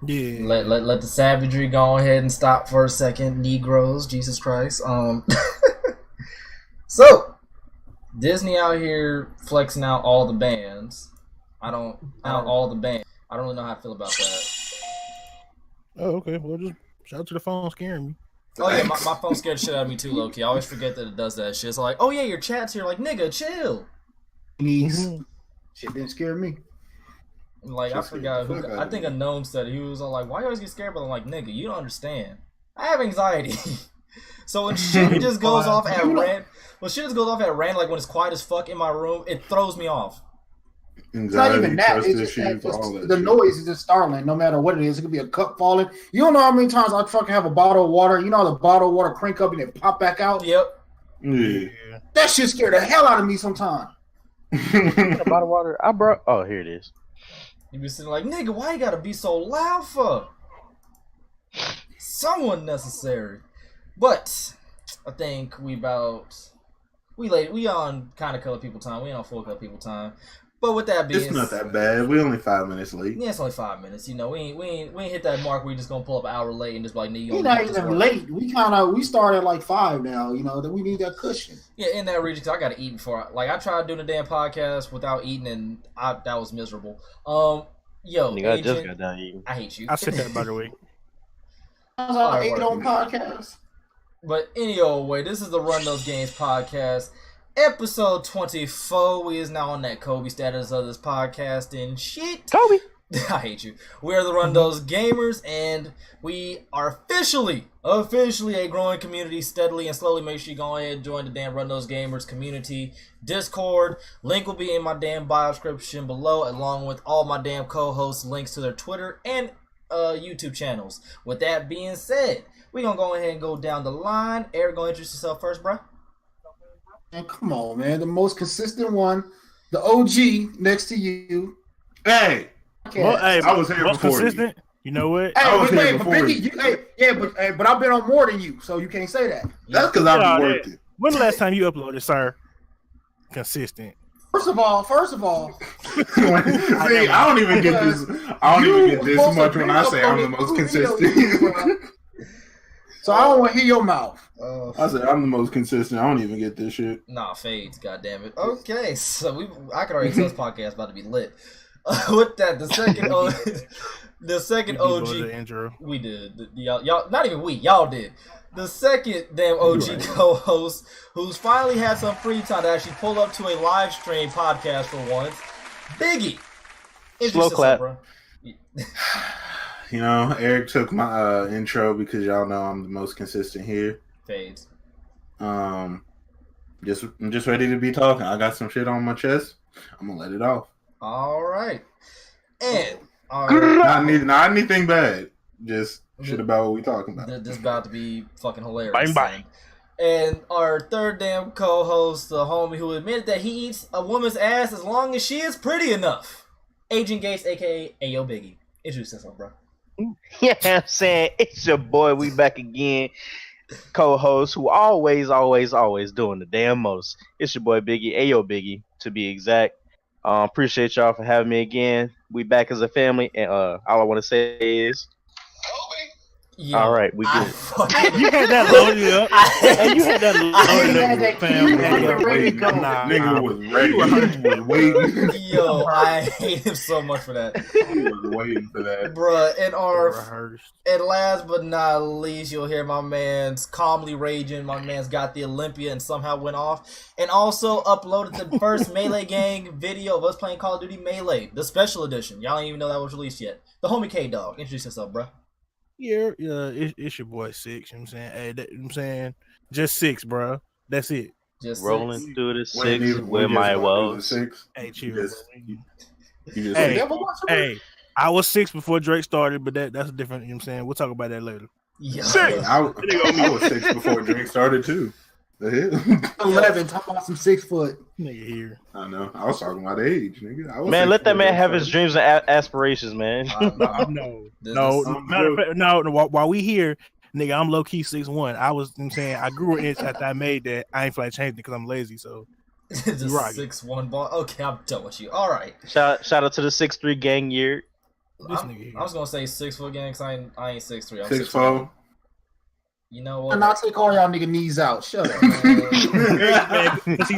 Yeah. Let the savagery go ahead and stop for a second. Negroes, Jesus Christ. So Disney out here flexing out all the bands. I don't really know how I feel about that. Oh, okay. Well, just shout out to the phone scaring me. Oh yeah, my phone scared the shit out of me too, low key. I always forget that it does that shit. It's like, oh yeah, your chat's here. Like, nigga, chill. Shit didn't scare me. Like, I forgot. I think a gnome said it. He was all like, why you always get scared? But I'm like, nigga, you don't understand. I have anxiety. So when shit just goes off at random, like when it's quiet as fuck in my room, it throws me off. Anxiety, it's not even that. It's just the noise is just startling. No matter what it is, it could be a cup falling. You don't know how many times I fucking have a bottle of water. You know how the bottle of water crank up and it pop back out. Yep. Yeah. That shit scared the hell out of me sometimes. A bottle of water. I brought. Oh, here it is. You be sitting like, nigga, why you gotta be so loud for? Somewhat necessary. But I think we on kind of color people time. We ain't on full color people time. But with that being, it's not that bad. We only 5 minutes late. Yeah, it's only 5 minutes. You know, we ain't hit that mark where we just gonna pull up an hour late and just be like, nigga, we're not even late. We started at like 5 now. You know, that we need that cushion. Yeah, in that region, cause I gotta eat before. I tried doing a damn podcast without eating, and that was miserable. Yo, nigga, I just got done eating. I hate you. I said that by the way. I was on 8 on podcast. But any old way, this is the Run Those Games podcast, episode 24. We is now on that Kobe status of this podcast and shit. Kobe. I hate you. We are the Run Those Gamers, and we are officially a growing community steadily and slowly. Make sure you go ahead and join the damn Run Those Gamers community Discord. Link will be in my damn bio description below, along with all my damn co-hosts' links to their Twitter and YouTube channels. With that being said, we're going to go ahead and go down the line. Eric, go introduce yourself first, bro. Man, come on, man. The most consistent one. The OG next to you. Hey. Well, hey, I was here before consistent. You know what? Hey, I was here but before Biggie, but I've been on more than you, so you can't say that. That's because I've been working. When the last time you uploaded, sir? Consistent. First of all. See, I don't even get this. I don't even get this much when I say I'm the most consistent. So I don't want to hear your mouth. I said I'm the most consistent. I don't even get this shit. Nah, fades, goddammit. Okay, so I can already tell this podcast about to be lit. With that, the second OG, we did. Y'all, not even we, y'all did. The second damn OG co-host, who's finally had some free time to actually pull up to a live stream podcast for once, Biggie. Slow clap. Bro. You know, Eric took my intro because y'all know I'm the most consistent here. Fades. I'm just ready to be talking. I got some shit on my chest. I'm gonna let it off. All right. And not anything bad. Just shit about what we talking about. This about to be fucking hilarious. Bang bang. And our third damn co-host, the homie who admitted that he eats a woman's ass as long as she is pretty enough. Agent Gates, aka Ayo Biggie. Introduce yourself, bro. Yeah, I'm saying it's your boy. We back again. Co-host who always doing the damn most. It's your boy Biggie, Ayo Biggie to be exact. Appreciate y'all for having me again. We back as a family, and all I want to say is, yo, all right, we good. You had that loaded up. And you had that loaded up, fam. Nigga was ready. He was waiting. Yo, I hate him so much for that. He was waiting for that. Bruh, and last but not least, you'll hear my man's calmly raging. My man's got the Olympia and somehow went off. And also uploaded the first Melee Gang video of us playing Call of Duty Melee, the special edition. Y'all don't even know that was released yet. The homie K-Dog. Introduce yourself, bruh. Yeah, it's your boy Six. You know what I'm saying? Hey, you know what I'm saying? Just Six, bro. That's it. Just rolling six. through the six with my woes. Hey, chill. Hey, hey, I was 6 before Drake started, but that's different. You know what I'm saying? We'll talk about that later. Yeah. I was 6 before Drake started too. The hell? 11, talking about some 6 foot. Nigga here. I know. I was talking about age, nigga. Man, let that man have his dreams and aspirations, man. No. While we here, nigga, I'm low key 6'1". I was, you know what I'm saying, I grew an inch after I made that. I ain't feel like changing it because I'm lazy. So just 6'1" ball. Okay, I'm done with you. All right. Shout out to the 6'3" gang year. I was gonna say 6 foot gang because I ain't 6'3". I'm 6'4". You know what? And I'll take all y'all nigga knees out. Shut up. He's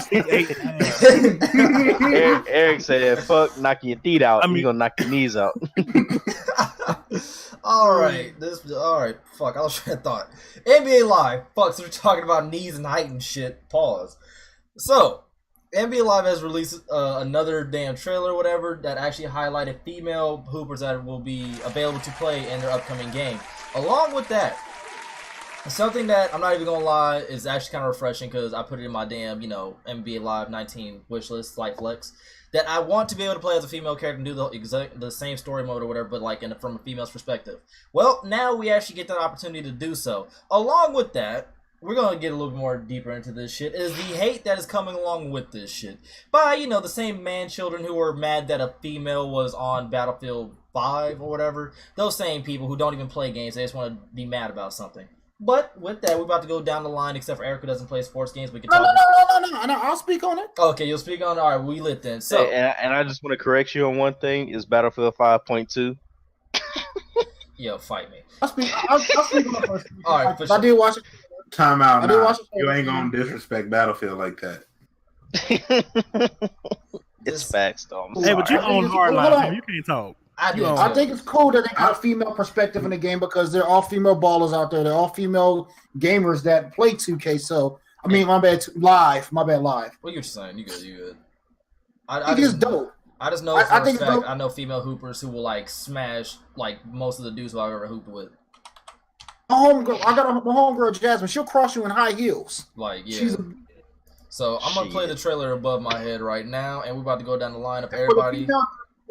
6'8". Eric said, "Fuck, knock your teeth out. You gonna knock your knees out." All right. Fuck, I was trying to thought. NBA Live. Fuck, so we're talking about knees and height and shit. Pause. So, NBA Live has released another damn trailer or whatever that actually highlighted female hoopers that will be available to play in their upcoming game. Along with that, something that I'm not even gonna lie is actually kind of refreshing because I put it in my damn, NBA Live 19 wishlist, slight flex, that I want to be able to play as a female character and do the same story mode or whatever, but like from a female's perspective. Well, now we actually get that opportunity to do so. Along with that, we're gonna get a little bit more deeper into this shit, is the hate that is coming along with this shit by, the same man-children who were mad that a female was on Battlefield 5 or whatever. Those same people who don't even play games, they just want to be mad about something. But with that, we're about to go down the line, except for Eric who doesn't play sports games. We can talk. No, I'll speak on it. Okay, you'll speak on it. All right, we lit then. So, and I just want to correct you on one thing: is Battlefield 5.2. Yo, fight me. I'll speak on it first. All right, for sure. I did watch it. Time out. I did watch it. You ain't gonna disrespect Battlefield like that. It's facts, though. Hey, but you own hardline. You can't talk. I think it's cool that they got a female perspective in the game because they're all female ballers out there. They're all female gamers that play 2K. So, I mean, my bad, live. What you're saying? You good. I think it's dope. I just know for a fact, I know female hoopers who will, like, smash, like, most of the dudes who I've ever hooped with. My homegirl, Jasmine, she'll cross you in high heels. Like, yeah. So, I'm going to play the trailer above my head right now, and we're about to go down the line of everybody.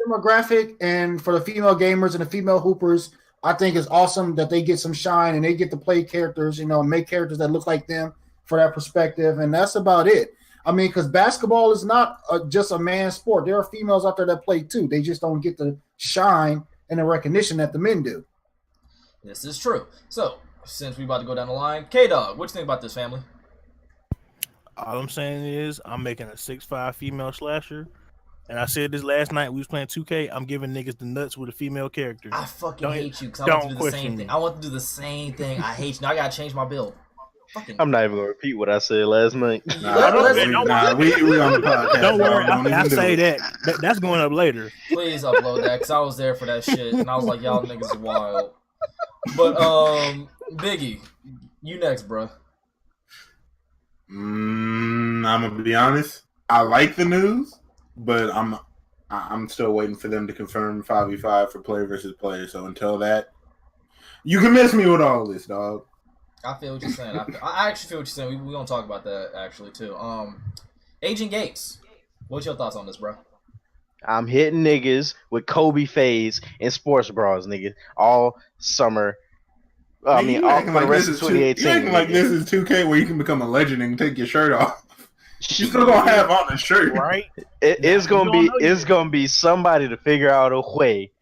Demographic and for the female gamers and the female hoopers, I think it's awesome that they get some shine and they get to play characters, make characters that look like them for that perspective, and that's about it. I mean, because basketball is not just a man's sport. There are females out there that play too. They just don't get the shine and the recognition that the men do. This is true. So, since we about to go down the line, K-Dog, what you think about this, family? All I'm saying is I'm making a 6'5" female slasher. And I said this last night, we was playing 2K. I'm giving niggas the nuts with a female character. I fucking hate you because I want to do the same thing. I want to do the same thing. I hate you. Now I got to change my build. I'm not even going to repeat what I said last night. We on the podcast. Don't worry. I say that. That's going up later. Please upload that because I was there for that shit. And I was like, y'all niggas are wild. But, Biggie, you next, bro. I'm going to be honest. I like the news. But I'm still waiting for them to confirm 5v5 for player versus player. So until that, you can miss me with all this, dog. I feel what you're saying. I actually feel what you're saying. We're gonna talk about that actually too. Agent Gates, what's your thoughts on this, bro? I'm hitting niggas with Kobe fades and sports bras, nigga, all summer. I mean, all for the rest of 2018. You acting like this is 2K where you can become a legend and take your shirt off. You still gonna have on the shirt, right? It's gonna be somebody to figure out a way.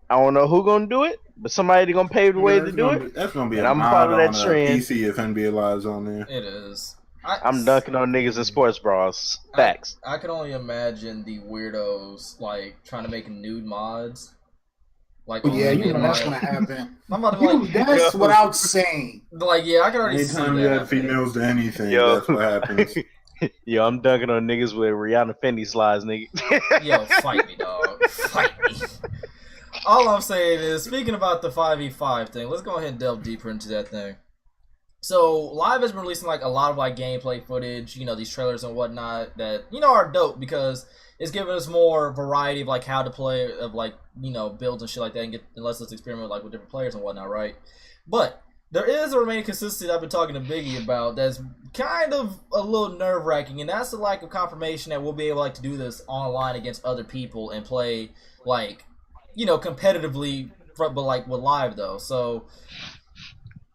I don't know who gonna do it, but somebody gonna pave the way to do it. That's gonna be. And I'm follow that trend. PC if NBA Live's on there. It is. I'm dunking on niggas in sports bras. Facts. I can only imagine the weirdos like trying to make nude mods. Like, that's gonna happen. I'm about to that's without saying. Like, yeah, I can already see that. Anytime you add females to anything, that's what happens. Yo, I'm dunking on niggas with Rihanna Fendi slides, nigga. Yo, fight me, dog. Fight me. All I'm saying is, speaking about the 5v5 thing, let's go ahead and delve deeper into that thing. So, Live has been releasing like a lot of like gameplay footage, these trailers and whatnot that are dope because it's giving us more variety of like how to play, of like builds and shit like that, and let's experiment like with different players and whatnot, right? But there is a remaining consistency that I've been talking to Biggie about that's kind of a little nerve-wracking, and that's the lack of confirmation that we'll be able to do this online against other people and play like competitively, but like with Live though. So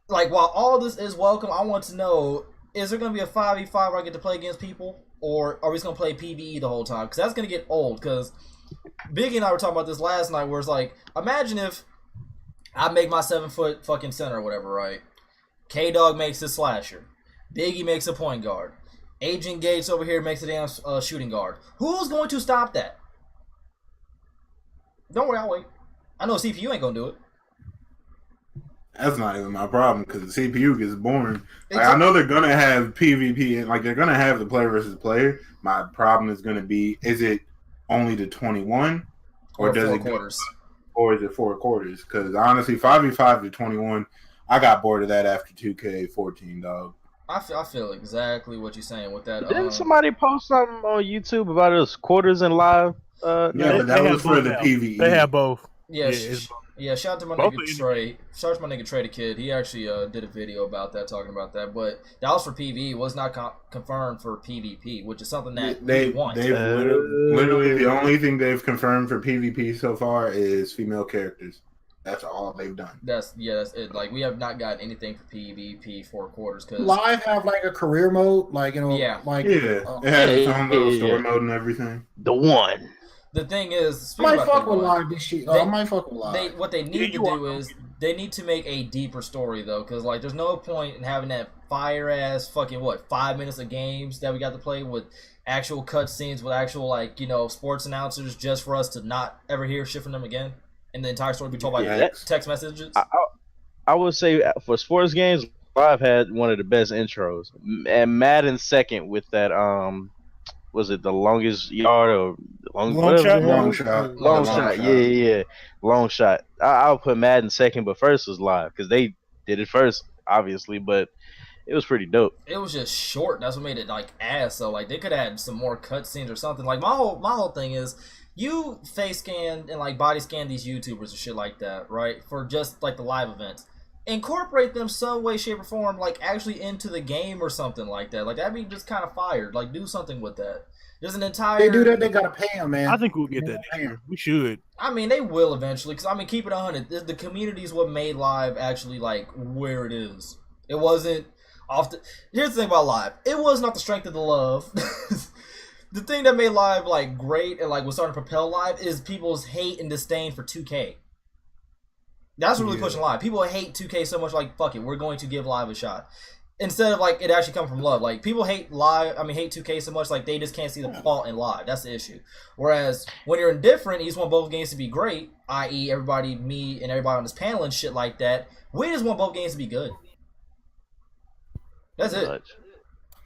like while all this is welcome, I want to know, is there going to be a 5v5 where I get to play against people? Or are we just going to play PvE the whole time? Because that's going to get old. Because Biggie and I were talking about this last night where it's like, imagine if I make my 7-foot fucking center or whatever, right? K-Dog makes his slasher. Biggie makes a point guard. Agent Gates over here makes a damn shooting guard. Who's going to stop that? Don't worry, I'll wait. I know CPU ain't gonna do it. That's not even my problem because the CPU gets boring. Like, I know they're gonna have PvP and like they're gonna have the player versus player. My problem is gonna be: is it only to 21, or does 4 it quarters? Or is it 4 quarters? Because honestly, 5v5 to 21, I got bored of that after 2K14, dog. I feel exactly what you're saying with that. Didn't somebody post something on YouTube about us quarters in live? Yeah, but that was for the PvE. They have both. Yeah, shout out to my nigga Trey. Shout out to my nigga Trey the Kid. He actually did a video about that, talking about that. But that was for PvE. It was not confirmed for PvP, which is something that we want. They've literally the only thing they've confirmed for PvP so far is female characters. That's all they've done. That's it. Like, we have not gotten anything for PvP 4 quarters. Cause Live have like a career mode, like it has its own little story mode and everything. The one. The thing is, I might fuck with live this shit. I might fuck with live. What they need to do is they need to make a deeper story though, because like there's no point in having that fire ass fucking 5 minutes of games that we got to play with actual cutscenes with actual like sports announcers just for us to not ever hear shit from them again, and the entire story be told by text messages. I would say for sports games, Live had one of the best intros, and Madden second with that was it the longest yard or long shot? Long shot. Yeah. Long shot. I'll put Madden second, but first was Live because they did it first, obviously. But it was pretty dope. It was just short. That's what made it like ass. So like they could add some more cutscenes or something. Like my whole thing is you face scan and like body scan these YouTubers and shit like that, right? For just like the live events. Incorporate them some way, shape, or form, like actually into the game or something like that. Like that'd be just kind of fired. Like do something with that. There's an entire. They do that. They gotta pay them, man. I think we'll get that. We should. I mean, they will eventually. Because I mean, keep it 100. The community is what made Live actually like where it is. It wasn't off the. Here's the thing about Live. It was not the strength of the love. The thing that made Live like great and like was starting to propel Live is people's hate and disdain for 2K. That's really pushing Live. People hate 2K so much, like, fuck it, we're going to give Live a shot. Instead of, like, it actually coming from love. Like, people hate 2K so much, like, they just can't see the fault in Live. That's the issue. Whereas, when you're indifferent, you just want both games to be great, i.e. everybody, me, and everybody on this panel and shit like that. We just want both games to be good. That's it.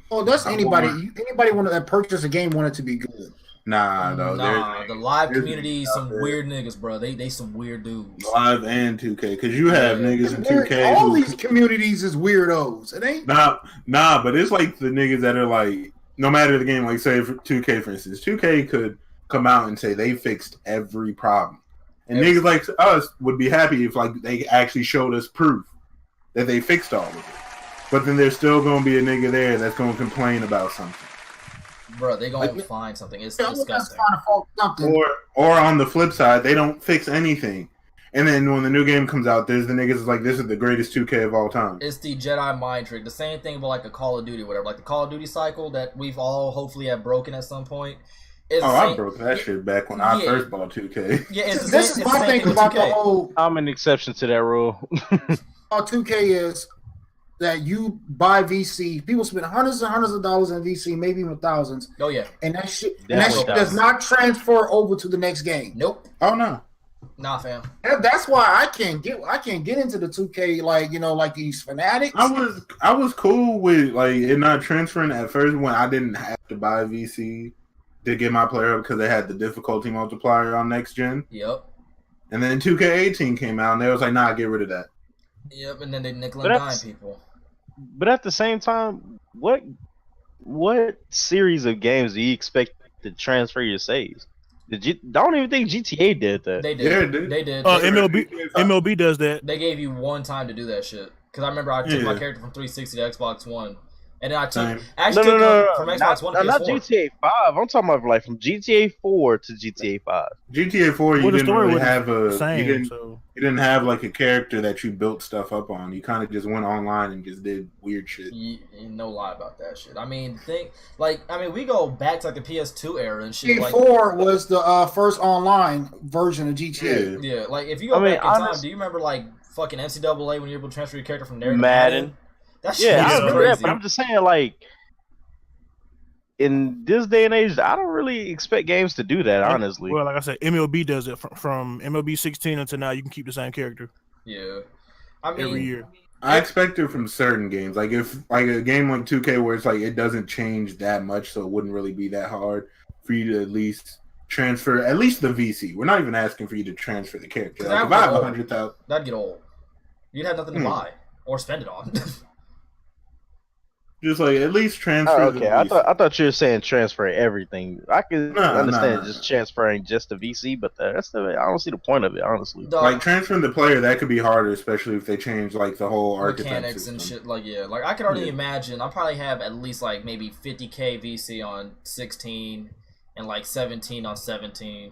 Oh, that's anybody. Anybody want to purchase a game want it to be good. Nah, the Live community, some weird niggas, bro. They some weird dudes. Live and 2K, because you have niggas in 2K. All these communities is weirdos. It ain't. Nah, but it's like the niggas that are like, no matter the game, like say for 2K for instance, 2K could come out and say they fixed every problem, and niggas like us would be happy if like they actually showed us proof that they fixed all of it. But then there's still gonna be a nigga there that's gonna complain about something. Bro, they gonna find something. It's disgusting. Or on the flip side, they don't fix anything. And then when the new game comes out, there's the niggas like, this is the greatest 2K of all time. It's the Jedi mind trick. The same thing about like a Call of Duty or whatever. Like the Call of Duty cycle that we've all hopefully have broken at some point. I broke that shit back when I first bought 2K. Yeah, this is my thing about the whole. I'm an exception to that rule. 2K is that you buy VC, people spend hundreds and hundreds of dollars in VC, maybe even thousands. Oh yeah, and that shit does not transfer over to the next game. Nope. Oh no. Nah, fam. That's why I can't get into the 2K like these fanatics. I was cool with like it not transferring at first when I didn't have to buy VC to get my player up because they had the difficulty multiplier on next gen. Yep. And then 2K18 came out and they was like, nah, get rid of that. Yep, and then they nickel and dime people. But at the same time, what series of games do you expect to transfer your saves? I don't even think GTA did that. They did. Yeah, they did. MLB does that. They gave you one time to do that shit. Because I remember I took my character from 360 to Xbox One. And then I took from Xbox One to PS4. Not GTA 5. I'm talking about like from GTA 4 to GTA 5. GTA 4, you didn't really have you didn't have like a character that you built stuff up on. You kind of just went online and just did weird shit. No lie about that shit. I mean, we go back to like the PS2 era and shit. GTA 4 was the first online version of GTA. Yeah, like if you go back in time, do you remember like fucking NCAA when you were able to transfer your character from there to Madden? That shit I remember crazy. that, but I'm just saying, like, in this day and age, I don't really expect games to do that. Honestly, Well, like I said, MLB does it from MLB 16 until now. You can keep the same character Yeah, I mean, every year. I expect it from certain games. Like if like a game like 2K where it's like it doesn't change that much, so it wouldn't really be that hard for you to at least transfer at least the VC. We're not even asking for you to transfer the character. Like if I have 100,000, that'd get old. You'd have nothing to buy or spend it on. just like at least transfer. oh, the okay. VC. I thought you were saying transfer everything. I could understand just transferring just the VC, but I don't see the point of it, honestly. Dog, like transferring the player, that could be harder, especially if they change like the whole mechanics and shit. Like like I could already imagine. I probably have at least like maybe 50k VC on 16 and like 17 on 17,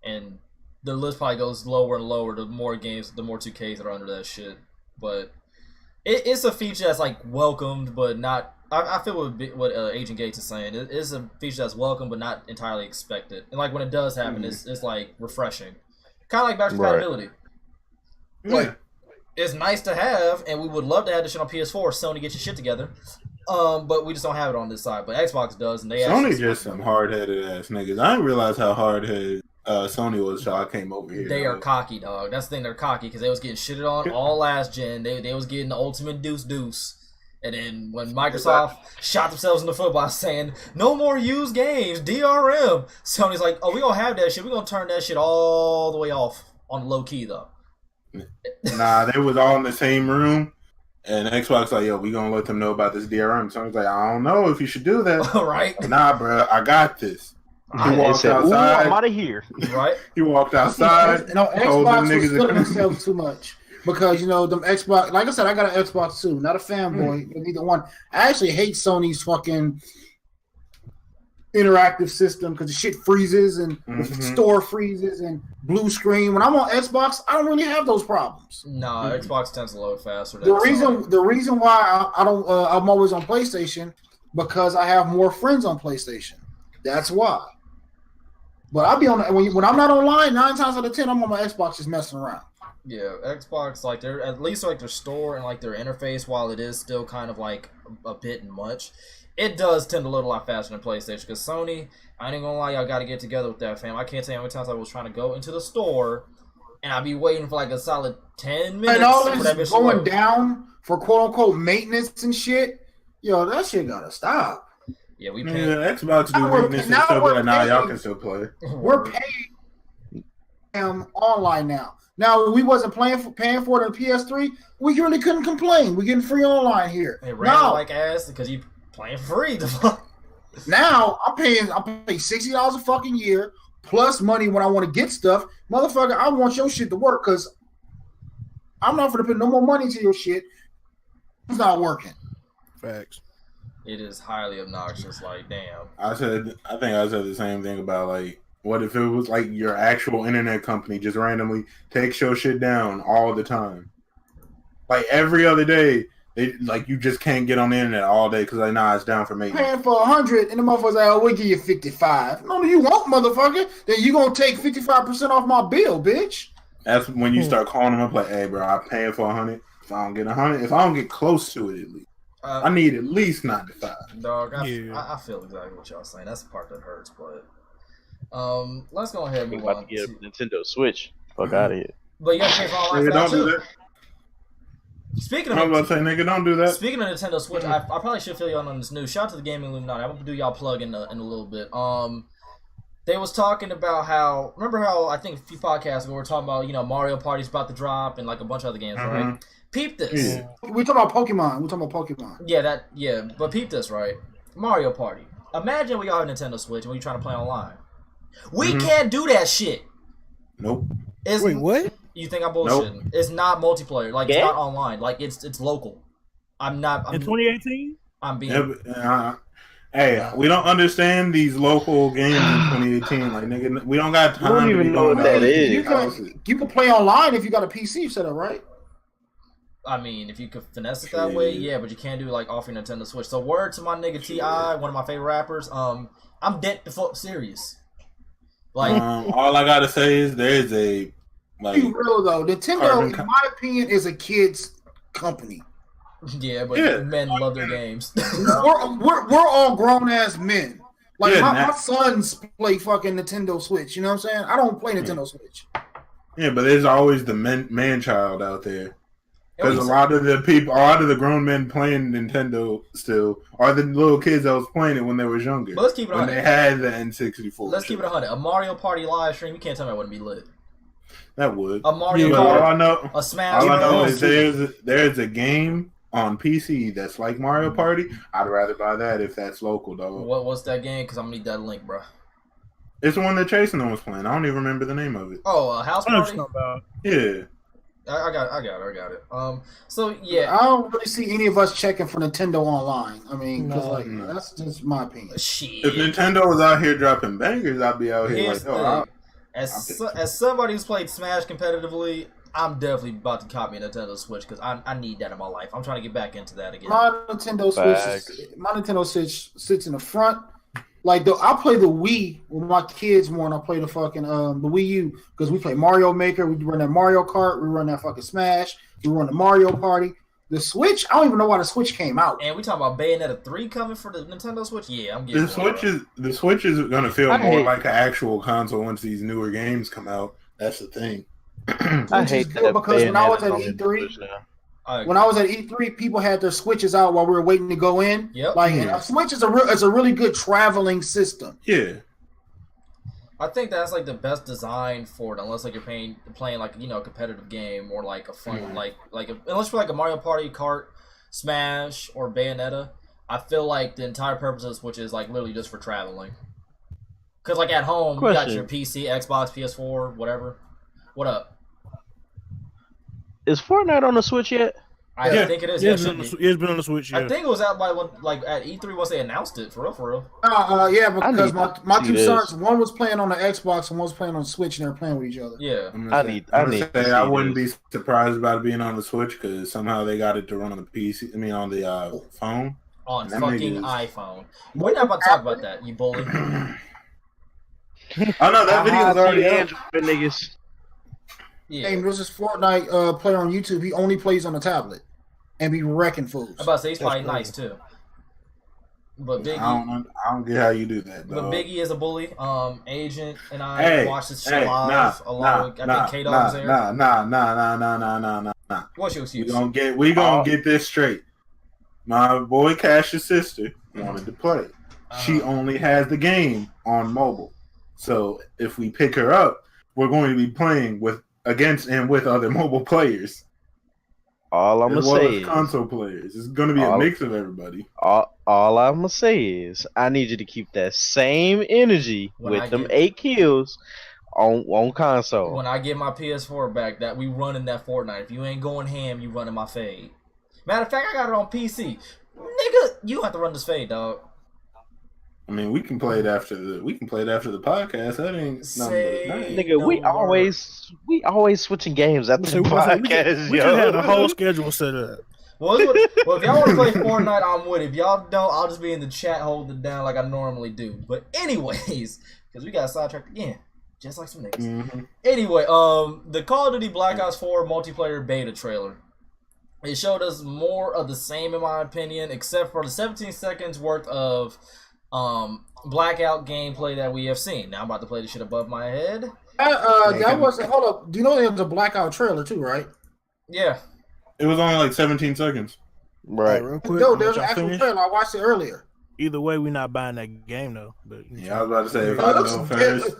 and the list probably goes lower and lower the more games, the more 2Ks that are under that shit. But it's a feature that's like welcomed, but not. I feel what Agent Gates is saying. It is a feature that's welcome, but not entirely expected. And like when it does happen, it's like refreshing, kind of like backwards compatibility. Like it's nice to have, and we would love to have this shit on PS4. Sony, get your shit together. But we just don't have it on this side. But Xbox does, and they Sony just some hard-headed ass niggas. I didn't realize how hard-headed Sony was until I came over here. They are cocky, dog. That's the thing. They're cocky because they was getting shitted on all last gen. They was getting the ultimate deuce. And then when Microsoft shot themselves in the foot by saying, no more used games, DRM, Sony's like, oh, we gonna have that shit. We gonna turn that shit all the way off on low key, though. Nah, they was all in the same room. And Xbox like, yo, we gonna let them know about this DRM. So I was like, I don't know if you should do that. Right? Nah, bro, I got this. He walked said, outside. I'm out of here. Right? He walked outside. Xbox was feeling themselves too much. Because, them Xbox, like I said, I got an Xbox too. Not a fanboy, but neither one. I actually hate Sony's fucking interactive system because the shit freezes and the store freezes and blue screen. When I'm on Xbox, I don't really have those problems. No, Xbox tends to load faster. The reason why I don't, I'm always on PlayStation because I have more friends on PlayStation. That's why. But I'll be on when I'm not online. 9 times out of 10, I'm on my Xbox just messing around. Yeah, Xbox, like they're at least like their store and like their interface, while it is still kind of like a bit much, it does tend to load a lot faster than PlayStation. Because Sony, I ain't gonna lie, y'all got to get together with that, fam. I can't tell you how many times I was trying to go into the store and I'd be waiting for like a solid 10 minutes. And all this going down for quote unquote maintenance and shit. Yo, that shit gotta stop. Yeah, we pay. Xbox do maintenance and still be like, nah, y'all can still play. We're paying online now. Now, we wasn't paying for it on PS3. We really couldn't complain. We're getting free online here. It ran like ass because you playing free. Now I'm paying $60 a fucking year plus money when I want to get stuff. Motherfucker, I want your shit to work because I'm not going to put no more money into your shit. It's not working. Facts. It is highly obnoxious. Like, damn. I think I said the same thing about like, what if it was like your actual internet company just randomly takes your shit down all the time? Like every other day, they like you just can't get on the internet all day because like nah, it's down for maintenance. Paying for 100 and the motherfucker's like, oh, we'll give you 55. No, you won't, motherfucker. Then you gonna take 55% off my bill, bitch. That's when you start calling them up like, hey, bro, I'm paying for 100. If I don't get 100, if I don't get close to it, at least I need at least 95. Dog, I feel exactly what y'all saying. That's the part that hurts, but. Let's go ahead and move on. To get a Nintendo Switch. Fuck out of here. But you gotta pay for online for that too. Speaking of, I'm about to say, nigga, don't do that. Speaking of Nintendo Switch, I probably should fill you on this news. Shout out to the Gaming Illuminati. I'm gonna do y'all plug in a little bit. They was talking about how I think a few podcasts ago we were talking about Mario Party's about to drop and like a bunch of other games, right? Peep this. Yeah. We're talking about Pokemon. Yeah, but peep this, right? Mario Party. Imagine we all have a Nintendo Switch and we trying to play online. We can't do that shit. Nope. Wait, what? You think I'm bullshitting? Nope. It's not multiplayer. Like it's not online. Like it's local. I'm not. In 2018. I'm being. Hey, we don't understand these local games in 2018. Like nigga, we don't got time. I don't even know what that is. You can play online if you got a PC set up, right? I mean, if you could finesse it that way, yeah, but you can't do like off your Nintendo Switch. So word to my nigga T.I., one of my favorite rappers. I'm dead the fuck serious. Like, all I gotta say is there is a like. Be real though, Nintendo, in my opinion, is a kids company. Yeah, but men love their games. we're all grown ass men. Like Yeah, my sons play fucking Nintendo Switch. You know what I'm saying? I don't play Nintendo Switch. Yeah, but there's always the man child out there. Because Yeah, a lot of the grown men playing Nintendo still are the little kids that was playing it when they was younger. But let's keep it when 100. they had the N64. Let's keep it 100. A Mario Party live stream, you can't tell me I wouldn't be lit. That would. A Mario But Kart, all I know, a Smash all I know Bros. is there's a game on PC that's like Mario Party. I'd rather buy that if that's local, dog. What's that game? Because I'm gonna need that link, bro. It's the one that Chasing was playing. I don't even remember the name of it. Oh, House I know what Party. you're talking about. Yeah. I got it. So yeah, I don't really see any of us checking for Nintendo online. I mean, because No. that's just my opinion. shit. If Nintendo was out here dropping bangers, I'd be out here Here's like, the oh, thing. As somebody who's played Smash competitively, I'm definitely about to copy a Nintendo Switch because I need that in my life. I'm trying to get back into that again. My Nintendo Switch sits in the front. Like I play the Wii with my kids more than I play the fucking the Wii U because we play Mario Maker, we run that Mario Kart, we run that fucking Smash, we run the Mario Party. The Switch, I don't even know why the Switch came out. And we talking about Bayonetta 3 coming for the Nintendo Switch? Yeah, I'm getting the Switch is gonna feel more like an actual console once these newer games come out. That's the thing. I hate that because when I was at Bayonetta's on E3, Switch now. when I was at E3, people had their Switches out while we were waiting to go in. Yep. Like and a Switch is a really good traveling system. Yeah. I think that's like the best design for it, unless like you're playing like a competitive game or like a fun unless you're like a Mario Party, Kart, Smash, or Bayonetta. I feel like the entire purpose of the Switch is like literally just for traveling. Cause like at home you got your PC, Xbox, PS4, whatever. What up? Is Fortnite on the Switch yet? I think it is. Yeah, Yeah, it's been on the Switch. Yeah. I think it was out by at E3 once they announced it. For real. Yeah, because my two this. sons, one was playing on the Xbox and one was playing on the Switch, and they were playing with each other. Yeah. I wouldn't be surprised about it being on the Switch because somehow they got it to run on the PC. I mean, on the phone. On fucking iPhone. We're not about to talk about that, you bully. Oh no, that video is already up. Android niggas. Yeah. Hey, there's this Fortnite player on YouTube. He only plays on the tablet and be wrecking fools. I'm about to say he's probably nice too. But Biggie, I don't get how you do that. But dog. Biggie is a bully. Agent and I watched this shit live along with I think K-Dog was there. Nah. What's your excuse? We gonna get this straight. My boy Cash's sister wanted to play. She only has the game on mobile. So if we pick her up, we're going to be playing against and with other mobile players. All I'm gonna say is console players. It's going to be a mix of everybody. All I'm gonna say is I need you to keep that same energy with them 8 kills on console. When I get my PS4 back, that we running that Fortnite. If you ain't going ham, you running my fade. Matter of fact, I got it on PC. Nigga, you have to run this fade, dog. I mean, we can play it after the podcast. That ain't nothing but nigga, we always switching games after the podcast. We just had a whole schedule set up. Well, if y'all want to play Fortnite, I'm with it. If y'all don't, I'll just be in the chat holding it down like I normally do. But anyways, because we got sidetracked again, just like some niggas. Mm-hmm. Anyway, the Call of Duty Black Ops 4 multiplayer beta trailer. It showed us more of the same, in my opinion, except for the 17 seconds worth of blackout gameplay that we have seen. Now I'm about to play this shit above my head. That wasn't. Hold up. Do you know there was a blackout trailer too, right? Yeah. It was only like 17 seconds. Right. Real quick, No, there's an actual trailer. I watched it earlier. Either way, we're not buying that game though. But Yeah, I was about to say if I know first.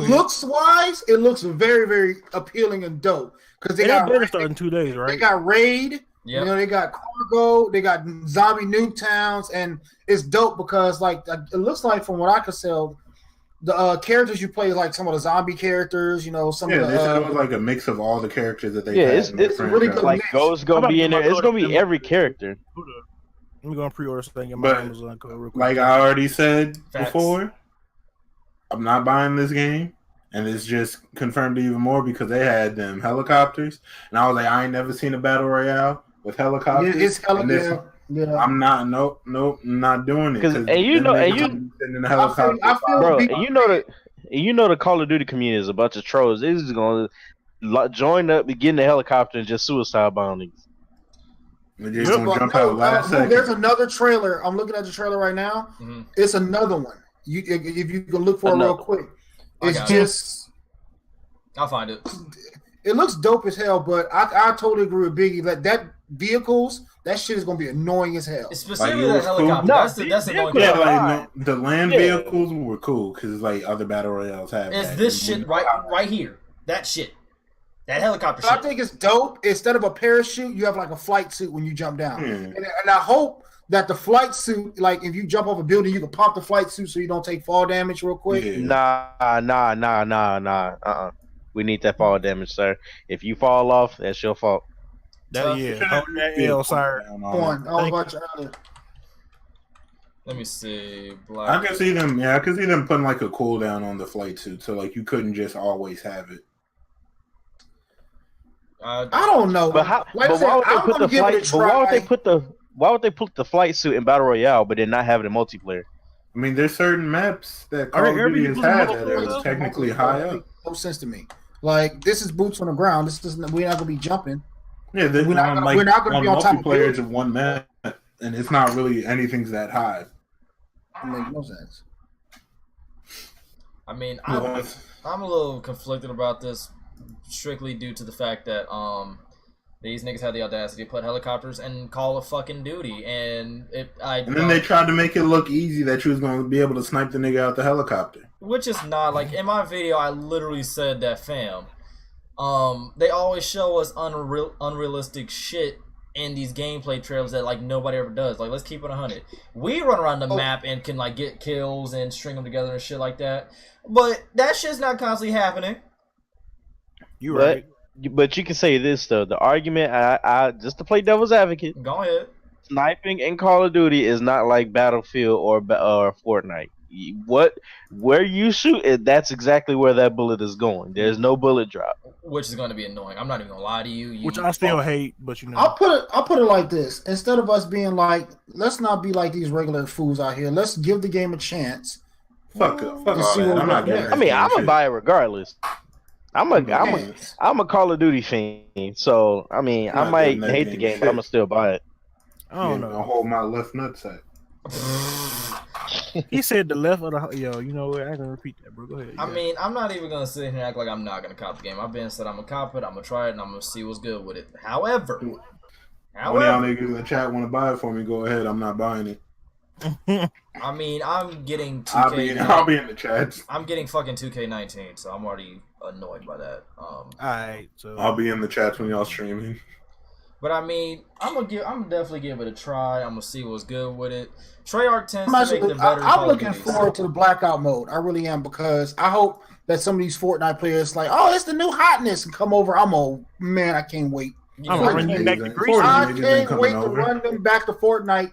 Looks wise, it looks very, very appealing and dope. Because they got better start in 2 days, right? They got raid. Yep. You know, they got cargo. They got zombie nuke towns, and it's dope because like it looks like from what I could tell, the characters you play like some of the zombie characters. You know, some of the. They said it was like a mix of all the characters that they. Yeah, had it's really good. Like Ghost gonna be in there. It's gonna be every character. Let me go and pre-order something in my Amazon code real quick. Like I already said Facts. before, I'm not buying this game. And it's just confirmed even more because they had them helicopters. And I was like, I ain't never seen a battle royale with helicopters. Yeah, it's helicopter. Yeah. I'm not not doing it. Bro, you know the Call of Duty community is a bunch of trolls. They're just gonna join up, get in the helicopter, and just suicide bombing. Jump out last second. There's another trailer. I'm looking at the trailer right now. Mm-hmm. It's another one. If you can look for it Another real quick, I it's got it. just I'll find it. it looks dope as hell. But I totally agree with Biggie that vehicles that shit is gonna be annoying as hell. Specifically Like, it the was cool. helicopter. No, That's the annoying Yeah, part. like the land Yeah. vehicles were cool because like other battle royales have. It's that. this shit right here. That shit. That helicopter So I shit. think it's dope. Instead of a parachute, you have like a flight suit when you jump down. Yeah. And I hope that the flight suit, like if you jump off a building, you can pop the flight suit so you don't take fall damage real quick. Yeah. Nah. We need that fall damage, sir. If you fall off, that's your fault. That yeah, hold that L, sir. Come on, I was about you earlier. Let me see. I Black. can see them. Yeah, I can see them putting like a cooldown on the flight suit, so like you couldn't just always have it. I don't know. But how? Like I But said, why would they I'm put gonna the give it a flight? But why would they try. put the? Why would they put the flight suit in battle royale, but then not have it in multiplayer? I mean, there's certain maps that Are Call of there Duty has people had who that multiplayer are though? technically high up. No sense to me. Like this is boots on the ground. This is we're not gonna be jumping. Yeah, they're We're not on, gonna be on top of multiplayer buildings. of one map, and it's not really anything's that high. It makes no sense. I mean, I'm a little conflicted about this, strictly due to the fact that these niggas had the audacity to put helicopters in Call of fucking Duty, and And then they tried to make it look easy that you was going to be able to snipe the nigga out the helicopter. which is not like in my video. I literally said that, fam. They always show us unrealistic shit in these gameplay trailers that like nobody ever does. Like, let's keep it 100. We run around the map and can like get kills and string them together and shit like that, but that shit's not constantly happening. You right. But you can say this though. The argument, I just to play devil's advocate, Go ahead. sniping in Call of Duty is not like Battlefield or Fortnite. Where you shoot it, that's exactly where that bullet is going. There's no bullet drop. Which is going to be annoying. I'm not even gonna lie to you. Which I still hate, but you know. I'll put it like this. Instead of us being like, let's not be like these regular fools out here. Let's give the game a chance. Fuck Let's all see that. what I'm not we getting got. I mean, I'm gonna buy it regardless. I'm a Yes. Call of Duty fiend, so I mean, I Not might getting that hate the game game, but shit. I'm gonna still buy it. I don't Gonna know. hold my left nutsack. He said the left of the yo. You know what? I ain't gonna repeat that, bro. Go ahead. I mean, I'm not even gonna sit here and act like I'm not gonna cop the game. I've been said I'm gonna cop it. I'm gonna try it, and I'm gonna see what's good with it. However, One of y'all niggas in the chat want to buy it for me, go ahead. I'm not buying it. I mean, I'm getting 2K. I'll be in the chats. I'm getting fucking 2K19, so I'm already annoyed by that. All right, so I'll be in the chats when y'all streaming. But I mean, I'm definitely give it a try. I'm gonna see what's good with it. Treyarch tends I'm, to make the better. I'm Call of looking Duties. forward to the blackout mode. I really am, because I hope that some of these Fortnite players like, oh, it's the new hotness, and come over. Man, I can't wait. You I'm know, gonna run you back to Greece. Fortnite I niggas ain't can't coming wait to over. run them back to Fortnite.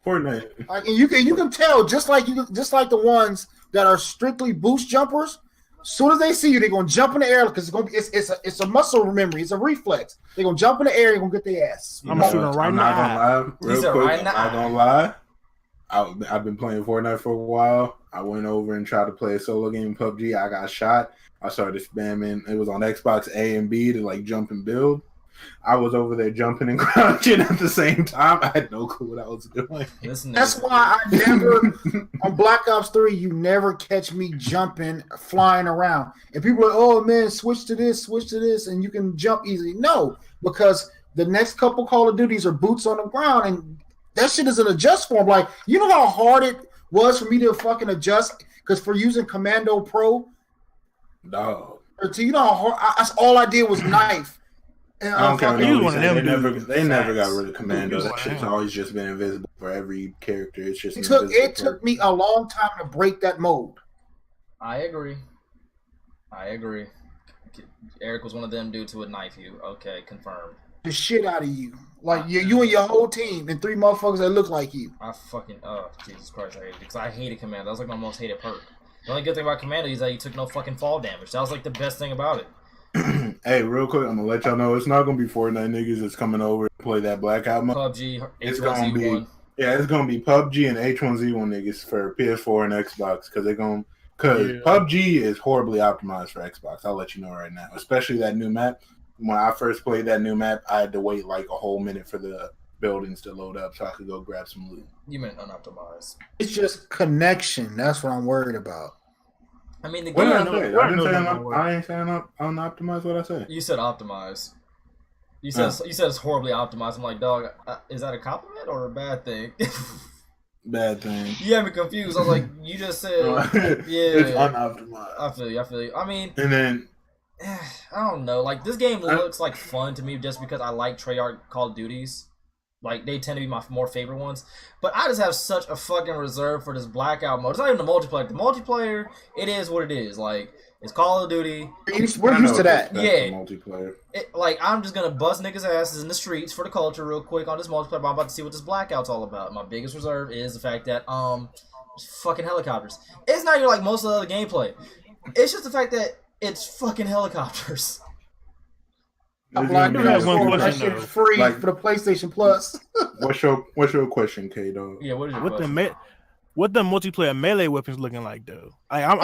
Fortnite. Like, and you can tell just like the ones that are strictly boost jumpers. As soon as they see you, they're gonna jump in the air because it's a muscle memory. It's a reflex. They're gonna jump in the air. They're gonna get their ass. I'm shooting right I'm now. not gonna lie. He Real said quick, right I'm now. not gonna lie. I've been playing Fortnite for a while. I went over and tried to play a solo game in PUBG. I got shot. I started spamming. It was on Xbox A and B to like jump and build. I was over there jumping and crouching at the same time. I had no clue what I was doing. this That's nigga, why I never on Black Ops 3. You never catch me jumping, flying around. And people are, oh man, switch to this, and you can jump easily. No, because the next couple Call of Duties are boots on the ground, and that shit is an adjust form. Like, you know how hard it was for me to fucking adjust because for using Commando Pro, Dog. you know how hard. That's all I did was knife. And I don't care. You What one of they them never, dudes. they never got Facts. rid of Commando. You That one of shit's them. always just been invisible for every character. It's just It took me a long time to break that mode. I agree. Eric was one of them dudes who would knife you. Okay, confirmed. The shit out of you. Like you and your whole team and 3 motherfuckers that look like you. I fucking Jesus Christ, I hated it because I hated Commando. That was like my most hated perk. The only good thing about Commando is that you took no fucking fall damage. That was like the best thing about it. Hey, real quick, I'm gonna let y'all know it's not gonna be Fortnite niggas that's coming over to play that blackout mode. PUBG, It's gonna be H1Z1. it's gonna be PUBG and H1Z1 niggas for PS4 and Xbox because Yeah. PUBG is horribly optimized for Xbox. I'll let you know right now, especially that new map. When I first played that new map, I had to wait like a whole minute for the buildings to load up so I could go grab some loot. You meant unoptimized. It's just connection. That's what I'm worried about. I mean, the What game. did I say? I didn't say I ain't saying unoptimized. What I say? You said optimized. You said it's horribly optimized. I'm like, dog, is that a compliment or a bad thing? Bad thing. You had me confused. I was like, you just said, yeah. It's unoptimized. I feel you. I mean, And then I don't know. Like, this game looks like fun to me just because I like Treyarch Call of Duties. Like, they tend to be my more favorite ones. But I just have such a fucking reserve for this Blackout mode. It's not even the multiplayer. The multiplayer, it is what it is. Like, it's Call of Duty. We're used to that. Yeah. Multiplayer. Like, I'm just going to bust niggas' asses in the streets for the culture real quick on this multiplayer. But I'm about to see what this Blackout's all about. My biggest reserve is the fact that, fucking helicopters. It's not even like most of the other gameplay. It's just the fact that it's fucking helicopters. I'm like, that shit free Like, for the PlayStation Plus. What's your question, K Dog? Yeah, what is your What question? what the multiplayer melee weapons looking like though? I'm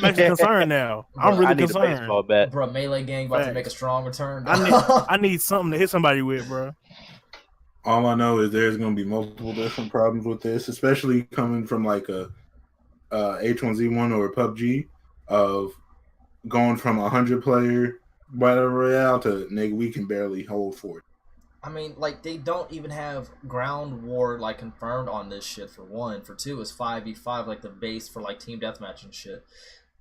actually concerned now. I'm I really need a concerned. baseball bat. Bro, Melee Gang about to Facts. make a strong return. I need something to hit somebody with, bro. All I know is there's going to be multiple different problems with this, especially coming from like a H1Z1 or a PUBG of going from 100-player battle royale to nigga we can barely hold for it. I mean, like, they don't even have ground war, like, confirmed on this shit, for one. For two, is 5v5, like, the base for, like, team deathmatch and shit.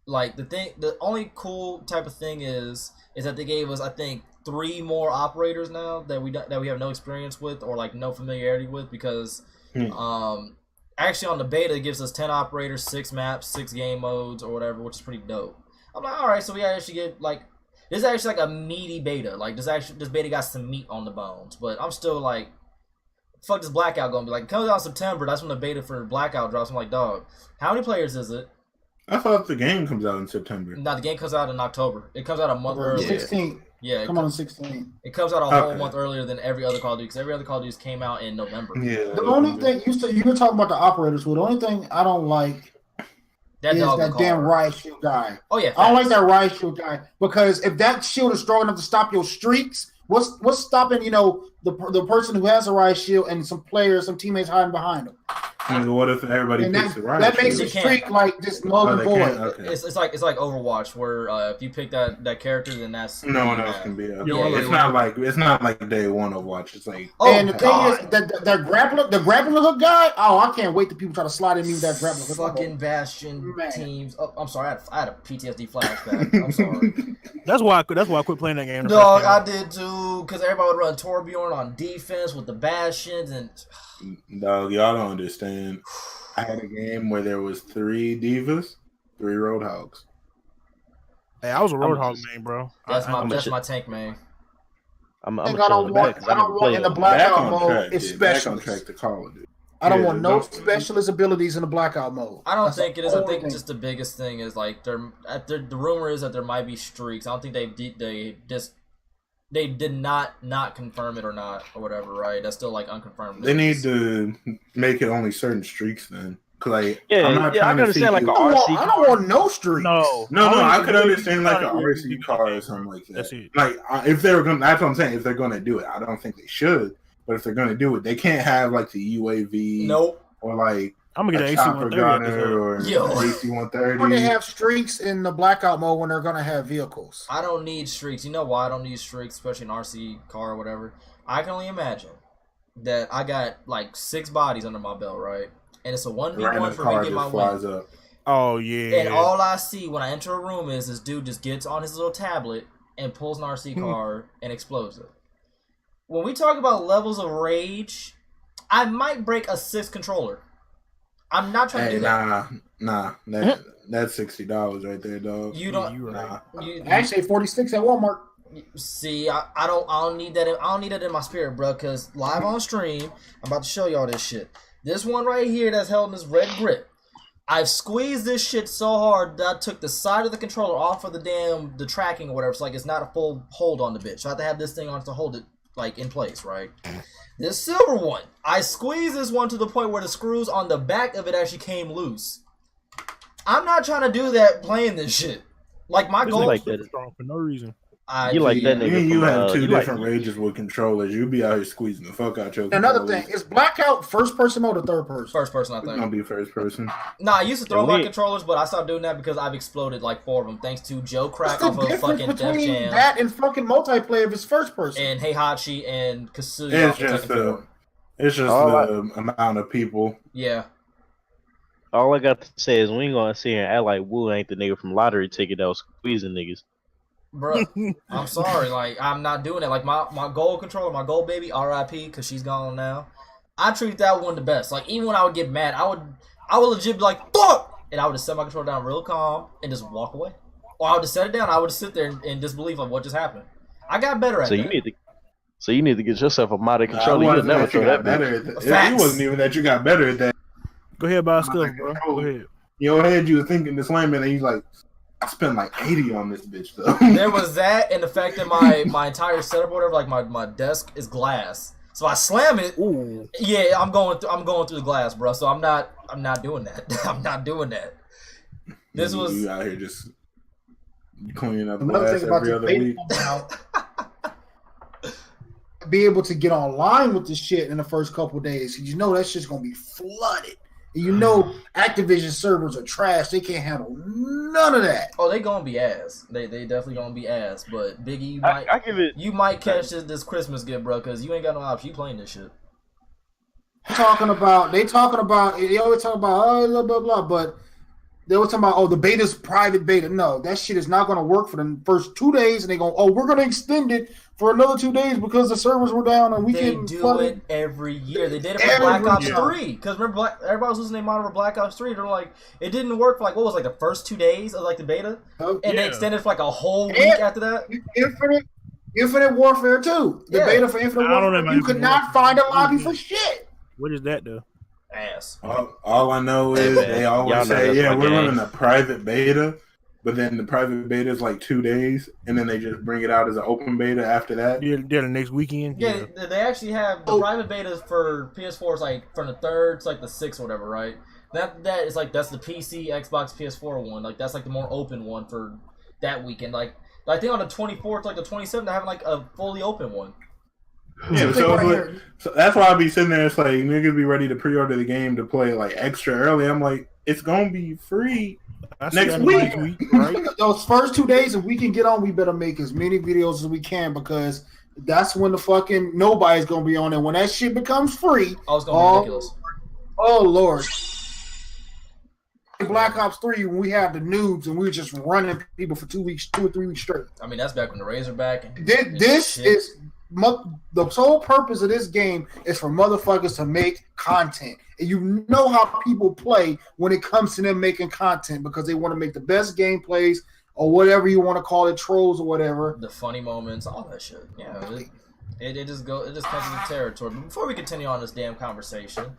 Like, the only cool type of thing is that they gave us, I think, 3 more operators now that we have no experience with or, like, no familiarity with because, actually on the beta it gives us 10 operators, 6 maps, 6 game modes or whatever, which is pretty dope. I'm like, alright, so we actually get, like, this is actually like a meaty beta. Like, this beta got some meat on the bones. But I'm still like, fuck this Blackout gonna be like. It comes out in September. That's when the beta for Blackout drops. I'm like, dog, how many players is it? I thought the game comes out in September. No, the game comes out in October. It comes out a month earlier. 16. Yeah, Come on, 16. it comes out a whole month earlier than every other Call of Duty because every other Call of Duty came out in November. Yeah. The only thing you were talking about the operators. Well, the only thing I don't like is that damn riot shield guy. Oh yeah, I don't like that riot shield guy because if that shield is strong enough to stop your streaks, what's stopping the person who has a riot shield and some teammates hiding behind him? And what if everybody picks the riot that makes shield? a streak like just null and void. Okay. It's like Overwatch where if you pick that character, then that's No one else can be up. Yeah, It's not like day one of Watch. It's like And the thing is the grappling hook guy. Oh, I can't wait till people try to slide in me with that grappling hook. fucking Bastion teams. Oh, I'm sorry, I had a PTSD flashback. I'm sorry. That's why I quit playing that game. Dog, I did too, because everybody would run Torbjorn on defense with the Bastions and dog, y'all don't understand. I had a game where there was 3 divas, 3 roadhogs. Hey, I was a Roadhog main, bro. that's my tank main. I'm I don't want in the Blackout mode, especially. Back on track to Call of Duty. I don't want no specialist abilities in the Blackout mode. I don't think it is. I think just the biggest thing is like the rumor is that there might be streaks. I don't think they did not confirm it or not or whatever, right? That's still like unconfirmed. They need to make it only certain streaks then. Cause like, I can understand like an RC. I don't want no streaks. No, I could understand like an RC car or something like that. That's it. Like if they were gonna, that's what I'm saying. If they're gonna do it, I don't think they should. But if they're gonna do it, they can't have like the UAV. Nope. Or like I'm gonna get an AC-130 or Yo. AC-130. When they have streaks in the Blackout mode when they're gonna have vehicles. I don't need streaks. You know why I don't need streaks, especially an RC car or whatever? I can only imagine that I got like 6 bodies under my belt, right? And it's a 1v1 for me to get my win. Up. Oh yeah. And all I see when I enter a room is this dude just gets on his little tablet and pulls an RC car and explodes it. When we talk about levels of rage, I might break a 6th controller. I'm not trying to do that. Nah. That's $60 right there, dog. You don't. You're right. Actually, 46 at Walmart. See, I don't need that. I don't need that in my spirit, bro. Because live on stream, I'm about to show y'all this shit. This one right here that's held in this red grip. I've squeezed this shit so hard that I took the side of the controller off of the tracking or whatever. So like it's not a full hold on the bitch. So I have to have this thing on to hold it like in place, right? This silver one, I squeezed this one to the point where the screws on the back of it actually came loose. I'm not trying to do that playing this shit. Like my goal, like that strong for no reason. You like that Me nigga and you from, have two you like- different rages with controllers. You be out here squeezing the fuck out your Another controllers. thing, is Blackout first person mode or third person? First person, I It's think. gonna be first person. Nah, I used to throw And my we- controllers, but I stopped doing that because I've exploded like 4 of them thanks to Joe What's Crack the off of difference fucking Def between Jam that and fucking multiplayer if it's first person? and Heihachi and Kasuya. It's just the amount of people. Yeah. All I got to say is we ain't gonna sit here and act like Wu ain't the nigga from Lottery Ticket that was squeezing niggas. Bro, I'm sorry. Like, I'm not doing it. Like, my gold controller, my gold baby, RIP, because she's gone now. I treat that one the best. Like, even when I would get mad, I would legit be like, fuck! And I would just set my controller down real calm and just walk away. Or I would just set it down. I would just sit there in disbelief of what just happened. I got better at So that. you need to get yourself a modded It controller. You'll never throw that better bitch. at that. Facts. It wasn't even that you got better at that. Go ahead, buy stuff, bro. Go ahead. In your head, you were thinking this lame, and you like, I spent like 80 on this bitch though. There was that, and the fact that my entire setup, or whatever, like my desk is glass. So I slam it. Ooh. Yeah, I'm going through the glass, bro. So I'm not doing that. I'm not doing that. This was you out here just cleaning up Another glass thing about every the other beta week. now, be able to get online with this shit in the first couple of days. You know that shit's gonna be flooded. And you know Activision servers are trash. They can't handle none of that. Oh, they gonna be ass. They definitely gonna be ass. But Biggie, I give it. you might catch this Christmas gift, bro, because you ain't got no option. You playing this shit. They talking about they always talk about blah blah blah, but they were talking about the beta's private beta. No, that shit is not gonna work for the first 2 days, and they go, we're gonna extend it for another 2 days because the servers were down and we They can do flood it every year. They did it for Every Black Ops year. 3. Because remember, everybody was losing their mind over Black Ops 3. They're like, it didn't work for like, what was like the first 2 days of like the beta? And they Yeah. extended for like a whole week And- after that. Infinite Warfare 2. The Yeah. beta for Infinite I don't Warfare, know you about could Infinite not Warfare. find a lobby for shit. What is that though? Ass. All I know is man. they Y'all know always say, that's yeah, my we're game. running a private beta, but then the private beta is like 2 days, and then they just bring it out as an open beta after that. Yeah, the next weekend. Yeah, they actually have the private betas for PS4 is like from the 3rd to like the 6th or whatever, right? That is like that's the PC, Xbox, PS4 one. Like that's like the more open one for that weekend. Like I think on the 24th, like the 27th, they're having like a fully open one. Yeah, Think right here. so that's why I be sitting there. It's like niggas be ready to pre-order the game to play like extra early. I'm like, it's gonna be free. I see Next that week. next week, right? Those first 2 days, if we can get on, we better make as many videos as we can because that's when the fucking nobody's gonna be on it. When that shit becomes free, Oh, it's gonna be ridiculous. oh Lord. Black Ops 3, when we had the noobs and we were just running people for 2 or 3 weeks straight. I mean, that's back when the Razorback and This shit. is the sole purpose of this game is for motherfuckers to make content. And you know how people play when it comes to them making content because they want to make the best gameplays or whatever you want to call it, trolls or whatever. the funny moments, all that shit. Yeah, it just comes with the territory. But before we continue on this damn conversation,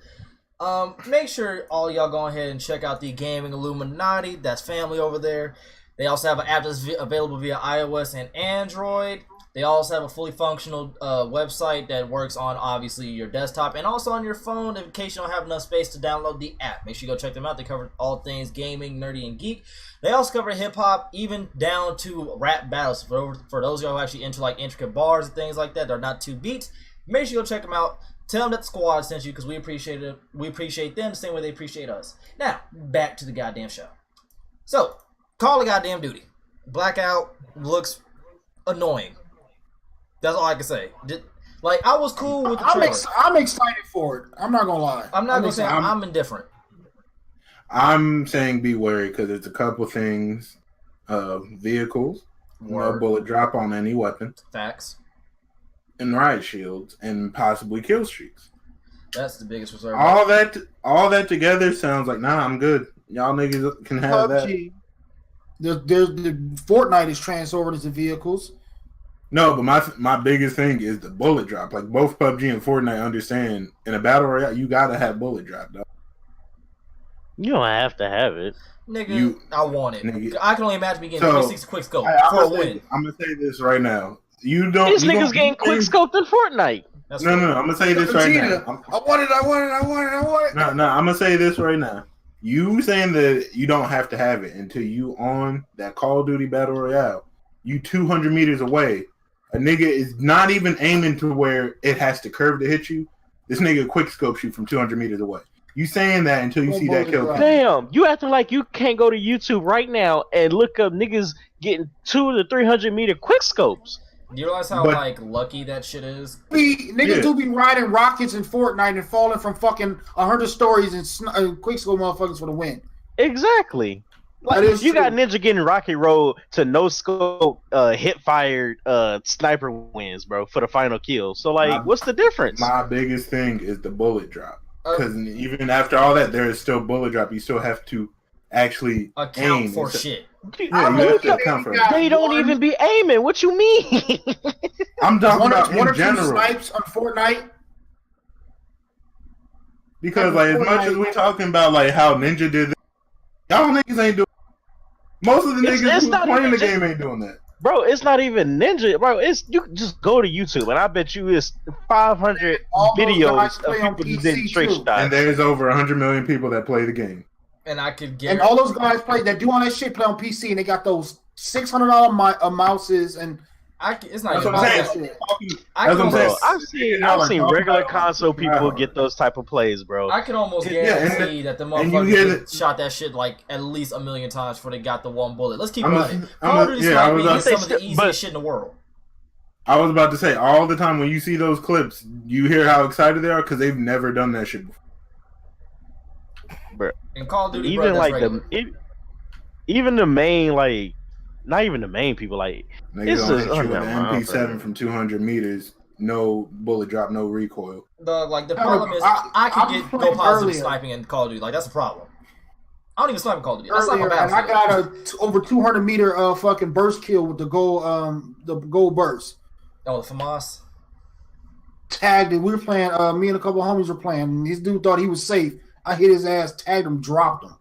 make sure all y'all go ahead and check out the Gaming Illuminati. That's family over there. They also have an app that's available via iOS and Android. They also have a fully functional website that works on, obviously, your desktop and also on your phone in case you don't have enough space to download the app. Make sure you go check them out. They cover all things gaming, nerdy, and geek. They also cover hip-hop, even down to rap battles. For those of y'all who actually into like intricate bars and things like that, they're not too beats. Make sure you go check them out. Tell them that the squad sent you because we appreciate it. We appreciate them the same way they appreciate us. Now, back to the goddamn show. So, Call of Goddamn Duty. Blackout looks annoying. That's all I can say. Like, I was cool with the trailer. I'm excited for it. I'm not gonna lie. I'm not going to say I'm indifferent. I'm saying be wary because it's a couple things. Vehicles, no Word. bullet drop on any weapon, Facts. and riot shields, and possibly kill streaks. That's the biggest reserve. All that together sounds like, nah, I'm good. Y'all niggas can have that. PUBG. The Fortnite is transferred into vehicles. No, but my biggest thing is the bullet drop. Like both PUBG and Fortnite understand in a battle royale, you gotta have bullet drop, though. You don't have to have it. Nigga, I want it. Nigga. I can only imagine me getting So, 360 quick scope I'm for a win. gonna say this right now. You don't. These you niggas don't- getting quick scoped in Fortnite. That's No, cool. no, I'm gonna say this right now. I want it. No, I'm gonna say this right now. You saying that you don't have to have it until you on that Call of Duty Battle Royale. you 200 meters away. A nigga is not even aiming to where it has to curve to hit you. This nigga quick scopes you from 200 meters away. You saying that until you see that kill. Damn, you acting like you can't go to YouTube right now and look up niggas getting 200 to 300 meter quick scopes. Do you realize how like lucky that shit is? Niggas do be riding rockets in Fortnite and falling from fucking 100 stories and quick scope motherfuckers for the win. Exactly. Like, you got Ninja getting rocket roll to no scope, hip fired sniper wins, bro, for the final kill. So like, what's the difference? My biggest thing is the bullet drop. Because even after all that, there is still bullet drop. You still have to actually account for shit. Yeah, you have to account for it. They don't even be aiming. What you mean? I'm talking about one or in general. two snipes on Fortnite. Because like, as much as we talking about like how Ninja did this, y'all niggas ain't doing. Most of the niggas who's playing the game ain't doing that. Bro, it's not even Ninja, bro. It's you just go to YouTube, and I bet you it's 500 videos of people who did trick shots. And there's over 100 million people that play the game. And I could get. And all those guys that do all that shit play on PC, and they got those $600 mouses and. It's not even That's what I'm saying. I've seen regular console people get those type of plays, bro. I can almost guarantee that the motherfuckers shot that shit like at least 1 million times before they got the one bullet. Let's keep running. Call of Duty sniping is some of the easiest shit in the world. I was about to say, all the time when you see those clips, you hear how excited they are because they've never done that shit before. Bro, in Call of Duty, even bro, like even the main like. Not even the main people, like niggas don't hit you with an MP7 from 200 meters, no bullet drop, no recoil. The problem is I could go positive sniping in Call of Duty. Like that's a problem. I don't even snipe in Call of Duty. Earlier, and I got a over 200 meter fucking burst kill with the gold burst. Oh, the FAMAS. Tagged it. We were playing. Me and a couple of homies were playing. And this dude thought he was safe. I hit his ass, tagged him, dropped him.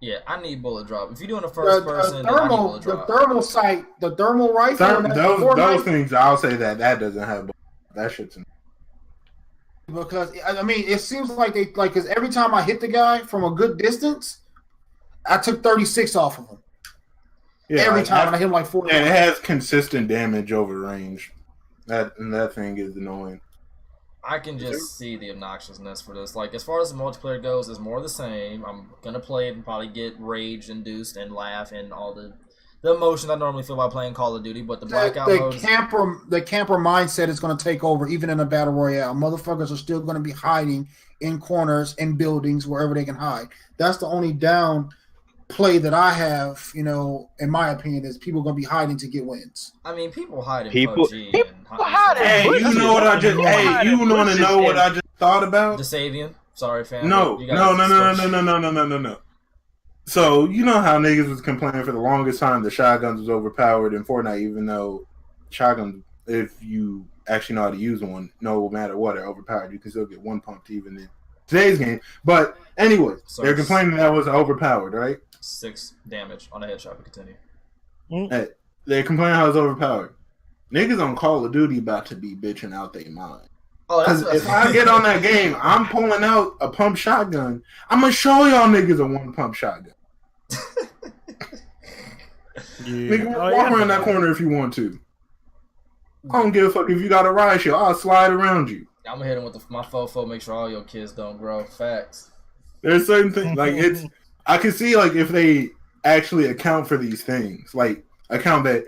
Yeah, I need bullet drop. If you're doing a first person, then I need bullet drop. The thermal sight, the thermal rifle. Those things, I'll say that doesn't have that shit's. Because I mean, it seems like because every time I hit the guy from a good distance, I took 36 off of him. Yeah, every time I hit him like 40. And it has consistent damage over range. That thing is annoying. I can just see the obnoxiousness for this. Like, as far as the multiplayer goes, it's more of the same. I'm gonna play it and probably get rage induced and laugh and all the emotions I normally feel while playing Call of Duty. But the blackout modes, the camper mindset is gonna take over even in a battle royale. Motherfuckers are still gonna be hiding in corners, in buildings, wherever they can hide. That's the only down play that I have, in my opinion, is people gonna be hiding to get wins. I mean, people hide in PUBG. People hide in. Hey, you know what I just? Hey, you want to know what I just thought about? Desavian. Sorry, fam. No. So you know how niggas was complaining for the longest time the shotguns was overpowered in Fortnite, even though shotguns, if you actually know how to use one, no matter what, are overpowered. You can still get one pumped even in today's game. But anyway, they're complaining that was overpowered, right? 6 damage on a headshot. We continue. Hey, they're complaining how it's overpowered. Niggas on Call of Duty about to be bitching out their mind. Because if I get on that game, I'm pulling out a pump shotgun. I'm going to show y'all niggas a one pump shotgun. Nigga, walk around that corner if you want to. I don't give a fuck if you got a riot shield. I'll slide around you. I'm going to hit him with my fofo, make sure all your kids don't grow. Facts. There's certain things, like, I can see, like, if they actually account for these things, like, account that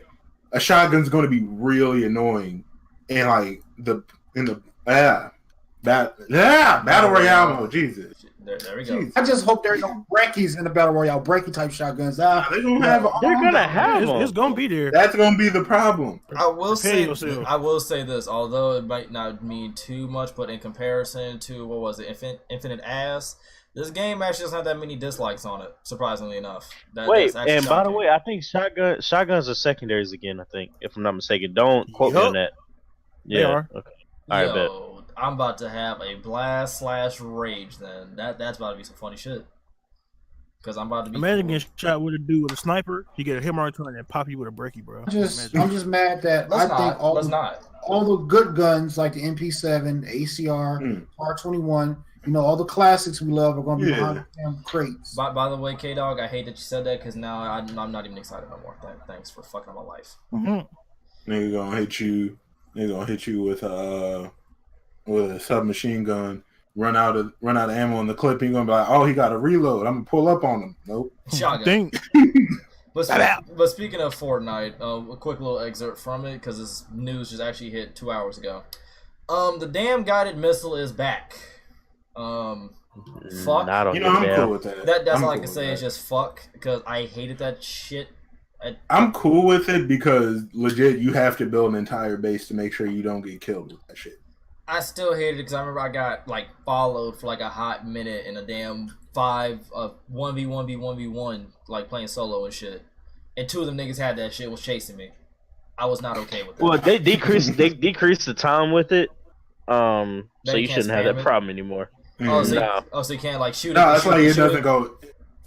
a shotgun's going to be really annoying in, like, battle royale mode. Jesus. There we go. I just hope there are no breckies in the battle royale, breckie type shotguns. They're gonna have them. It's gonna be there. That's gonna be the problem. I will say this, although it might not mean too much, but in comparison to what was it, Infinite Ass, this game actually doesn't have that many dislikes on it. Surprisingly enough. Wait, and by the way, I think shotguns are secondaries again. I think, if I'm not mistaken. Don't quote me on that. Yeah. They are. Okay. All right, bet. I'm about to have a blast / rage then. That's about to be some funny shit. Because I'm about to be. Imagine getting shot with a dude with a sniper. You get a hit mark and pop you with a brekkie, bro. I'm just mad that all the good guns like the MP7, the ACR, R21, You know, all the classics we love are going to be Yeah. behind the damn crates. By the way, K-Dog, I hate that you said that because now I'm not even excited no more. Thanks for fucking up my life. Nigga gonna hit you. Nigga gonna hit you with a submachine gun. Run out of ammo in the clip. You're gonna be like, oh, he got a reload. I'm gonna pull up on him. Nope. Shotgun. But speaking of Fortnite, a quick little excerpt from it because this news just actually hit 2 hours ago. The damn guided missile is back. Fuck. I'm cool with that. That's all I can say is just fuck because I hated that shit. I'm cool with it because legit, you have to build an entire base to make sure you don't get killed with that shit. I still hated it because I remember I got like followed for like a hot minute in a damn 1v1v1v1 like playing solo and shit, and 2 of them niggas had that shit was chasing me. I was not okay with that. Well, they decreased the time with it, so you shouldn't have that problem anymore. Oh, so you can't like shoot it. No, that's like it doesn't go.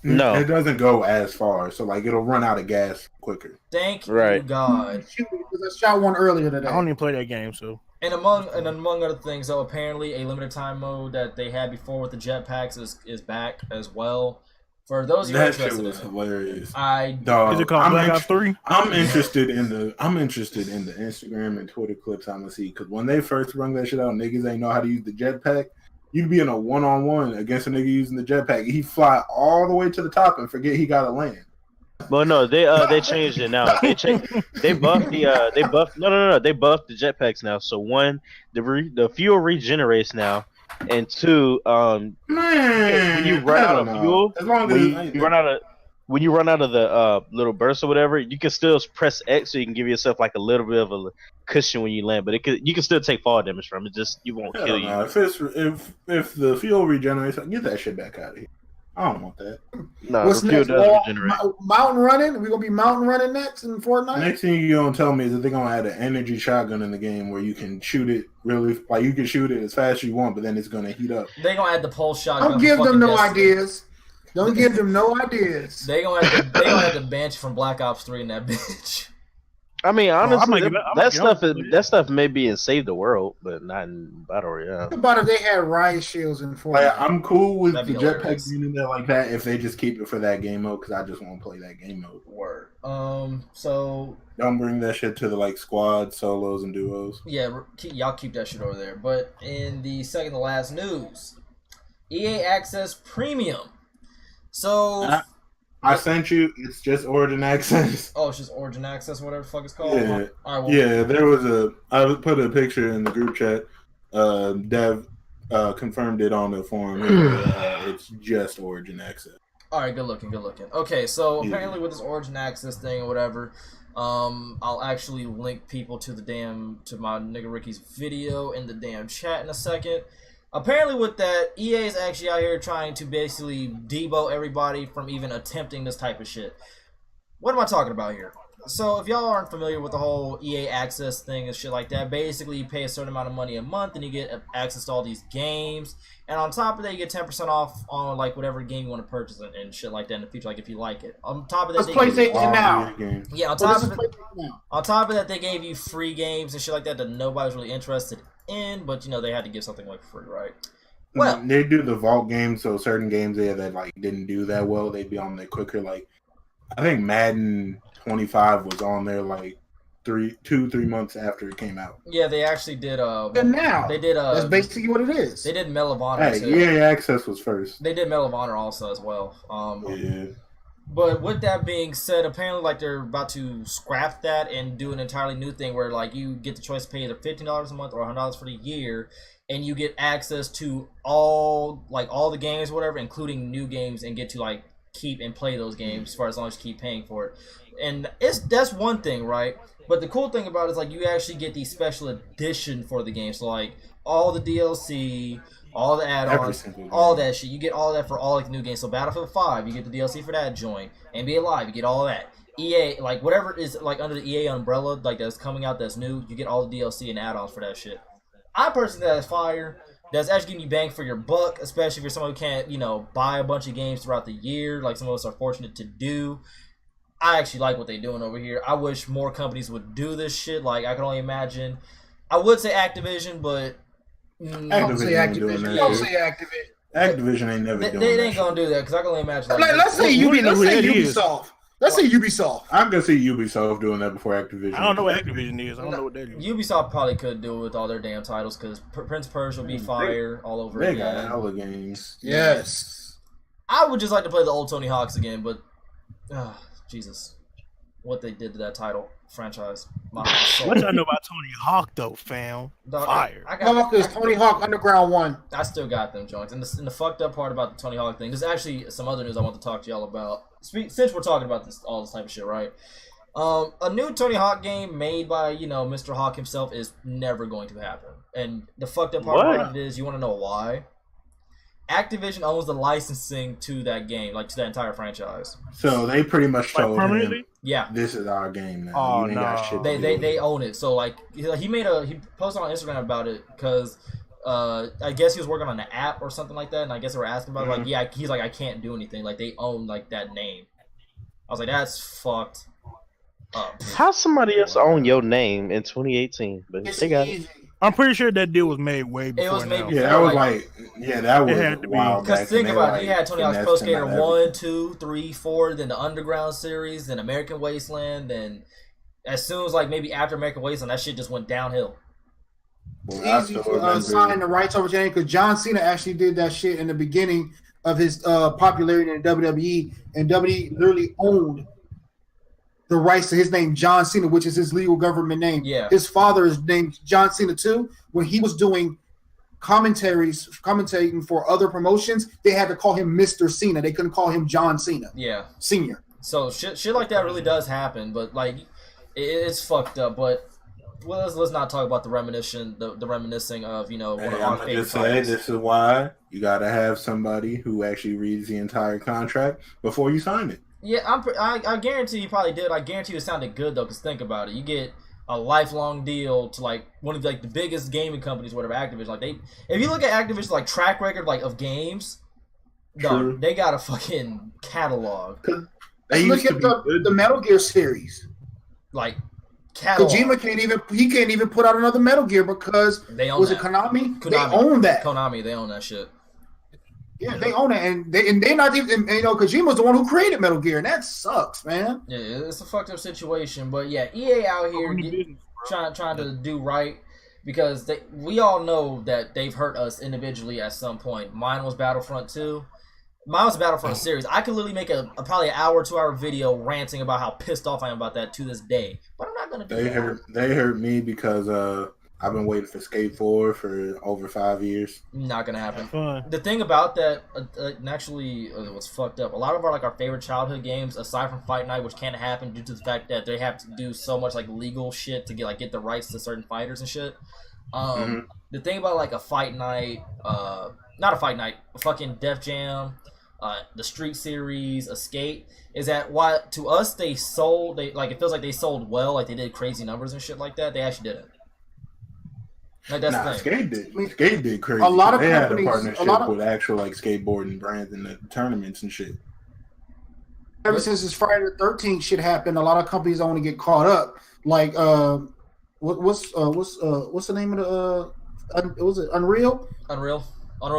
No, it doesn't go as far. So like it'll run out of gas quicker. Thank you, Right. God. I shot one earlier today. I don't even play that game, so. And among other things, though, apparently a limited time mode that they had before with the jetpacks is back as well. For those of you That shit interested was in it, hilarious. Is it called Black Ops 3? I'm interested in the Instagram and Twitter clips I'm gonna see because when they first bring that shit out, niggas ain't know how to use the jetpack. You'd be in a 1-on-1 against a nigga using the jetpack. He fly all the way to the top and forget he gotta land. well, no, they changed it now. They buffed they buffed the jetpacks now. So 1, the fuel regenerates now, and 2, Man, when you run out of fuel, as long as when you run out of the little burst or whatever, you can still press X so you can give yourself like a little bit of a cushion when you land, but you can still take fall damage from it. Just you won't kill you. If the fuel regenerates, get that shit back out of here. I don't want that. No, What's the fuel next? does regenerate. Mountain running? We gonna be mountain running next in Fortnite? Next thing you're gonna tell me is that they're gonna add an energy shotgun in the game where you can shoot it really like you can shoot it as fast as you want, but then it's gonna heat up. they gonna add the pulse shotgun. Don't give them no Destiny. ideas. Don't give them no ideas. They gonna have the bench from Black Ops 3 in that bitch. I mean, honestly, that that stuff may be in Save the World, but not in Battle Royale. What about if they had riot shields in Fortnite? Like, I'm cool with That'd the be hilarious. jetpack being in there like that if they just keep it for that game mode because I just want to play that game mode. Word. So Don't bring that shit to the like squad, solos, and duos. yeah, y'all keep that shit over there. But in the second to last news, EA Access Premium. So I sent you. It's just Origin Access. oh, it's just Origin Access, whatever the fuck it's called. Yeah, All right, well, yeah. There was I put a picture in the group chat. Dev confirmed it on the forum. It's just Origin Access. All right, good looking. Okay, so Yeah. apparently with this Origin Access thing or whatever, I'll actually link people to my nigga Ricky's video in the damn chat in a second. Apparently with that, EA is actually out here trying to basically debo everybody from even attempting this type of shit. What am I talking about here? So if y'all aren't familiar with the whole EA Access thing and shit like that, basically you pay a certain amount of money a month and you get access to all these games. And on top of that, you get 10% off on like whatever game you want to purchase and shit like that in the future, like if you like it. On top of that, Let's PlayStation now. yeah, on top of that, they gave you free games and shit like that nobody's really interested in, but you know they had to give something like free, right? Well, They do the vault games, so certain games there that like didn't do that well, they'd be on there quicker. Like I think Madden 25 was on there like 3 months after it came out. yeah, they actually did. And now They did. that's basically what it is. They did Medal of Honor Hey, too. EA Access was first. They did Medal of Honor also as well. Yeah. But with that being said, apparently like they're about to scrap that and do an entirely new thing where like you get the choice to pay either $15 a month or $100 for the year, and you get access to all the games, whatever, including new games, and get to like keep and play those games for as long as you keep paying for it. And that's one thing, right? But the cool thing about it is like you actually get the special edition for the game. So like all the DLC, all the add-ons, all that shit. You get all that for all like the new games. So Battlefield 5, you get the DLC for that joint. NBA Live, you get all that. EA, like whatever is like under the EA umbrella, like that's coming out that's new, you get all the DLC and add-ons for that shit. I personally think that's fire. That's actually giving you bang for your buck, especially if you're someone who can't, buy a bunch of games throughout the year, like some of us are fortunate to do. I actually like what they're doing over here. I wish more companies would do this shit. Like, I can only imagine. I would say Activision, but Don't say Activision ain't doing Activision. that Don't shit. say Activision. Activision ain't never doing They that ain't gonna do that because I can only imagine. Let's say we know who that is. Ubisoft. Let's say Ubisoft. I'm gonna see Ubisoft doing that before Activision. I don't know what Activision is. I don't know what that is. Ubisoft probably could do it with all their damn titles because Prince of Persia will be fire all over They again. got hella games. Yes. I would just like to play the old Tony Hawks again, but Jesus, what they did to that title franchise. My soul. What y'all know about Tony Hawk though, fam? Dog, Fire. Tony Hawk Underground 1. I still got them joints. And the fucked up part about the Tony Hawk thing, there's actually some other news I want to talk to y'all about. Since we're talking about all this type of shit, right? A new Tony Hawk game made by, Mr. Hawk himself is never going to happen. And the fucked up part about it is, you want to know why? Activision owns the licensing to that game, like to that entire franchise. So they pretty much told permanently? him, Yeah. this is our game now. Oh, You ain't got no. shit to do with They it. own it. So like he posted on Instagram about it because I guess he was working on an app or something like that, and I guess they were asking about it. Like, yeah, he's like, I can't do anything. Like they own like that name. I was like, that's fucked up. How somebody else own your name in 2018? But It's they got it. easy. I'm pretty sure that deal was made way before was made now. before. Yeah, that was Like- that was had to a be. while Because back. think and they about were, it, he had Tony Hawk's finessed Pro him Skater out of 1, 2, 3, 4, then the Underground series, then American Wasteland, then as soon as like maybe after American Wasteland, that shit just went downhill. Well, I It's easy still to remember- sign the rights over to him because John Cena actually did that shit in the beginning of his popularity in WWE, and WWE literally owned the rights to his name, John Cena, which is his legal government name. Yeah. His father is named John Cena too. When he was doing commentating for other promotions, they had to call him Mr. Cena. They couldn't call him John Cena Yeah. Senior. So shit like that really does happen, but like it's fucked up. But let's not talk about the reminiscing of one of Hey, our I'm gonna favorite just say titles. this is why you gotta have somebody who actually reads the entire contract before you sign it. Yeah, I guarantee you probably did. I guarantee you it sounded good though, because think about it. You get a lifelong deal to like one of like the biggest gaming companies, whatever, Activision. Like if you look at Activision's like track record like of games, True. dog, they got a fucking catalog. They Look used to at be good. the Metal Gear series. Like catalog. Kojima can't even put out another Metal Gear because They own was that. it Konami? They Konami. own that. Konami, they own that shit. Yeah, they own it, and they're not even. And, Kojima's the one who created Metal Gear, and that sucks, man. Yeah, it's a fucked up situation. But yeah, EA out here trying to do right because we all know that they've hurt us individually at some point. Mine was Battlefront 2. Mine was Battlefront series. I could literally make a probably an hour, 2 hour video ranting about how pissed off I am about that to this day. But I'm not gonna do that. They hurt me because I've been waiting for Skate 4 for over 5 years. Not gonna happen. Fun. The thing about that, actually, what's fucked up. A lot of our favorite childhood games, aside from Fight Night, which can't happen due to the fact that they have to do so much like legal shit to get the rights to certain fighters and shit. The thing about like a Fight Night, not a Fight Night, a fucking Def Jam, the Street Series, Escape, is that why to us it feels like they sold well, like they did crazy numbers and shit like that. They actually didn't. Like that's the thing. Skate did crazy. A lot of they companies- had a partnership a lot of- with actual like skateboarding brands and the tournaments and shit. Ever since this Friday the 13th shit happened, a lot of companies don't want to get caught up. Like, what's the name of the was it Unreal? Unreal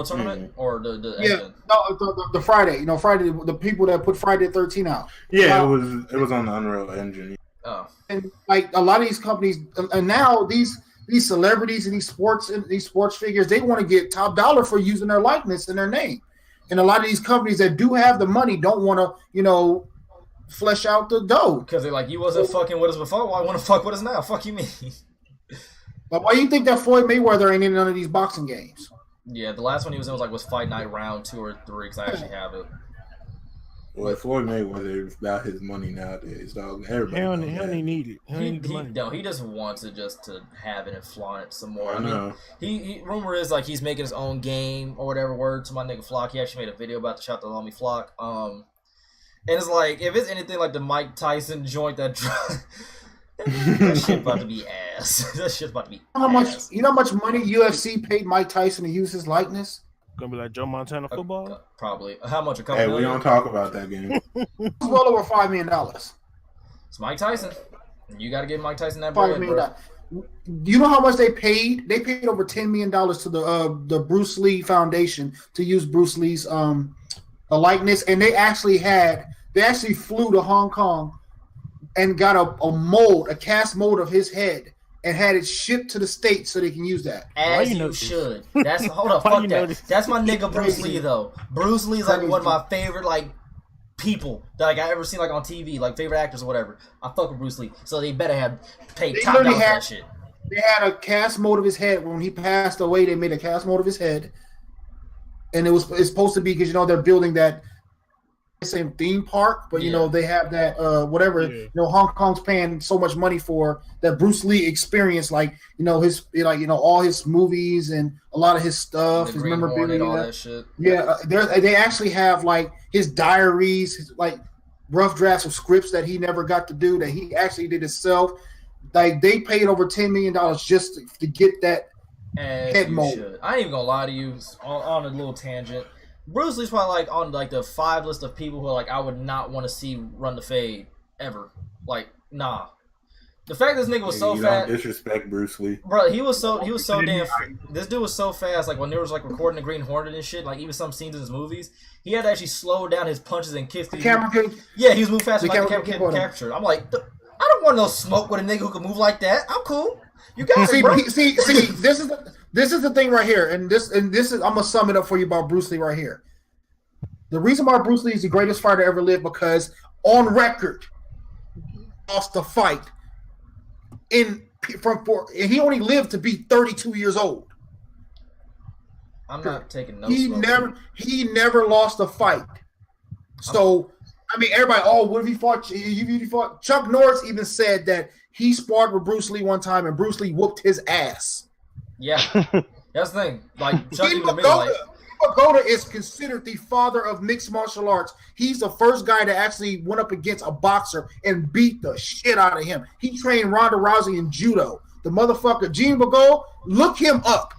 Tournament or the Yeah, engine? no, the Friday. Friday, the people that put Friday the 13th out. Yeah, it was on the Unreal Engine. Oh. And like a lot of these companies, and now these celebrities and these sports figures, they want to get top dollar for using their likeness and their name. And a lot of these companies that do have the money don't want to, flesh out the dough. Because they're like, you wasn't fucking with us before, why want to fuck with us now? Fuck you mean? But why do you think that Floyd Mayweather ain't in none of these boxing games? Yeah, the last one he was in was Fight Night Round 2 or 3, because I actually have it. Well, Floyd Mayweather is about his money nowadays, dog. Everybody He don't knows that. need it. He don't need the money. He just wants it just to have it and flaunt it some more. I I mean, know. he rumor is like he's making his own game or whatever. Word to my nigga Flock. He actually made a video about the shot that on me Flock. And it's like if it's anything like the Mike Tyson joint that that shit about to be ass. That shit's about to be ass. You know how much money UFC paid Mike Tyson to use his likeness? Gonna be like Joe Montana football. Probably. How much? A couple Hey, we million? don't talk about that game. It's well over $5 million. It's Mike Tyson. You got to give Mike Tyson that $5 bread, million. bro. You know how much they paid? They paid over $10 million to the Bruce Lee Foundation to use Bruce Lee's likeness, and they actually flew to Hong Kong and got a cast mold of his head and had it shipped to the States so they can use that. As you should. That's hold up, fuck that. That's my nigga Bruce Lee though. Bruce Lee is like one of my favorite like people that like I ever seen like on TV, like favorite actors or whatever. I fuck with Bruce Lee, so they better have paid top dollar for that shit. They had a cast mold of his head when he passed away. They made a cast mold of his head, and it's supposed to be because they're building that same theme park, but they have that whatever. Hong Kong's paying so much money for that Bruce Lee experience, his all his movies and a lot of his stuff, his memorabilia, all that shit. Yeah, they actually have like his diaries, his, like rough drafts of scripts that he never got to do that he actually did himself. Like they paid over $10 million just to get that head mold. I ain't even gonna lie to you on a little tangent. Bruce Lee's probably like on like the 5 list of people who are like I would not want to see run the fade ever. Like nah. The fact this nigga was so fast. Don't disrespect Bruce Lee, bro. He was so damn. This dude was so fast. Like when there was like recording the Green Hornet and shit. Like even some scenes in his movies, he had to actually slow down his punches and kicks. Yeah, he was moving faster. Like the camera couldn't capture. I'm like, I don't want no smoke with a nigga who can move like that. I'm cool. You got it, bro. See, this is the thing right here, and this is I'm gonna sum it up for you about Bruce Lee right here. The reason why Bruce Lee is the greatest fighter ever lived because on record, he lost the fight and he only lived to be 32 years old. I'm not taking no. He never lost a fight. So. I mean, everybody, what if he fought? Chuck Norris even said that he sparred with Bruce Lee one time and Bruce Lee whooped his ass. Yeah, that's the thing. Like, Chuck Pagoda is considered the father of mixed martial arts. He's the first guy that actually went up against a boxer and beat the shit out of him. He trained Ronda Rousey in judo. The motherfucker, Gene Pagoda, look him up.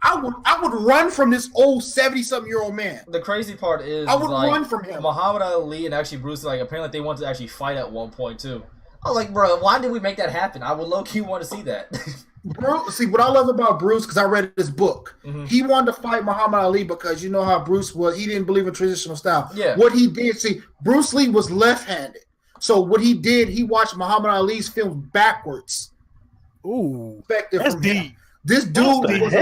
I would run from this old 70-something-year-old man. The crazy part is I would run from him. Muhammad Ali and actually Bruce Lee, like apparently they wanted to actually fight at one point too. I was like, bro, why did we make that happen? I would low-key want to see that. Bro, see what I love about Bruce, because I read his book. Mm-hmm. He wanted to fight Muhammad Ali because you know how Bruce was. He didn't believe in traditional style. Yeah. What he did, Bruce Lee was left-handed. So what he did, he watched Muhammad Ali's films backwards. Ooh, that's deep. This dude was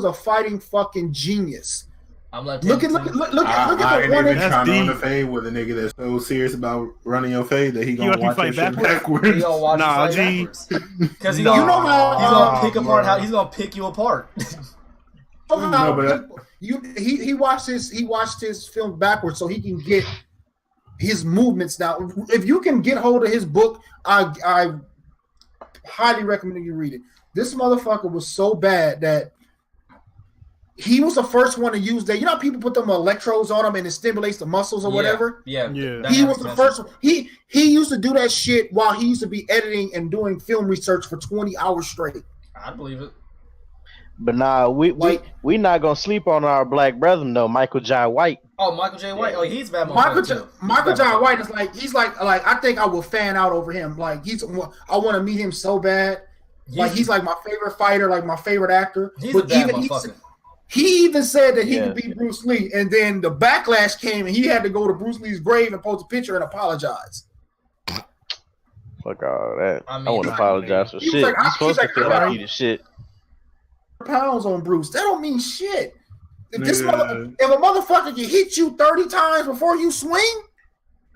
a fighting fucking genius. Look at the one on the fade with a nigga that's so serious about running your fade that he gonna watch that shit backwards. He gonna watch backwards. Because he's gonna pick apart how he's gonna pick you apart. He watched his film backwards so he can get his movements down. If you can get hold of his book, I highly recommend you read it. This motherfucker was so bad that he was the first one to use that. You know how people put them electrodes on him and it stimulates the muscles or whatever? Yeah. He was the first one. He used to do that shit while he used to be editing and doing film research for 20 hours straight. I believe it. But nah, we not gonna sleep on our black brethren though, Michael Jai White. Oh, Michael J. White. Oh, he's bad. Michael Jai White is like I think I will fan out over him. Like I want to meet him so bad. He's like my favorite fighter, like my favorite actor. He's a bad motherfucker. He even said that he could beat Bruce Lee, and then the backlash came, and he had to go to Bruce Lee's grave and post a picture and apologize. Fuck all that. I won't apologize for shit. You're supposed to feel like you the shit. Pounds on Bruce. That don't mean shit. If a motherfucker can hit you 30 times before you swing,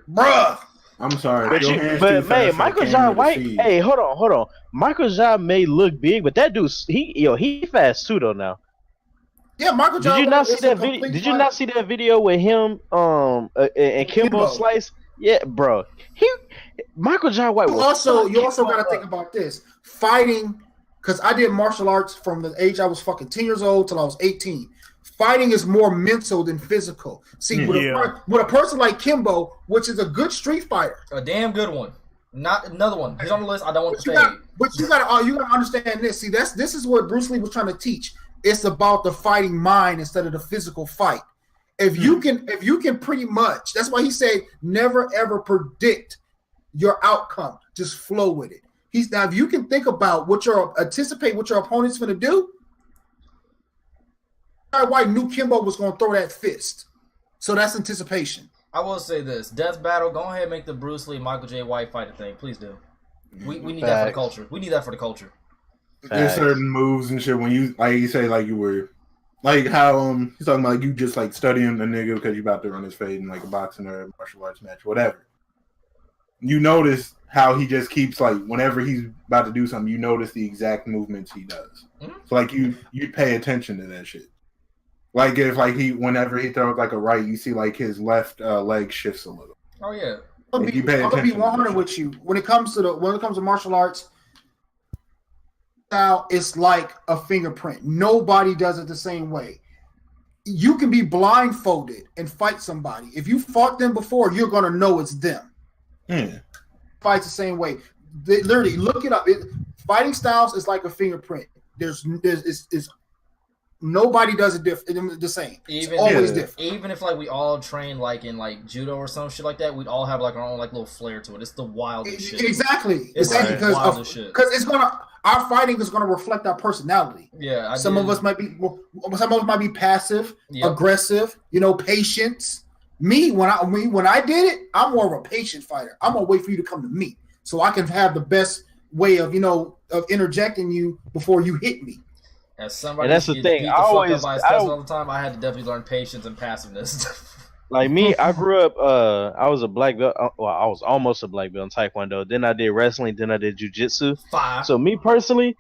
bruh. I'm sorry. But man, Michael Jai White. Hey, hold on. Michael Jai may look big, but that dude, he fast too though now. Yeah, Michael Jai. Did you not see that video? Did you not see that video with him and Kimbo Slice? Yeah, bro. Michael Jai White. You also got to think about this fighting. Because I did martial arts from the age I was fucking 10 years old till I was 18. Fighting is more mental than physical. See, with a person like Kimbo, which is a good street fighter. A damn good one. Not another one. He's on the list. I don't want to say. But you gotta understand this. See, this is what Bruce Lee was trying to teach. It's about the fighting mind instead of the physical fight. If you can pretty much, that's why he said never ever predict your outcome. just flow with it. He's now if you can think about anticipate what your opponent's gonna do. White knew Kimbo was gonna throw that fist. So that's anticipation. I will say this: Death Battle. Go ahead, and make the Bruce Lee, Michael J. White fight a thing. Please do. We need that for the culture. We need that for the culture. There's certain moves and shit when you like you say like you were like how he's talking about like, you just like studying the nigga because you about to run his fade in like a boxing or a martial arts match, whatever. You notice how he just keeps like whenever he's about to do something, you notice the exact movements he does. Mm-hmm. So like you pay attention to that shit. Like if like whenever he throws like a right, you see like his left leg shifts a little. Oh yeah. I'm gonna be 100 with you when it comes to martial arts. Now it's like a fingerprint. Nobody does it the same way. You can be blindfolded and fight somebody. If you fought them before, you're gonna know it's them. Yeah. Fights the same way. Literally, look it up. Fighting styles is like a fingerprint. It's nobody does it different. The same. It's always different. Even if like we all train like in like judo or some shit like that, we'd all have like our own like little flair to it. It's the wildest shit. Exactly. It's exactly because it's gonna our fighting is gonna reflect our personality. Yeah. Some of us might be passive, aggressive. Patience. Me when I did it, I'm more of a patient fighter. I'm gonna wait for you to come to me so I can have the best way of interjecting you before you hit me. As somebody and that's the thing. All the time, I had to definitely learn patience and passiveness. Like me, I grew up. I was a black belt. Well, I was almost a black belt in Taekwondo. Then I did wrestling. Then I did jujitsu. So me personally,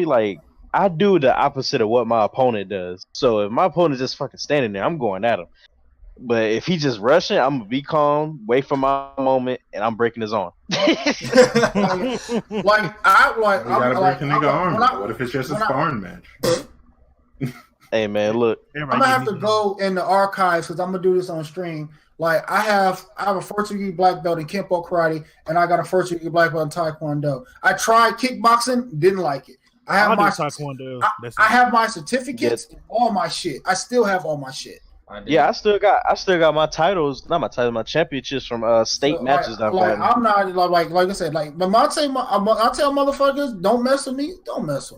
like I do the opposite of what my opponent does. So if my opponent just fucking standing there, I'm going at him. But if he just rushing, I'm gonna be calm, wait for my moment, and I'm breaking his arm. What if it's just a sparring match? Hey man, look. I'm gonna have to go in the archives because I'm gonna do this on stream. Like I have a first degree black belt in Kempo karate, and I got a first degree black belt in Taekwondo. I tried kickboxing, didn't like it. I have my Taekwondo. I have my certificates and all my shit. I still have all my shit. I still got my titles, not my titles, my championships from state matches. I'm not like I said, like but I tell motherfuckers, don't mess with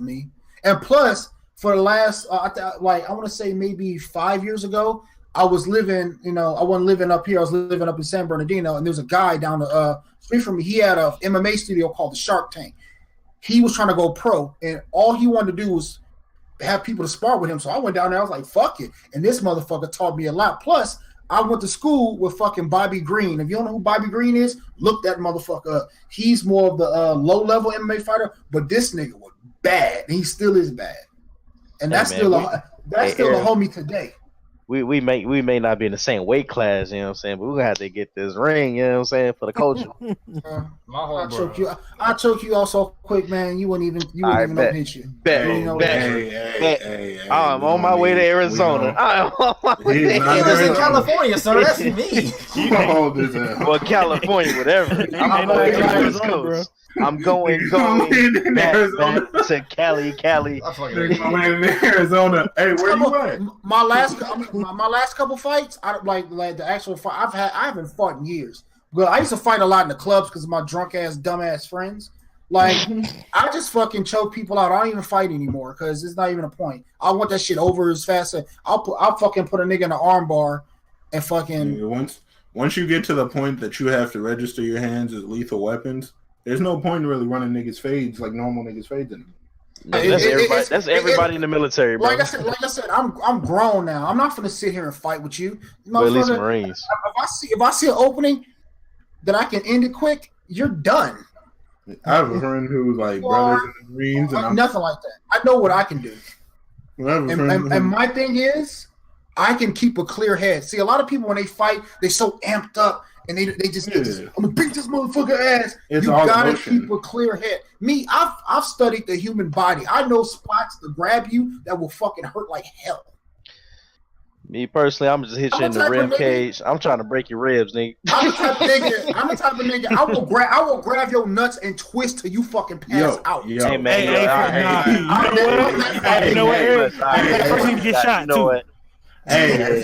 me. And plus, for the last I want to say maybe 5 years ago, I was living, I wasn't living up here. I was living up in San Bernardino, and there was a guy down the street from me. He had a MMA studio called the Shark Tank. He was trying to go pro, and all he wanted to do was have people to spar with him. So I went down there. I was like, fuck it. And this motherfucker taught me a lot. Plus, I went to school with fucking Bobby Green. If you don't know who Bobby Green is, look that motherfucker up. He's more of the low-level MMA fighter, but this nigga was bad. And he still is bad. And that's still a homie today. We may not be in the same weight class, you know what I'm saying, but we're gonna have to get this ring, you know what I'm saying, for the culture. I'll choke you all so quick, man. You wouldn't even know hit you. I'm on my way to Arizona. He was in California, so that's me. Well, California, whatever. I'm going back to Cali. In Arizona. Hey, where you at? My last couple fights, like the actual fight I haven't fought in years. Well, I used to fight a lot in the clubs because of my drunk ass, dumb ass friends. Like I just fucking choke people out. I don't even fight anymore because it's not even a point. I want that shit over as fast as I'll fucking put a nigga in an arm bar and fucking. Once you get to the point that you have to register your hands as lethal weapons. There's no point in really running niggas fades like normal niggas fades anymore. That's everybody in the military, bro. Like I said, I'm grown now. I'm not gonna sit here and fight with you. But at least Marines. If I see an opening that I can end it quick, you're done. I have a friend who's like brothers in the Marines, and nothing like that. I know what I can do. And my thing is, I can keep a clear head. See, a lot of people when they fight, they so amped up. And they just I'm gonna beat this motherfucker ass. You gotta keep a clear head. Me, I've studied the human body. I know spots to grab you that will fucking hurt like hell. Me personally, I'm just hit you in the rib cage. I'm trying to break your ribs, nigga. I'm the type of nigga. I will grab your nuts and twist till you fucking pass out. Hey man, you know what? First you get shot too. Hey,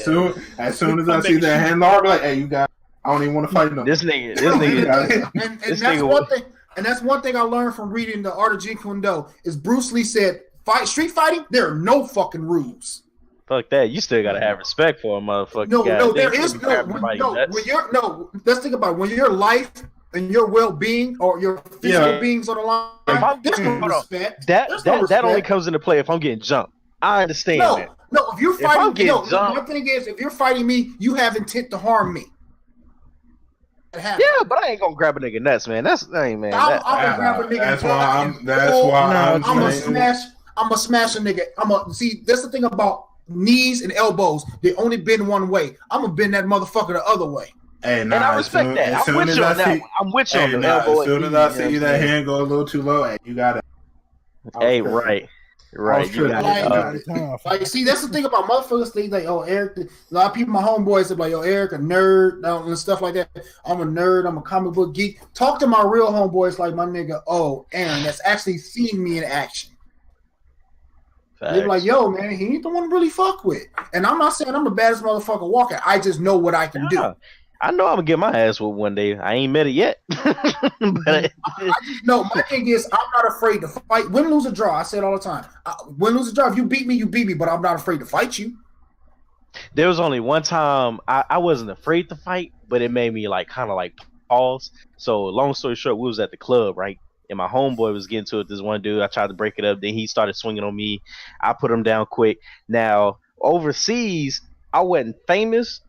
as soon as I see that hand, I'll be like, hey, you got. I don't even want to fight no. This nigga. And This that's nigga- one thing. And that's one thing I learned from reading the Art of Jeet Kune Do is Bruce Lee said, street fighting, there are no fucking rules. Fuck that. You still gotta have respect for a motherfucker. No, there is no. Let's think about it. When your life and your well-being or your physical beings on the line, there's no respect. That only comes into play if I'm getting jumped. I understand that. No, if you're If I'm fighting, getting jumped- my thing is, if you're fighting me, you have intent to harm me. Yeah, but I ain't gonna grab a nigga nuts, man. That's man. I'll grab a nigga. That's why I'm gonna saying- smash. I'm gonna smash a nigga. See. That's the thing about knees and elbows. They only bend one way. I'm gonna bend that motherfucker the other way. Hey, nah, and I respect that. I'm with you on that one. I'm with you on the elbow. As soon as I see that hand go a little too low, hey, you gotta. Hey, right. You got it. Like, see, that's the thing about motherfuckers. Think like, oh, Eric. A lot of people, my homeboys, are like, yo, Eric, a nerd, and stuff like that. I'm a nerd. I'm a comic book geek. Talk to my real homeboys like my nigga, Aaron, that's actually seen me in action. They're like, yo, man, he ain't the one to really fuck with. And I'm not saying I'm the baddest motherfucker walking. I just know what I can do. I know I'm gonna get my ass whooped one day. I ain't met it yet. But I just know my thing is I'm not afraid to fight. Win, lose, or draw. I say it all the time. Win, lose, or draw. If you beat me, you beat me. But I'm not afraid to fight you. there was only one time I wasn't afraid to fight, but it made me like kind of like pause. So long story short, we was at the club, right? And my homeboy was getting to it. This one dude, I tried to break it up. Then he started swinging on me. I put him down quick. Now overseas, I wasn't famous,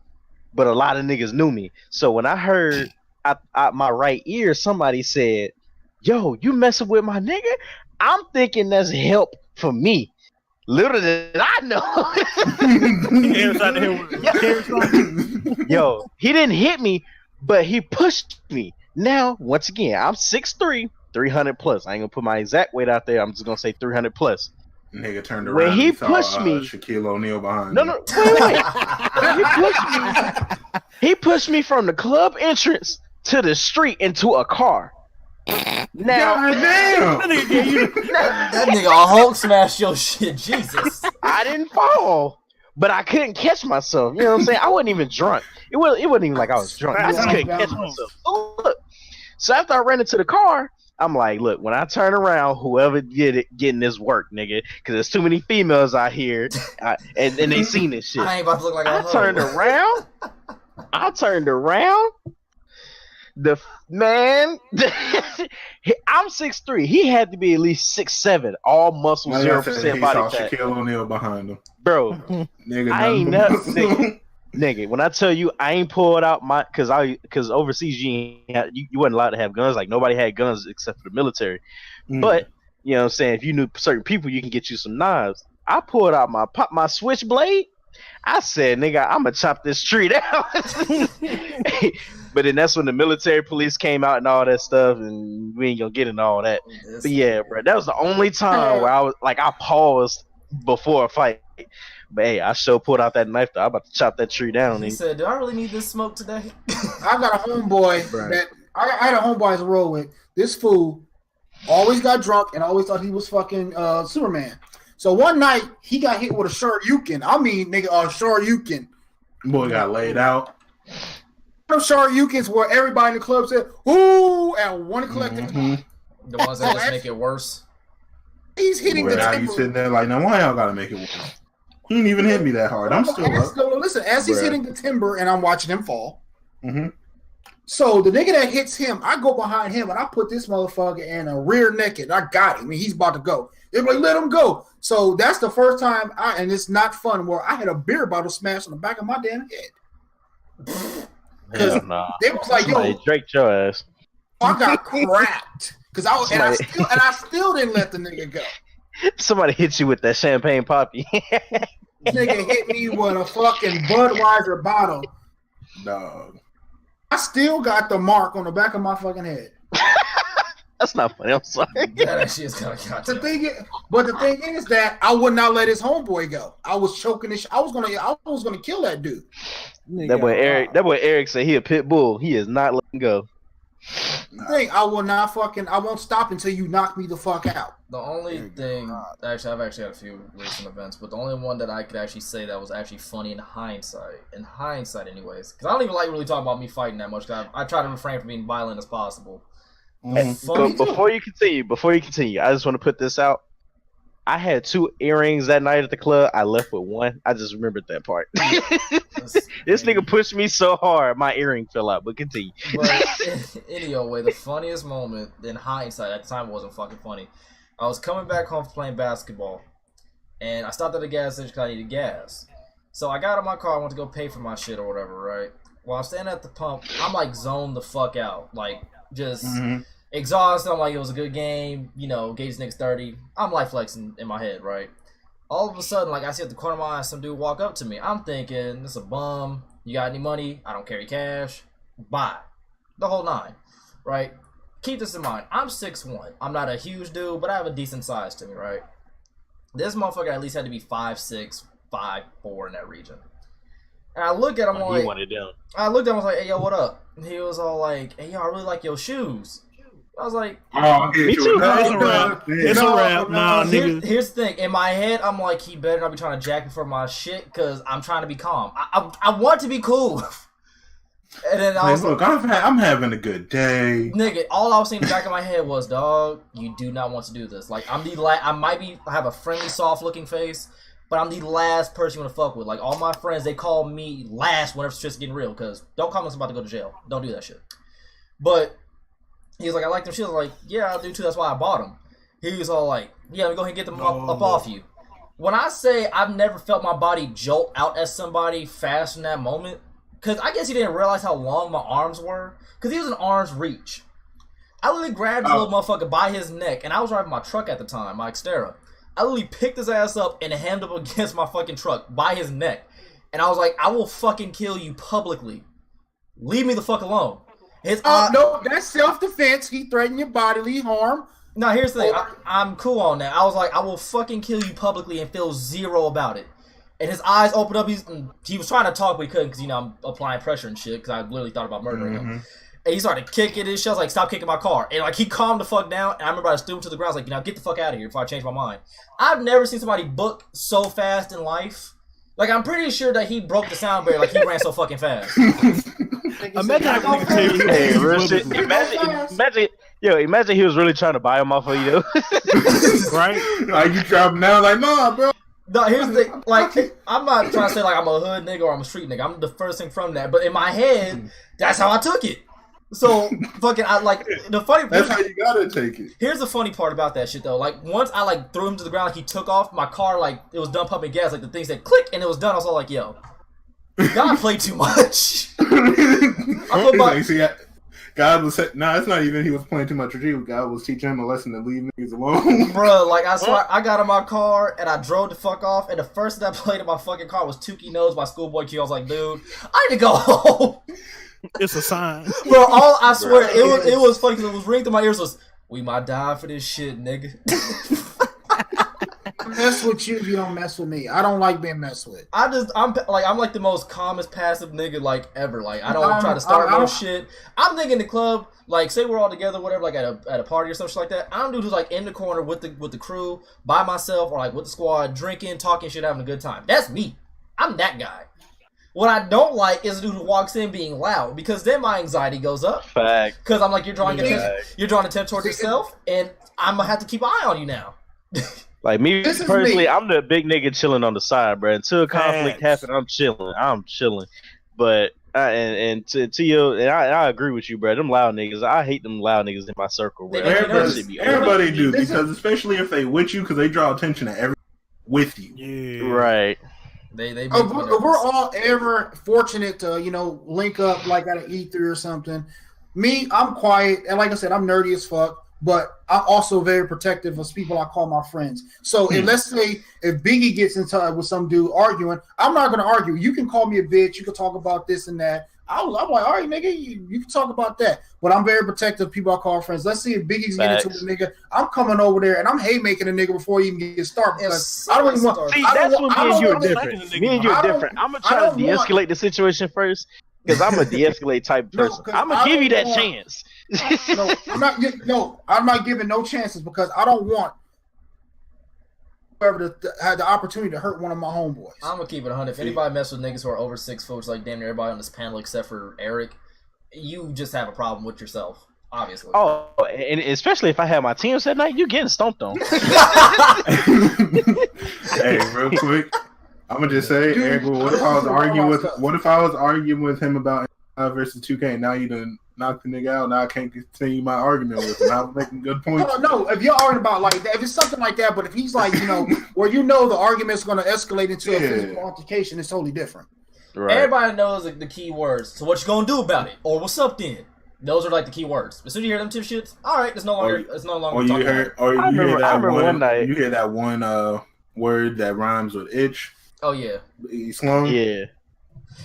but a lot of niggas knew me. So when I heard out my right ear, somebody said, yo, you messing with my nigga? I'm thinking that's help for me. Little did I know. Yo, he didn't hit me, but he pushed me. Now, once again, I'm 6'3", 300 plus. I ain't gonna put my exact weight out there. I'm just gonna say 300 plus. Nigga turned around. When he saw, pushed me, Shaquille O'Neal behind. No, wait. He pushed me from the club entrance to the street into a car. Now, God damn! That nigga Hulk smashed your shit. Jesus. I didn't fall, but I couldn't catch myself. You know what I'm saying? I wasn't even drunk. It wasn't even like I was drunk. I just couldn't catch myself. So look. So after I ran into the car, I'm like, look, when I turn around, whoever getting this work, nigga, because there's too many females out here, and they seen this shit. I ain't about to look like I turned around. The man, I'm 6'3". He had to be at least 6'7". All muscle, 0% body fat. Shaquille O'Neal behind him, bro. Nigga, I ain't never, nigga. When I tell you, I ain't pulled out my because overseas you wasn't allowed to have guns. Like nobody had guns except for the military. But you know what I'm saying, if you knew certain people, you can get you some knives. I pulled out my switchblade. I said, nigga, I'm gonna chop this tree down. But then that's when the military police came out and all that stuff, and we ain't gonna get into all that. But yeah, bro, that was the only time where I paused before a fight. But hey, I sure pulled out that knife though. I'm about to chop that tree down. He said, do I really need this smoke today? I got a homeboy that I had a homeboy to roll with. This fool always got drunk and always thought he was fucking Superman. So one night he got hit with a Shoryuken. I mean, nigga, a Shoryuken. Boy got laid out. Those Shoryukens where everybody in the club said, "Ooh," and one collective. The ones that just make it worse. He's hitting the timber. timber. You sitting there like, now why y'all gotta make it worse? He didn't even hit me that hard. I'm still up. No, listen, as he's hitting the timber and I'm watching him fall. So the nigga that hits him, I go behind him and I put this motherfucker in a rear naked. I got him. I mean, he's about to go. They're like, let him go. So that's the first time and it's not fun, where I had a beer bottle smashed on the back of my damn head. Because they was like, yo, Drake your ass. I got cracked. Because I still didn't let the nigga go. Somebody hit you with that champagne poppy. Nigga hit me with a fucking Budweiser bottle. Dog. I still got the mark on the back of my fucking head. That's not funny. I'm sorry. Yeah, that shit's kind of got the thing is that I would not let his homeboy go. I was choking this. I was gonna kill that dude. That boy Eric said he a pit bull. He is not letting go. I won't stop until you knock me the fuck out. The only thing, actually, I've actually had a few recent events, but the only one that I could actually say that was actually funny in hindsight anyways, because I don't even like really talking about me fighting that much, because I try to refrain from being violent as possible. Before you continue, I just want to put this out. I had 2 earrings that night at the club. I left with 1. I just remembered that part. This nigga pushed me so hard, my earring fell out. But continue. But anyway, the funniest moment in hindsight, at the time it wasn't fucking funny. I was coming back home from playing basketball, and I stopped at the gas station because I needed gas. So I got out of my car, I went to go pay for my shit or whatever, right? While I'm standing at the pump, I'm like zoned the fuck out. Like, just... exhausted. I'm like, it was a good game. You know, gave these niggas 30. I'm life flexing in my head, right? All of a sudden, like, I see at the corner of my eye some dude walk up to me. I'm thinking, this is a bum. You got any money? I don't carry cash. Bye. The whole 9, right? Keep this in mind. I'm 6'1". I'm not a huge dude, but I have a decent size to me, right? This motherfucker at least had to be 5'6", 5'4" in that region. And I look at him like, I looked at him, I was like, hey, yo, what up? And he was all like, hey, yo, I really like your shoes. I was like, me too. It's a wrap. Nah, nigga. Here's the thing. In my head, I'm like, he better not be trying to jack me for my shit, because I'm trying to be calm. I want to be cool. And then I was like, I'm having a good day. Nigga, all I was saying in the back of my head was, dog, you do not want to do this. Like, I have a friendly, soft-looking face, but I'm the last person you want to fuck with. Like, all my friends, they call me last whenever shit's getting real, because don't call me about to go to jail. Don't do that shit. But... he was like, I like them shoes. I was like, yeah, I do too. That's why I bought them. He was all like, yeah, let me go ahead and get them up off you. When I say I've never felt my body jolt out at somebody fast in that moment, because I guess he didn't realize how long my arms were, because he was in arm's reach. I literally grabbed the little motherfucker by his neck, and I was driving my truck at the time, my Xterra. I literally picked his ass up and hammed him against my fucking truck by his neck. And I was like, I will fucking kill you publicly. Leave me the fuck alone. No, that's self-defense. He threatened your bodily harm. No, here's the thing. I'm cool on that. I was like, I will fucking kill you publicly and feel zero about it. And his eyes opened up. He was trying to talk, but he couldn't, because, you know, I'm applying pressure and shit, because I literally thought about murdering him. And he started kicking his shit. I was like, stop kicking my car. And, like, he calmed the fuck down. And I remember I stood him to the ground. I was like, you know, get the fuck out of here before I change my mind. I've never seen somebody book so fast in life. Like, I'm pretty sure that he broke the sound barrier. Like, he ran so fucking fast. Imagine imagine he was really trying to buy him off of you, right? Like, you dropping down, like, nah, bro. No, here's the thing. Like, I'm not trying to say like I'm a hood nigga or I'm a street nigga. I'm the first thing from that. But in my head, that's how I took it. So fucking, I like the funny. That's how you gotta take it. Here's the funny part about that shit though. Like, once I like threw him to the ground, like he took off, my car like it was done pumping gas. Like the thing said click and it was done. I was all like, yo, God played too much. God was it's not even he was playing too much with you. God was teaching him a lesson to leave niggas alone. Bro, like I swear, I got in my car and I drove the fuck off, and the first thing that played in my fucking car was Tukey Knows by Schoolboy Q. I was like, dude, I need to go home. It's a sign. Bro, I swear, it was funny because it was ringing through my ears was, we might die for this shit, nigga. Mess with you if you don't mess with me. I don't like being messed with. I'm like the most calmest passive nigga like ever. Like I don't try to start no shit. I'm thinking the club, like say we're all together, whatever, like at a party or something like that. I'm dude who's like in the corner with the crew by myself or like with the squad, drinking, talking shit, having a good time. That's me. I'm that guy. What I don't like is a dude who walks in being loud, because then my anxiety goes up. Fact. Because I'm like, you're drawing attention towards yourself, and I'm gonna have to keep an eye on you now. Like me personally, I'm the big nigga chilling on the side, bro. Until a conflict happens, I'm chilling. But I agree with you, bro. Them loud niggas, I hate them loud niggas in my circle. Bro. Everybody do, because especially if they with you, because they draw attention to everyone with you. Yeah. Right. We're all ever fortunate to link up like at an E3 or something. Me, I'm quiet, and like I said, I'm nerdy as fuck. But I'm also very protective of people I call my friends. So let's say if Biggie gets into with some dude arguing, I'm not going to argue. You can call me a bitch. You can talk about this and that. I'm like, all right, nigga, you can talk about that. But I'm very protective of people I call friends. Let's see if Biggie's getting into a nigga. I'm coming over there and I'm haymaking a nigga before he even gets started. Because I don't even want. See, that's when me and you are different. Me and you are different. I'm gonna try to de-escalate the situation first. Because I'm a de-escalate type person. I'm gonna give you that chance. No, I'm not. No, I'm not giving no chances because I don't want whoever to have the opportunity to hurt one of my homeboys. I'm gonna keep it 100. If anybody mess with niggas who are over 6 foot, like damn near everybody on this panel except for Eric, you just have a problem with yourself, obviously. Oh, and especially if I have my teams that night, you getting stomped on. Hey, real quick, I'm gonna just say, Eric, what if I was arguing with him about versus 2K? Now you done knocked the nigga out. Now I can't continue my argument with him. I'm making good points. No, if you're arguing about like that, if it's something like that, but if he's like, where the argument's going to escalate into a physical altercation, it's totally different. Right. Everybody knows the key words. So what you gonna do about it? Or what's up then? Those are like the key words. As soon as you hear them two shits, all right, it's no longer. Or you hear that one word that rhymes with itch. Oh yeah. Sloan. Yeah.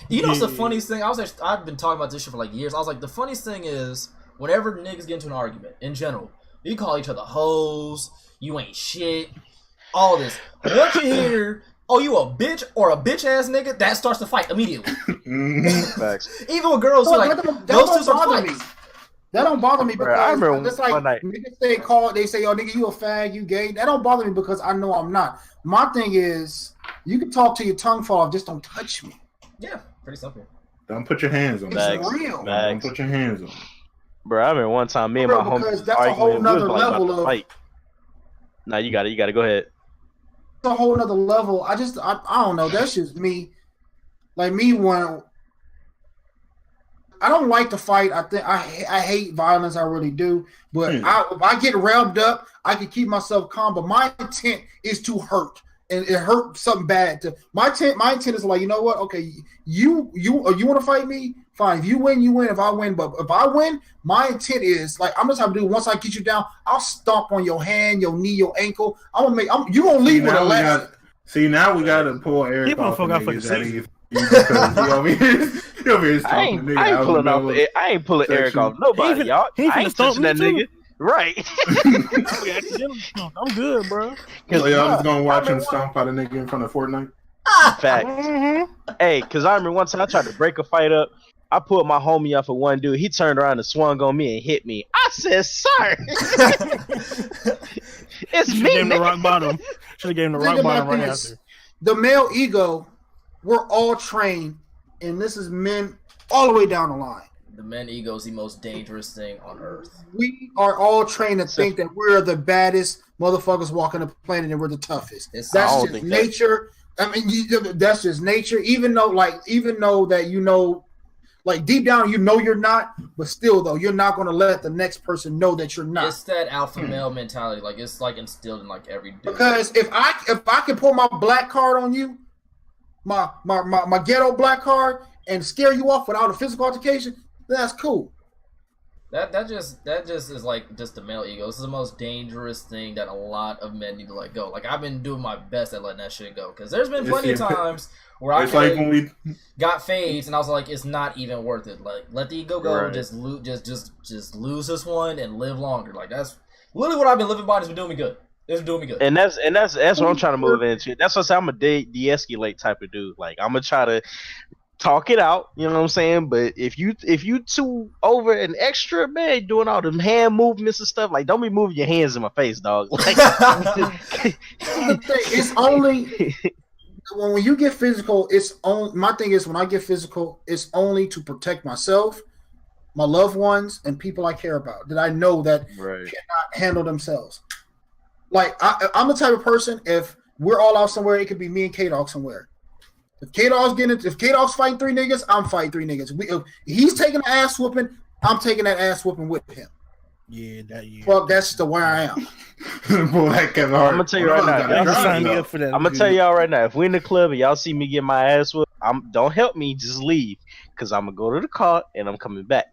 You know what's the funniest thing? I've been talking about this shit for like years. I was like, the funniest thing is whenever niggas get into an argument in general, you call each other hoes, you ain't shit, all this. Once you hear, oh, you a bitch or a bitch ass nigga, that starts to fight immediately. Facts. Even with girls who like those two start fighting. That don't bother me because I remember it's like niggas they say, oh nigga, you a fag, you gay. That don't bother me because I know I'm not. My thing is, you can talk till your tongue fall off, just don't touch me. Yeah, pretty simple. Don't put your hands on me. It's real. Don't put your hands on me. Bro, I remember one time me and my homies that's a whole nother level of fight. Nah, you got to go ahead. It's a whole nother level. I don't know. That's just me. Like me when I don't like to fight. I hate violence. I really do. But if I get revved up, I can keep myself calm. But my intent is to hurt. And it hurt something bad. My intent is like, you know what? Okay, you want to fight me? Fine. If you win, you win. If I win, but if I win, my intent is like I'm just have to do. Once I get you down, I'll stomp on your hand, your knee, your ankle. You gonna leave with a lesson. Now we gotta pull Eric off. I ain't pulling Eric off nobody, y'all. I ain't touching that nigga. Right. I'm good, bro. So y'all just gonna watch him stomp out a nigga in front of Fortnite? Facts. Hey, because I remember one time I tried to break a fight up. I pulled my homie off of one dude. He turned around and swung on me and hit me. I said, "Sir, it's me." Gave him the rock bottom. Should have gave him the rock bottom right after. The male ego, we're all trained, and this is men all the way down the line. The men ego is the most dangerous thing on earth. We are all trained to think that we're the baddest motherfuckers walking the planet and we're the toughest. That's just nature. I mean, that's just nature. Even though that like deep down you're not, but still though you're not going to let the next person know that you're not. It's that alpha male mentality. Like it's like instilled in like every dude. Because if I can pull my black card on you, my ghetto black card, and scare you off without a physical altercation, that's cool. That just is like just the male ego. This is the most dangerous thing that a lot of men need to let go. Like I've been doing my best at letting that shit go because there's been plenty of times where I got fades and I was like, it's not even worth it. Like let the ego go, right. just lose this one and live longer. Like that's literally what I've been living by. It's been doing me good. It's doing me good. And that's what I'm trying to move into. That's what I'm a de-escalate type of dude. Like I'm gonna try to talk it out, you know what I'm saying? But if you too over an extra, man, doing all them hand movements and stuff, like don't be moving your hands in my face, dog. Like, it's only when you get physical. My thing is when I get physical, it's only to protect myself, my loved ones, and people I care about that I know that cannot handle themselves. Like I'm the type of person. If we're all out somewhere, it could be me and K-Dog somewhere. If K-Dog's fighting 3 niggas, I'm fighting 3 niggas. If he's taking an ass whooping, I'm taking that ass whooping with him. Yeah, Well, that's the way I am. Boy, I'm gonna tell you right now. I'm gonna tell y'all right now. If we in the club and y'all see me get my ass whooped, don't help me. Just leave, cause I'm gonna go to the car and I'm coming back.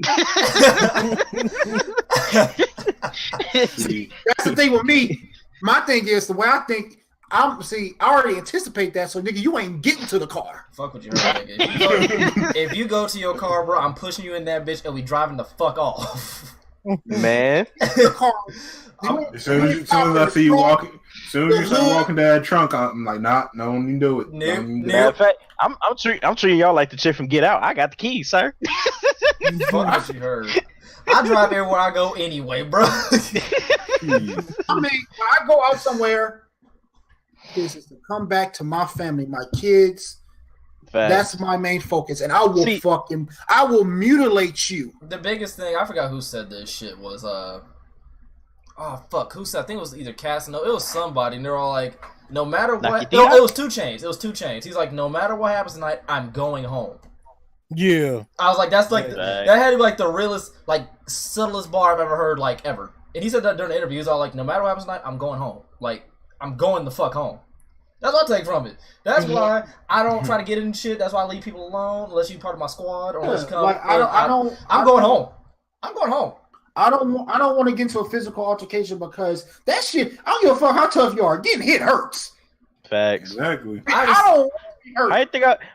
See, that's the thing with me. My thing is the way I think. I already anticipate that, so nigga, you ain't getting to the car. Fuck what you heard, nigga. If you go to your car, bro, I'm pushing you in that bitch and we driving the fuck off. Man. As soon as I see you walking, as soon as you start walking to that trunk, I'm like, nah, no one can do it. Matter of fact, I'm treating y'all like the chick from Get Out. I got the keys, sir. Fuck what you heard. I drive everywhere I go anyway, bro. I mean, when I go out somewhere, this is to come back to my family, my kids. Facts. That's my main focus, and I will mutilate you. The biggest thing, I forgot who said this shit, was oh fuck, who said? I think it was either Cass. No, it was somebody, and they're all like, no matter what. No, it was 2 Chainz. It was 2 Chainz. He's like, no matter what happens tonight, I'm going home. Yeah. I was like, that's like that had to be like the realest, like subtlest bar I've ever heard, like ever. And he said that during the interview. He was all like, no matter what happens tonight, I'm going home. Like, I'm going the fuck home. That's what I take from it. That's why I don't try to get in shit. That's why I leave people alone unless you're part of my squad or unless you come. Like, I'm going home. I'm going home. I don't want to get into a physical altercation because that shit. I don't give a fuck how tough you are. Getting hit hurts. Facts. Exactly. I don't want to be hurt.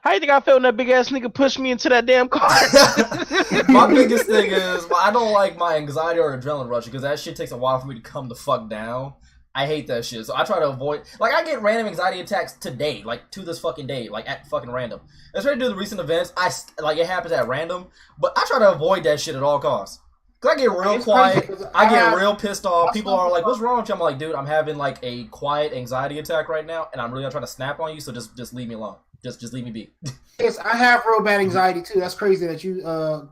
How you think I felt when that big ass nigga pushed me into that damn car? My biggest thing is I don't like my anxiety or adrenaline rush because that shit takes a while for me to come the fuck down. I hate that shit, so I try to avoid. Like, I get random anxiety attacks today, like to this fucking day, like at fucking random. Especially due to the recent events, it happens at random, but I try to avoid that shit at all costs. Cause I get real quiet, I get real pissed off. People are like, "What's wrong with you?" I'm like, "Dude, I'm having like a quiet anxiety attack right now, and I'm really gonna try to snap on you. So just leave me alone. Just leave me be." Yes, I have real bad anxiety too. That's crazy that you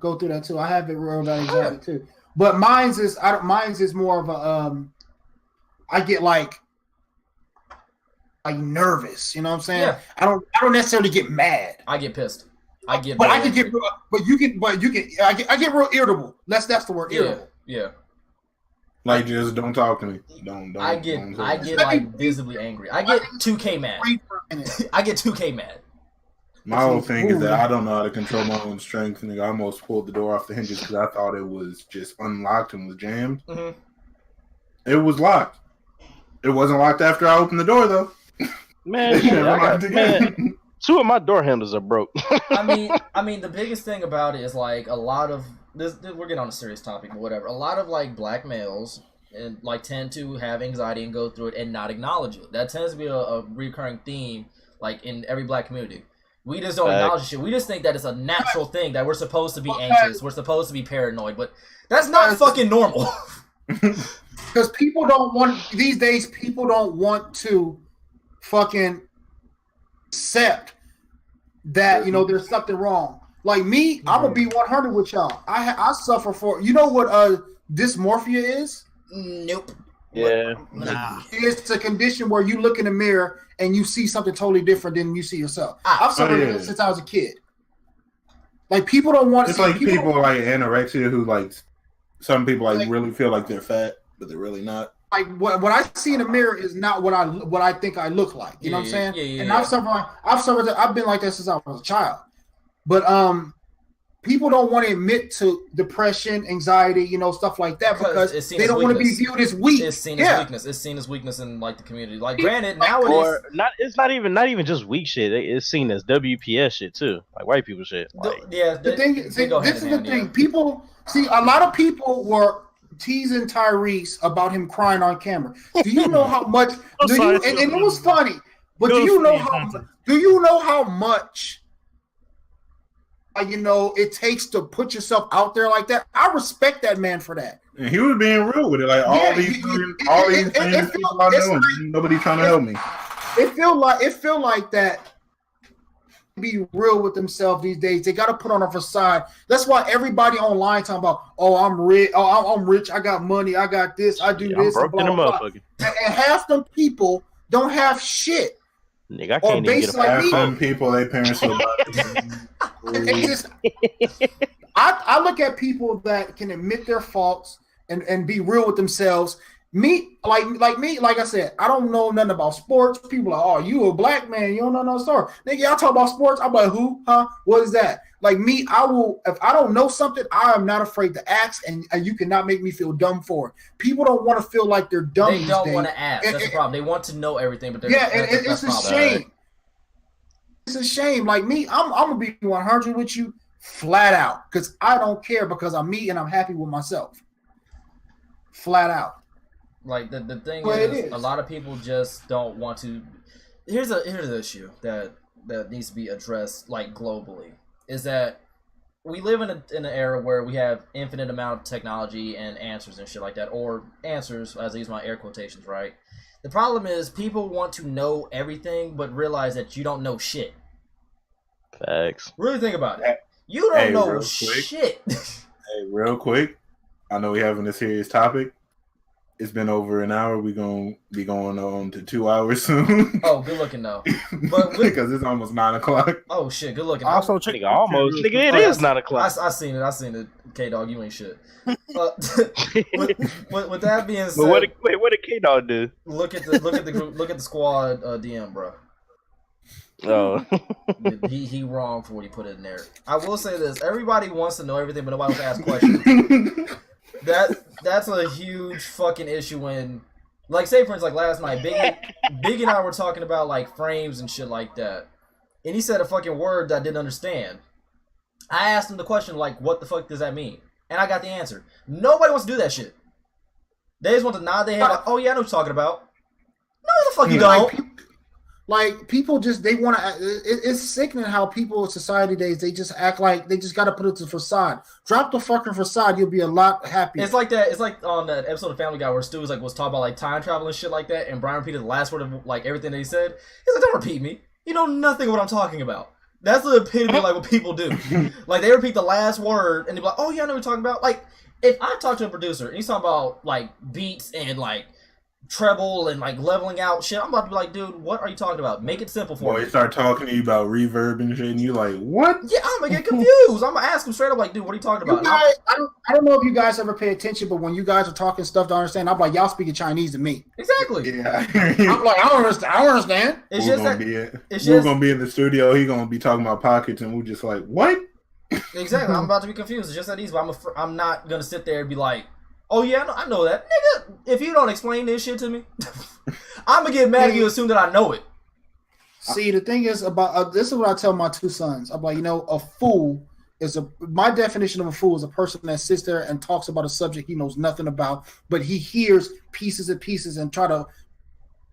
go through that too. I have real bad anxiety too, but mine's is more of a I get like nervous. You know what I'm saying? Yeah. I don't necessarily get mad. I get pissed. I get real irritable. That's the word, irritable. Yeah. Like, just don't talk to me. Don't. I get like visibly angry. I get 2K mad. I get 2K mad. My whole thing is that I don't know how to control my own strength. Nigga, I almost pulled the door off the hinges because I thought it was just unlocked and was jammed. Mm-hmm. It was locked. It wasn't locked after I opened the door, though. Man, man, 2 of my door handles are broke. I mean, the biggest thing about it is like a lot of this. We're getting on a serious topic, but whatever. A lot of like black males and like tend to have anxiety and go through it and not acknowledge it. That tends to be a recurring theme, like in every black community. We just don't acknowledge shit. We just think that it's a natural thing that we're supposed to be anxious, we're supposed to be paranoid, but that's not fucking normal. Because people don't want these days. People don't want to fucking accept that there's something wrong. Like me, I'm gonna be 100 with y'all. I suffer for what dysmorphia is. Nope. Yeah. Nah. It's a condition where you look in the mirror and you see something totally different than you see yourself. I've suffered it since I was a kid. Like people don't want. It's like people like anorexia who like some people like really feel like they're fat, but they're really not. Like what I see in the mirror is not what I think I look like. You know what I'm saying? Yeah. And I've suffered. I've been like that since I was a child. But people don't want to admit to depression, anxiety, stuff like that because they don't want to be viewed as weak. It's seen as weakness. It's seen as weakness in like the community. Like granted, nowadays, it's not even just weak shit. It's seen as WPS shit too, like white people shit. Like, this is the thing. People see a lot of people were teasing Tyrese about him crying on camera. Do you know how much? And it was funny, but do you know how much? It takes to put yourself out there like that. I respect that man for that. And he was being real with it. Like all these famous people I know, and nobody trying to help me. It feel like that. Be real with themselves these days. They got to put on a facade. That's why everybody online talking about, oh, I'm rich. Oh, I'm rich. I got money. I got this. I do this. I'm broke in the motherfucker. And half them people don't have shit. Nigga, I can't even get half some people, their parents are I look at people that can admit their faults and be real with themselves. Me, like I said, I don't know nothing about sports. People are, oh, you a black man, you don't know no story. Nigga, y'all talk about sports. I'm like, who? Huh? What is that? Like me, I will, if I don't know something, I am not afraid to ask, and you cannot make me feel dumb for it. People don't want to feel like they're dumb. They don't want to ask. That's the problem. They want to know everything, but it's a shame. It's a shame. Like me, I'm gonna be 100 with you, flat out, because I don't care because I'm me and I'm happy with myself. Flat out. Like the thing is, a lot of people just don't want to. Here's an issue that needs to be addressed like globally is that we live in an era where we have infinite amount of technology and answers and shit like that, or answers, as I use my air quotations, right? The problem is people want to know everything, but realize that you don't know shit. Facts. Really think about it. You don't know real shit. Hey, real quick, I know we're having a serious topic. It's been over an hour. We're going to be going on to 2 hours soon. Oh, good looking though. But because it's almost 9 o'clock. Oh shit, good looking. Also, check Nigga, almost. Nigga, it is 9 o'clock. I seen it. K-Dog, you ain't shit. With that being said, But what did K-Dog do? look at the group, look at the squad DM, bro. Oh. he wrong for what he put in there. I will say this: everybody wants to know everything, but nobody wants to ask questions. That's a huge fucking issue when, like, say for instance, like last night, Big and I were talking about like frames and shit like that, and he said a fucking word that I didn't understand. I asked him the question like, "What the fuck does that mean?" And I got the answer. Nobody wants to do that shit. They just want to nod their head like, "Oh yeah, I know what you're talking about." No, the fuck you don't. Like people just they want to. It's sickening how people in society days they just act like they just got to put it to the facade. Drop the fucking facade, you'll be a lot happier. It's like that. It's like on that episode of Family Guy where Stu was talking about like time travel and shit like that, and Brian repeated the last word of like everything that he said. He's like, "Don't repeat me. You know nothing of what I'm talking about." That's the epitome of like what people do. Like they repeat the last word and they be like, "Oh yeah, I know what you're talking about." Like if I talk to a producer and he's talking about like beats and like treble and like leveling out shit, I'm about to be like, dude, what are you talking about? Make it simple for me. Boy, start talking to you about reverb and shit, and you like, what? Yeah, I'm gonna get confused. I'm gonna ask him straight up, like, dude, what are you talking about? You guys, I don't know if you guys ever pay attention, but when you guys are talking stuff to understand, I'm like, y'all speaking Chinese to me. Exactly. Yeah. I'm like, I don't understand. It's we're just gonna that. be we're gonna be in the studio. He gonna be talking about pockets, and we're just like, what? Exactly. I'm about to be confused. It's just that easy. But I'm not gonna sit there and be like, oh yeah, I know that, nigga. If you don't explain this shit to me, I'm gonna get mad at you as soon that I know it. See, the thing is about this is what I tell my two sons. I'm like, a fool is my definition of a fool is a person that sits there and talks about a subject he knows nothing about, but he hears pieces and pieces and try to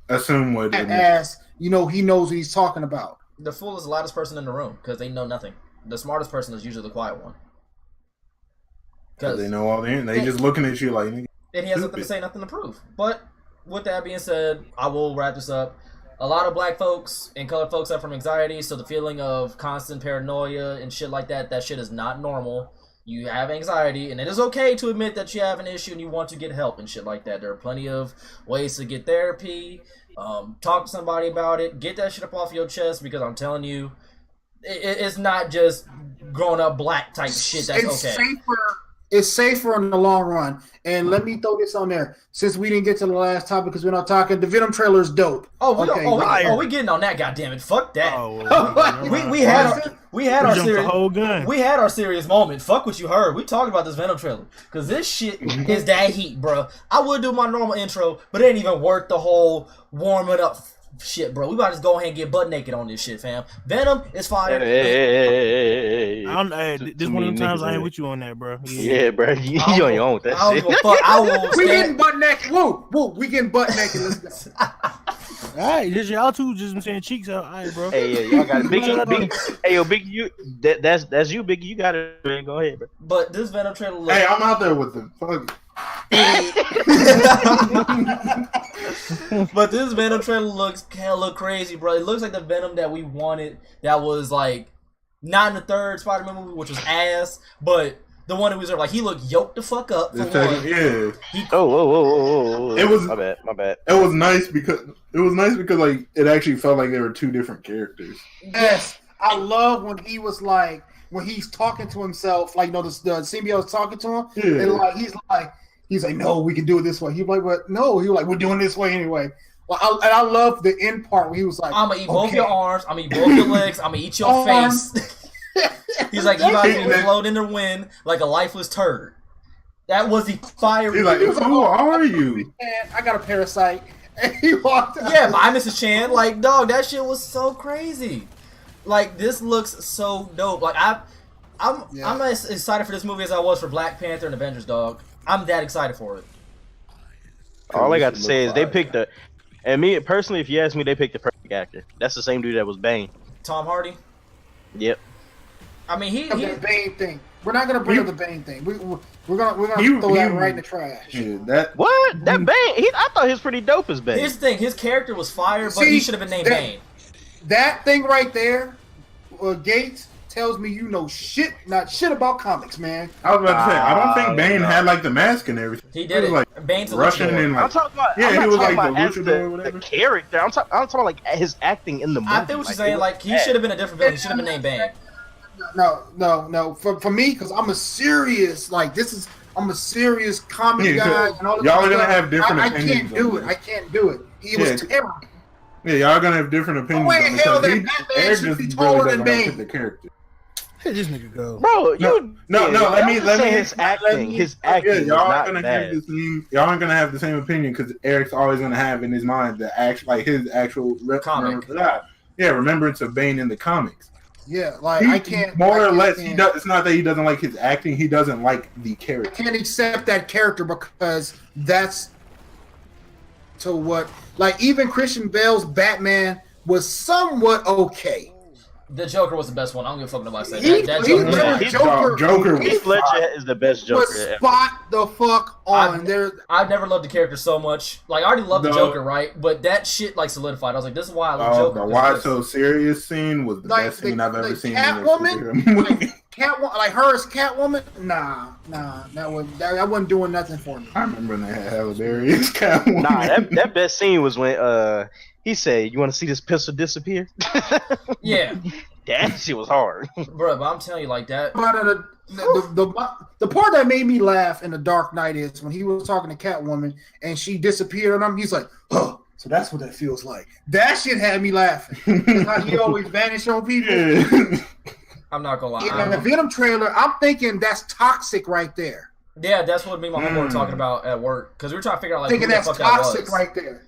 assume what it as he knows what he's talking about. The fool is the loudest person in the room because they know nothing. The smartest person is usually the quiet one. Because they know all the they just looking at you like, and he has nothing to say, nothing to prove. But with that being said, I will wrap this up. A lot of black folks and colored folks suffer from anxiety, so the feeling of constant paranoia and shit like that shit is not normal. You have anxiety, and it is okay to admit that you have an issue and you want to get help and shit like that. There are plenty of ways to get therapy, talk to somebody about it, get that shit up off your chest, because I'm telling you, it's not just growing up black type shit that's okay. It's safer in the long run. And let me throw this on there. Since we didn't get to the last topic because we're not talking, the Venom trailer is dope. We getting on that, goddammit. Fuck that. We had our serious we had our serious moment. Fuck what you heard. We talked about this Venom trailer. Cause this shit is that heat, bro. I would do my normal intro, but it ain't even worth the whole warming up shit, bro. We about to just go ahead and get butt naked on this shit, fam. Venom is fire. Hey. This one of the times I ain't with you on that, bro. Yeah, bro. You on your own with that shit. I will we getting butt naked. Woo, we getting butt naked. Let's go. Alright, just y'all two just saying cheeks out. Alright, bro. Hey, y'all got it. Biggie. Hey, yo, Biggie, you that's you, Biggie. You got it, man. Go ahead, bro. But this Venom trailer looks... Hey, I'm out there with them. Fuck. But this Venom trailer looks hella crazy, bro. It looks like the Venom that we wanted. That was like not in the third Spider-Man movie, which was ass, but the one that was like he looked yoked the fuck up. For one. Yeah. Oh. It was my bad. It was nice because like it actually felt like there were two different characters. Yes, I love when he was like when he's talking to himself, like the symbiote is talking to him, and like he's like, no, we can do it this way. He's like, but no, he was like, we're doing this way anyway. Well, I love the end part where he was like, I'm gonna eat both your arms, I'm gonna eat both your legs, I'm gonna eat your face. He's like, you guys can float in the wind like a lifeless turd. That was the fire. He's like, who are you? I got a parasite. And he walked out. Yeah, bye, Mrs. Chan. Like, dog, that shit was so crazy. Like, this looks so dope. Like, I'm as excited for this movie as I was for Black Panther and Avengers, dog. I'm that excited for it. All I got to say is they picked and me personally, if you ask me, they picked the perfect actor. That's the same dude that was Bane. Tom Hardy. Yep. I mean, he The Bane thing. We're not gonna bring up the Bane thing. We're gonna throw that right in the trash. Yeah, that What? That Bane? I thought he was pretty dope as Bane. Here's the thing: his character was fire, but he should have been named Bane. That thing right there, Gates, tells me you know not shit about comics, man. I was about to say, I don't think Bane had like the mask and everything. He did was, it. like Bane's a Russian luchador. and like I'm talking about. yeah, I'm he not was talking like about the as luchador or whatever. the character. I'm talking about like his acting in the movie. I think what you're saying. Like he should have been a different villain. He should have been named Bane. No. For me, because I'm a serious I'm a serious comic guy and all this y'all are stuff. gonna have different I opinions. can't do it. I can't do it. It was terrible. Yeah, y'all gonna have different opinions. way on in it, hell because that Batman Eric should just be really taller than doesn't like Bane. the character. Hey, this nigga go. Bro, No, let me his acting. His acting Yeah, is y'all not are gonna bad. have the same. Y'all aren't gonna have the same opinion because Eric's always gonna have in his mind the actual, like his actual Comic. remembrance of Bane in the comics. Yeah, like He, I can't. more I or less, can't- he does. It's not that he doesn't like his acting; he doesn't like the I character. can't accept that character because that's to what. Like even Christian Bale's Batman was somewhat okay. The Joker was the best one. I don't give a fuck nobody say He- that. That he Joker was was- fire. He's- Joker Heath was Ledger is the best Joker. Was ever. spot the fuck on there. I've never loved the character so much. Like I already loved the No. Joker, right? But that shit like solidified. I was like, this is why I love Joker. the 'cause Why this- So Serious scene was the Like, best scene I've ever the seen in a Catwoman? superhero movie. Like her as Catwoman. Nah, that wasn't doing nothing for me. I remember when they had hilarious Catwoman. Nah, that best scene was when he said, "You want to see this pistol disappear?" Yeah, That shit was hard. bro. But I'm telling you, like that. But the part that made me laugh in The Dark Knight is when he was talking to Catwoman and she disappeared on him. He's like, "Oh, so that's what that feels like." That shit had me laughing. How he always vanish on people. Yeah. I'm not gonna lie. In the Venom trailer, I'm thinking that's toxic right there. Yeah, that's what me and my homeboy were talking about at work because we were trying to figure out like Thinking who the that's fuck that toxic was. right there.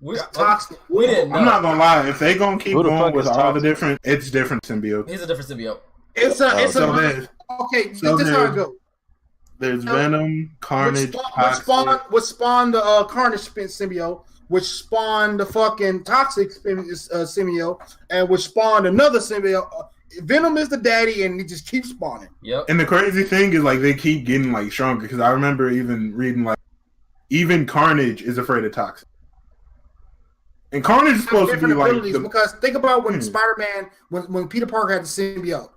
We, Toxic. we didn't know. I'm not gonna lie. If they gonna keep Who the going fuck with is all the toxic? different, it's different symbiotes. He's a different symbiote. It's So a there's, okay. so This is how it goes. there's Venom, Carnage, Which spawned the Carnage symbiote, which spawned the fucking toxic symbiote, and which spawned another symbiote. Venom is the daddy, and he just keeps spawning. Yep. And the crazy thing is, like, they keep getting like stronger. Because I remember even reading like, even Carnage is afraid of Toxic. And Carnage is supposed to be Different like abilities, because think about when Spider-Man, when Peter Parker had the symbiote.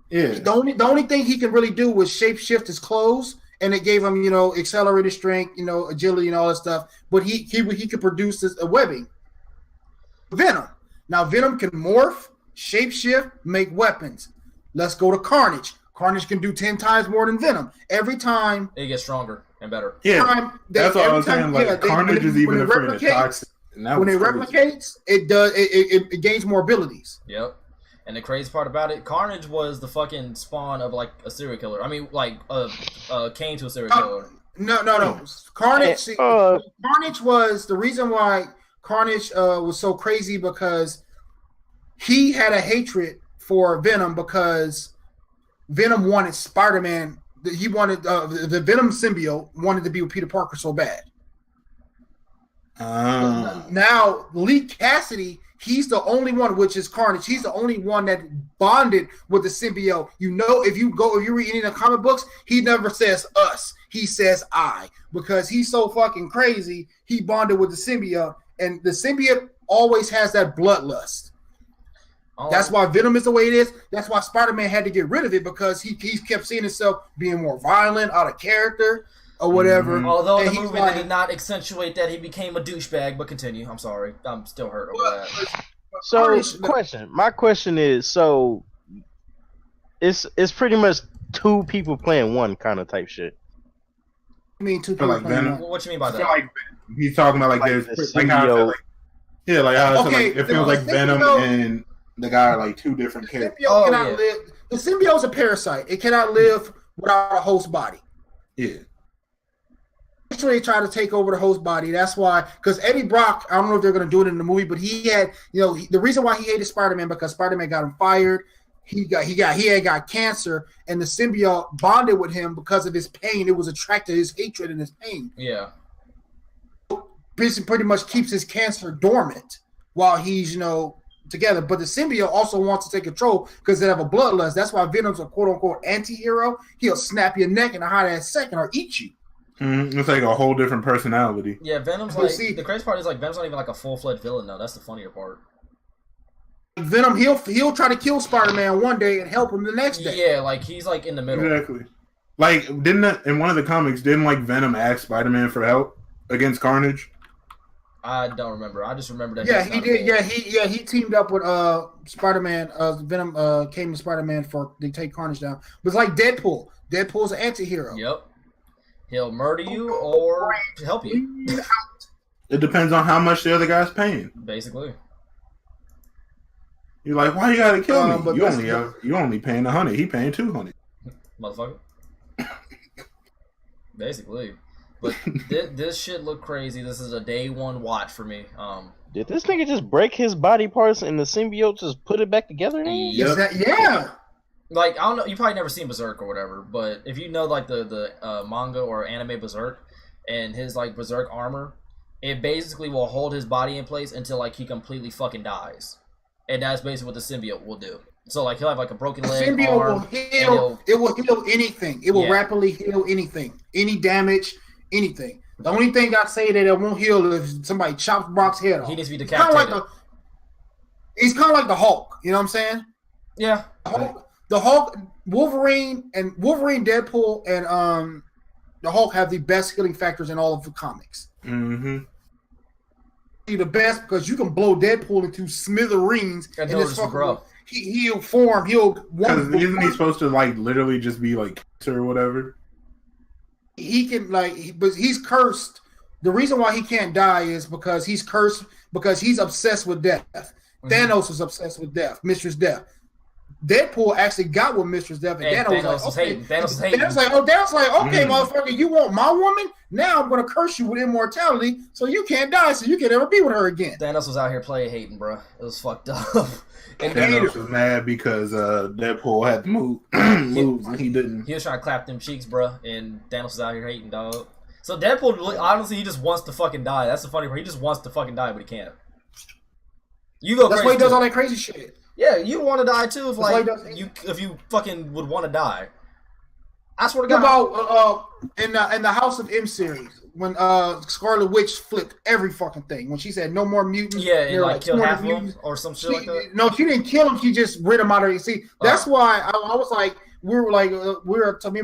yeah. The only thing he can really do was shapeshift his clothes, and it gave him, accelerated strength, agility and all that stuff. But he could produce a webbing. Venom. Now Venom can morph, shapeshift, make weapons. Let's go to Carnage. Carnage can do 10 times more than Venom. Every time. It gets stronger and better. Yeah, that's what I was saying. Like, Carnage is even afraid of Toxic. When it replicates, it gains more abilities. Yep. And the crazy part about it, Carnage was the fucking spawn of like a serial killer. I mean, like came to a serial killer. No. Carnage. Carnage was the reason why Carnage was so crazy, because he had a hatred for Venom because Venom wanted Spider-Man. He wanted the Venom symbiote wanted to be with Peter Parker so bad. Now, Lee Cassidy, he's the only one, which is Carnage. He's the only one that bonded with the symbiote. If you read any of the comic books, he never says us. He says I, because he's so fucking crazy. He bonded with the symbiote, and the symbiote always has that bloodlust. That's why Venom is the way it is. That's why Spider-Man had to get rid of it, because he kept seeing himself being more violent, out of character, or whatever. Although and the movie did not accentuate that he became a douchebag, but continue. I'm sorry. I'm still hurt over that. So, my question is, so it's pretty much two people playing one kind of type shit. I mean, two So, like, people. Venom. What you mean by I feel that? like he's talking about like Like there's the like how I feel symbiote. like, yeah, like how I feel Okay, like it feels like the Venom symbiote- and the guy are like two different characters. Symbiote cannot live. The symbiote is a parasite. It cannot live without a host body. Yeah. Actually, they try to take over the host body. That's why, because Eddie Brock, I don't know if they're going to do it in the movie, but he had, the reason why he hated Spider-Man, because Spider-Man got him fired. He had got cancer, and the symbiote bonded with him because of his pain. It was attracted to his hatred and his pain. Yeah. Pretty much keeps his cancer dormant while he's, together. But the symbiote also wants to take control because they have a bloodlust. That's why Venom's a quote unquote anti-hero. He'll snap your neck in a hot ass second or eat you. It's like a whole different personality. Yeah, Venom's like the crazy part is like Venom's not even like a full-fledged villain though. That's the funnier part. Venom, he'll try to kill Spider-Man one day and help him the next day. Yeah, like he's like in the middle. Exactly. Like in one of the comics, didn't like Venom ask Spider-Man for help against Carnage? I don't remember. I just remember that. Yeah, he did. Yeah, he teamed up with Spider-Man. Venom came to Spider-Man to take Carnage down. But it's like Deadpool. Deadpool's an anti-hero. Yep. He'll murder you or help you. It depends on how much the other guy's paying. Basically. You're like, why you gotta kill me? You only paying $100. He paying $200. Motherfucker. Basically. But this shit look crazy. This is a day one watch for me. Did this nigga just break his body parts and the symbiote just put it back together? Yep. Yeah. Like, I don't know, you probably never seen Berserk or whatever, but if you know like the manga or anime Berserk and his like Berserk armor, it basically will hold his body in place until like he completely fucking dies. And that's basically what the symbiote will do. So like he'll have like a broken leg. The symbiote will heal. It will heal anything. It will rapidly heal anything. Any damage, anything. The only thing I say that it won't heal is if somebody chops Brock's head off. He needs to be decapitated. He's kind of like the Hulk. You know what I'm saying? Yeah. The Hulk, Wolverine, Deadpool, and the Hulk have the best healing factors in all of the comics. Mm-hmm. The best because you can blow Deadpool into smithereens and this fucking he'll form. Isn't he supposed to like literally just be like cancer or whatever? He can but he's cursed. The reason why he can't die is because he's cursed because he's obsessed with death. Mm-hmm. Thanos is obsessed with death, Mistress Death. Deadpool actually got with Mistress Death, and Thanos was hating. Thanos was like, okay, motherfucker, you want my woman? Now I'm gonna curse you with immortality, so you can't die, so you can never be with her again. Thanos was out here play hating, bro. It was fucked up. And Thanos was mad because Deadpool had to move, and he didn't. He was trying to clap them cheeks, bro, and Thanos was out here hating, dog. So Deadpool, honestly, he just wants to fucking die. That's the funny part. He just wants to fucking die, but he can't. That's why he does all that crazy shit. Yeah, you want to die too if you fucking would want to die. I swear to God. About in the House of M series when Scarlet Witch flipped every fucking thing when she said no more mutants. Yeah, and like killed half of them or some shit like that. No, she didn't kill them. She just rid them out of. See, that's why I was like, me and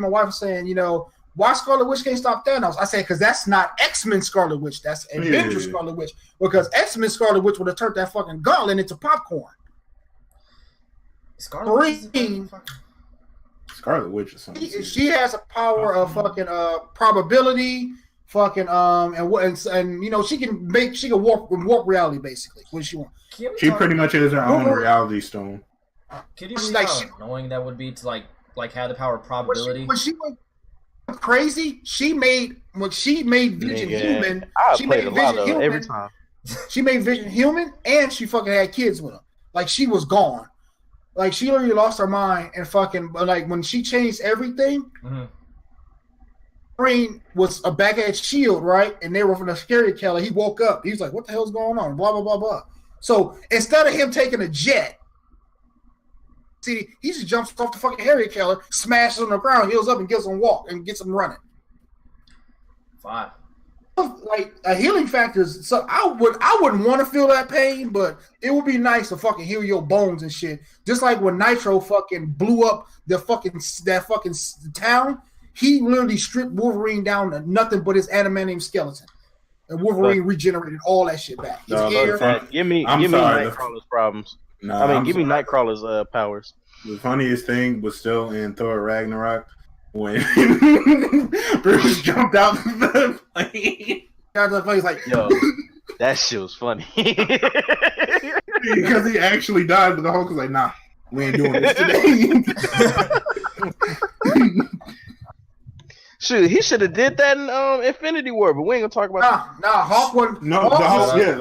my wife were saying, you know, why Scarlet Witch can't stop Thanos? I said because that's not X-Men Scarlet Witch. That's Avengers Scarlet Witch. Because X-Men Scarlet Witch would have turned that fucking gauntlet into popcorn. Scarlet Witch is something. She has a power of fucking probability, fucking and you know she can warp reality basically when she wants. She pretty much is her own reality stone. Can you see how annoying that would be to like have the power of probability? When she went crazy, she made Vision human. She made Vision human every time. She made Vision human, and she fucking had kids with him. Like she was gone. Like she literally lost her mind and fucking like when she changed everything. Mm-hmm. Green was a back at Shield, right? And they were from the scary Keller. He woke up. He was like, "What the hell's going on?" Blah blah blah blah. So instead of him taking a jet, see, he just jumps off the fucking Harrier Keller, smashes on the ground, heals up, and gets him walk and gets him running. Fine. Like a healing factor. So I wouldn't want to feel that pain, but it would be nice to fucking heal your bones and shit. Just like when Nitro fucking blew up that fucking town, he literally stripped Wolverine down to nothing but his adamantium skeleton, and Wolverine regenerated all that shit back. Give me Nightcrawler's problems. Give me Nightcrawler's powers. The funniest thing was still in Thor Ragnarok. When Bruce jumped out the plane. He's like, yo, that shit was funny. Because he actually died, but the Hulk was like, nah, we ain't doing this today. Shoot, he should have did that in Infinity War, but we ain't gonna talk about that. Nah, Hulk wasn't. No, the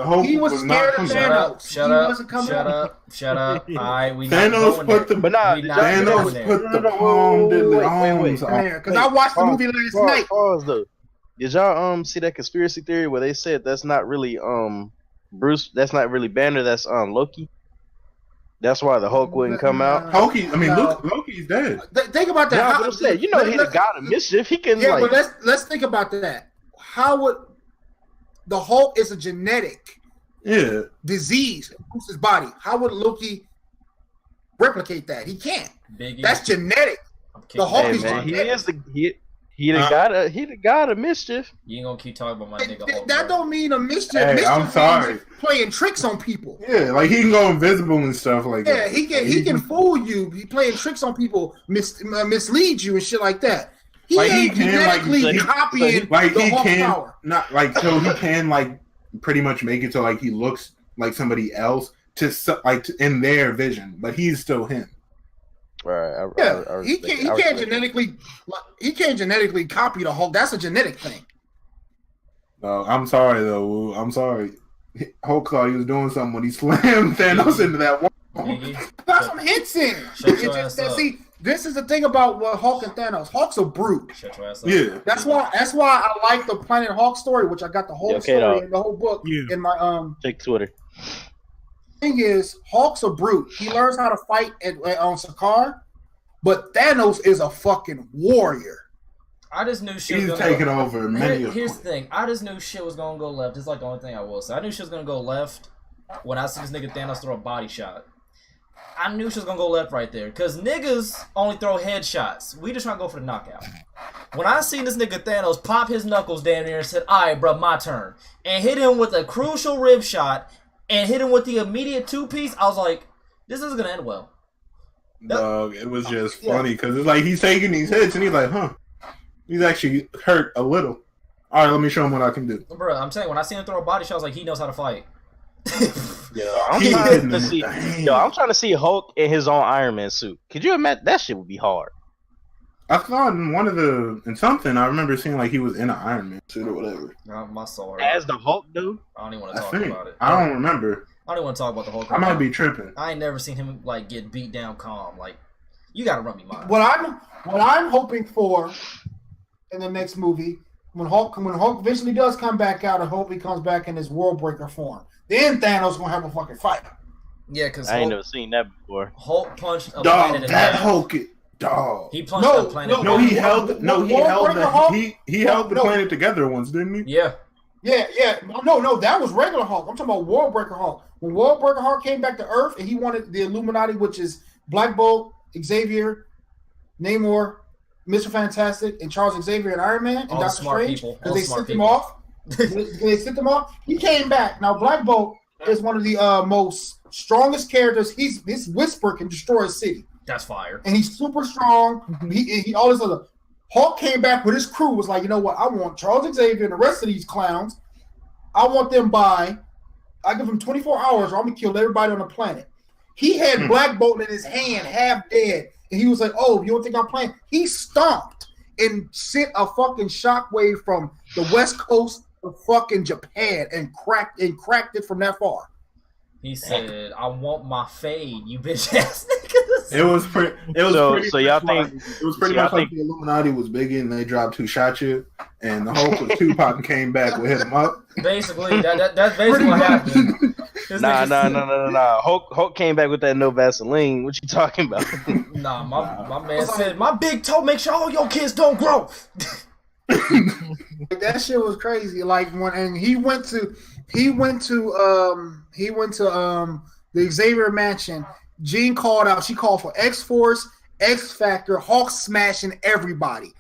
Hulk, he was scared of Thanos. Shut up. Thanos put the palm in the arms. Because I watched the movie last night. Though. Did y'all see that conspiracy theory where they said that's not really Bruce, that's not really Banner, that's Loki? That's why the Hulk wouldn't come out. Loki's dead. Think about that. Yeah, but I'm saying, he's the god of mischief. He can but let's think about that. How would the Hulk is a genetic disease in Bruce's body? How would Loki replicate that? He can't. Biggie. That's genetic. The Hulk is genetic. He the god of mischief. You ain't gonna keep talking about my nigga Hulk. That don't mean a mischief. Hey, mischief I'm sorry. Playing tricks on people. Yeah, like he can go invisible and stuff like that. Yeah, he can fool you. He playing tricks on people, mislead you and shit like that. He ain't genetically copying the Hulk power. Not like so he can like pretty much make it so like he looks like somebody else in their vision, but he's still him. Right. He can't genetically copy the Hulk. That's a genetic thing. No, I'm sorry though. I'm sorry. Hulk thought he was doing something when he slammed Thanos into that wall. Got some hits in. See, this is the thing about Hulk and Thanos. Hulk's a brute. Shut your ass up. Yeah. That's why I like the Planet Hulk story, which I got the whole story and the whole book in my Take Twitter. Thing is, Hulk's a brute. He learns how to fight on Sakaar, but Thanos is a fucking warrior. I just knew shit was was taking over many. Here's the thing. I just knew shit was gonna go left. It's like the only thing I will say. I knew shit was gonna go left when I see this nigga Thanos throw a body shot. I knew shit was gonna go left right there. Cause niggas only throw headshots. We just trying to go for the knockout. When I seen this nigga Thanos pop his knuckles down there and said, "Alright, bro, my turn," and hit him with a crucial rib shot and hit him with the immediate 2-piece, I was like, this isn't gonna end well. Dog, it was just funny because it's like he's taking these hits and he's like, huh. He's actually hurt a little. All right, let me show him what I can do. Bro, I'm saying, when I seen him throw a body shot, I was like, he knows how to fight. I'm trying to see Hulk in his own Iron Man suit. Could you imagine? That shit would be hard. I thought in something, I remember seeing like he was in an Iron Man suit or whatever. My soul. As the Hulk dude? I don't even want to talk about it. I don't remember. I don't even want to talk about the Hulk. I might be tripping. I ain't never seen him like get beat down calm. Like, you gotta run me mine. What I'm hoping for in the next movie, when Hulk eventually does come back out, I hope he comes back in his World Breaker form. Then Thanos gonna have a fucking fight. Yeah, because I ain't never seen that before. Hulk punched a planet in half. Hulk. Dog. He punched a planet. He held the planet together once, didn't he? Yeah. Yeah. No, that was regular Hulk. I'm talking about World Breaker Hulk. When World Breaker Hulk came back to Earth and he wanted the Illuminati, which is Black Bolt, Xavier, Namor, Mr. Fantastic, and Charles Xavier and Iron Man and Doctor Strange, because they sent them off. They sent them off. He came back. Now Black Bolt is one of the most strongest characters. His whisper can destroy a city. That's fire. And he's super strong. He all this other. Hulk came back with his crew. Was like, you know what? I want Charles Xavier and the rest of these clowns. I want them by. I give them 24 hours, or I'm gonna kill everybody on the planet. He had Black Bolt in his hand, half dead, and he was like, "Oh, you don't think I'm playing?" He stomped and sent a fucking shockwave from the West Coast of fucking Japan and cracked it from that far. He said, "I want my fade, you bitch ass niggas." It was pretty. So y'all think it was pretty much like the Illuminati was Biggie and they dropped who shot you, and the Hulk was Tupac and came back and hit him up. Basically, that's basically what happened. Nah. Hulk came back with that no Vaseline. What you talking about? Nah, my man said, "My big toe make sure all your kids don't grow." That shit was crazy. Like when he went to the Xavier mansion. Jean called out. She called for X-Force, X-Factor, Hulk smashing everybody.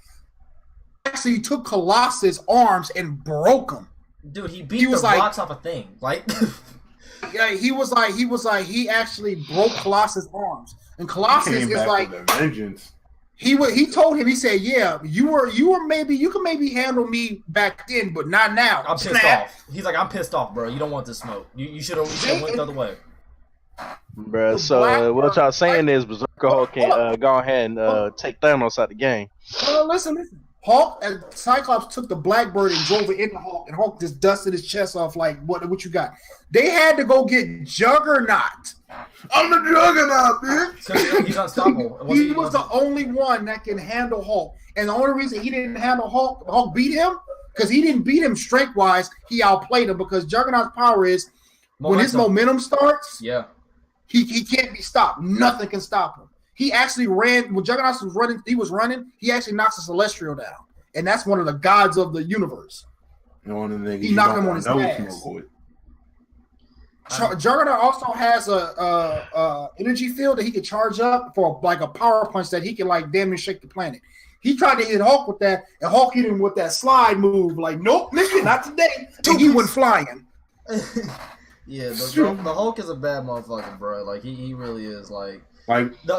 Actually, he took Colossus' arms and broke them. Dude, he beat the blocks off a thing. Like, yeah, he actually broke Colossus' arms, and Colossus is like vengeance. He told him, he said, "Yeah, you can maybe handle me back then, but not now." I'm pissed off. He's like, "I'm pissed off, bro. You don't want this smoke. You should have went the other way." Bro, so what y'all saying is Berserker Hulk can go ahead and take Thanos out the game. Listen. Hulk and Cyclops took the Blackbird and drove it into Hulk, and Hulk just dusted his chest off like, what you got? They had to go get Juggernaut. I'm the Juggernaut, bitch. So he's unstoppable. He was the only one that can handle Hulk. And the only reason he didn't handle Hulk beat him, because he didn't beat him strength-wise, he outplayed him, because Juggernaut's power is, when his momentum starts, yeah, He can't be stopped. Nothing can stop him. He actually ran when Juggernaut was running. He actually knocks a Celestial down, and that's one of the gods of the universe. He knocked him on his ass. Juggernaut also has a energy field that he can charge up for like a power punch that he can like damn near shake the planet. He tried to hit Hulk with that, and Hulk hit him with that slide move. Like, nope, nigga, not today. And he went flying. Yeah, the Hulk is a bad motherfucker, bro. Like he really is. Like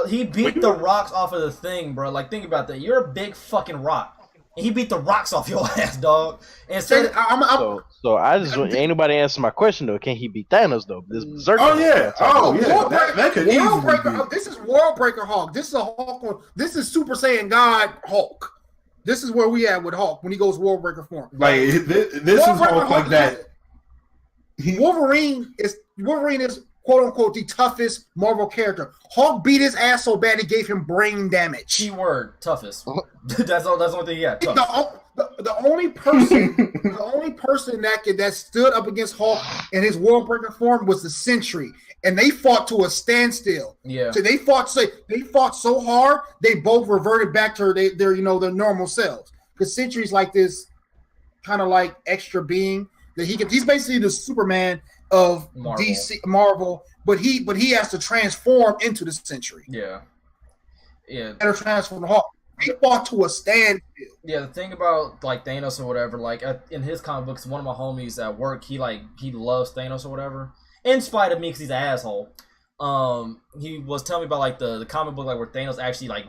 he beat the rocks off of the thing, bro. Like think about that. You're a big fucking rock. And he beat the rocks off your ass, dog. And so I just ain't nobody answer my question though. Can he beat Thanos though? This Berserker. Oh yeah, that could easily be. This is World Breaker Hulk. This is a Hulk. This is Super Saiyan God Hulk. This is where we at with Hulk when he goes World Breaker form. Like this is Hulk like that. Wolverine is quote unquote the toughest Marvel character. Hulk beat his ass so bad it gave him brain damage. Keyword toughest. That's the only thing he had. The only person that stood up against Hulk in his World Breaker form was the Sentry, and they fought to a standstill. Yeah. So they fought so hard they both reverted back to their normal selves. Because Sentry's like this kind of like extra being that he's basically the Superman of Marvel, but he has to transform into the Sentry. Yeah. Better transform the Hulk. They fought to a standstill. Yeah, the thing about like Thanos or whatever, like in his comic books, one of my homies at work, he loves Thanos or whatever, in spite of me because he's an asshole. He was telling me about like the comic book like where Thanos actually like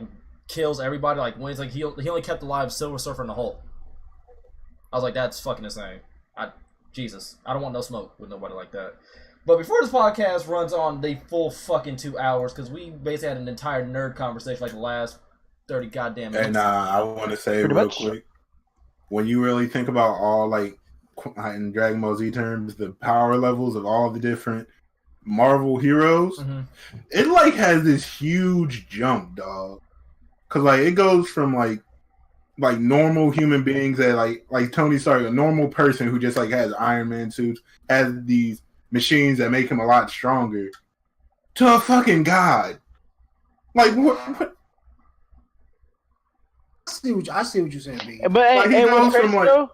kills everybody, like when it's like he only kept alive Silver Surfer and the Hulk. I was like, that's fucking insane. Jesus, I don't want no smoke with nobody like that. But before this podcast runs on the full fucking 2 hours, because we basically had an entire nerd conversation like the last 30 goddamn minutes. And I want to say real quick, when you really think about all like in Dragon Ball Z terms, the power levels of all the different Marvel heroes, it like has this huge jump, dog. Cause like it goes from like normal human beings that like Tony Stark, a normal person who just like has Iron Man suits, has these machines that make him a lot stronger, to a fucking god. Like what? I see what you're saying, B. But like, he goes from like,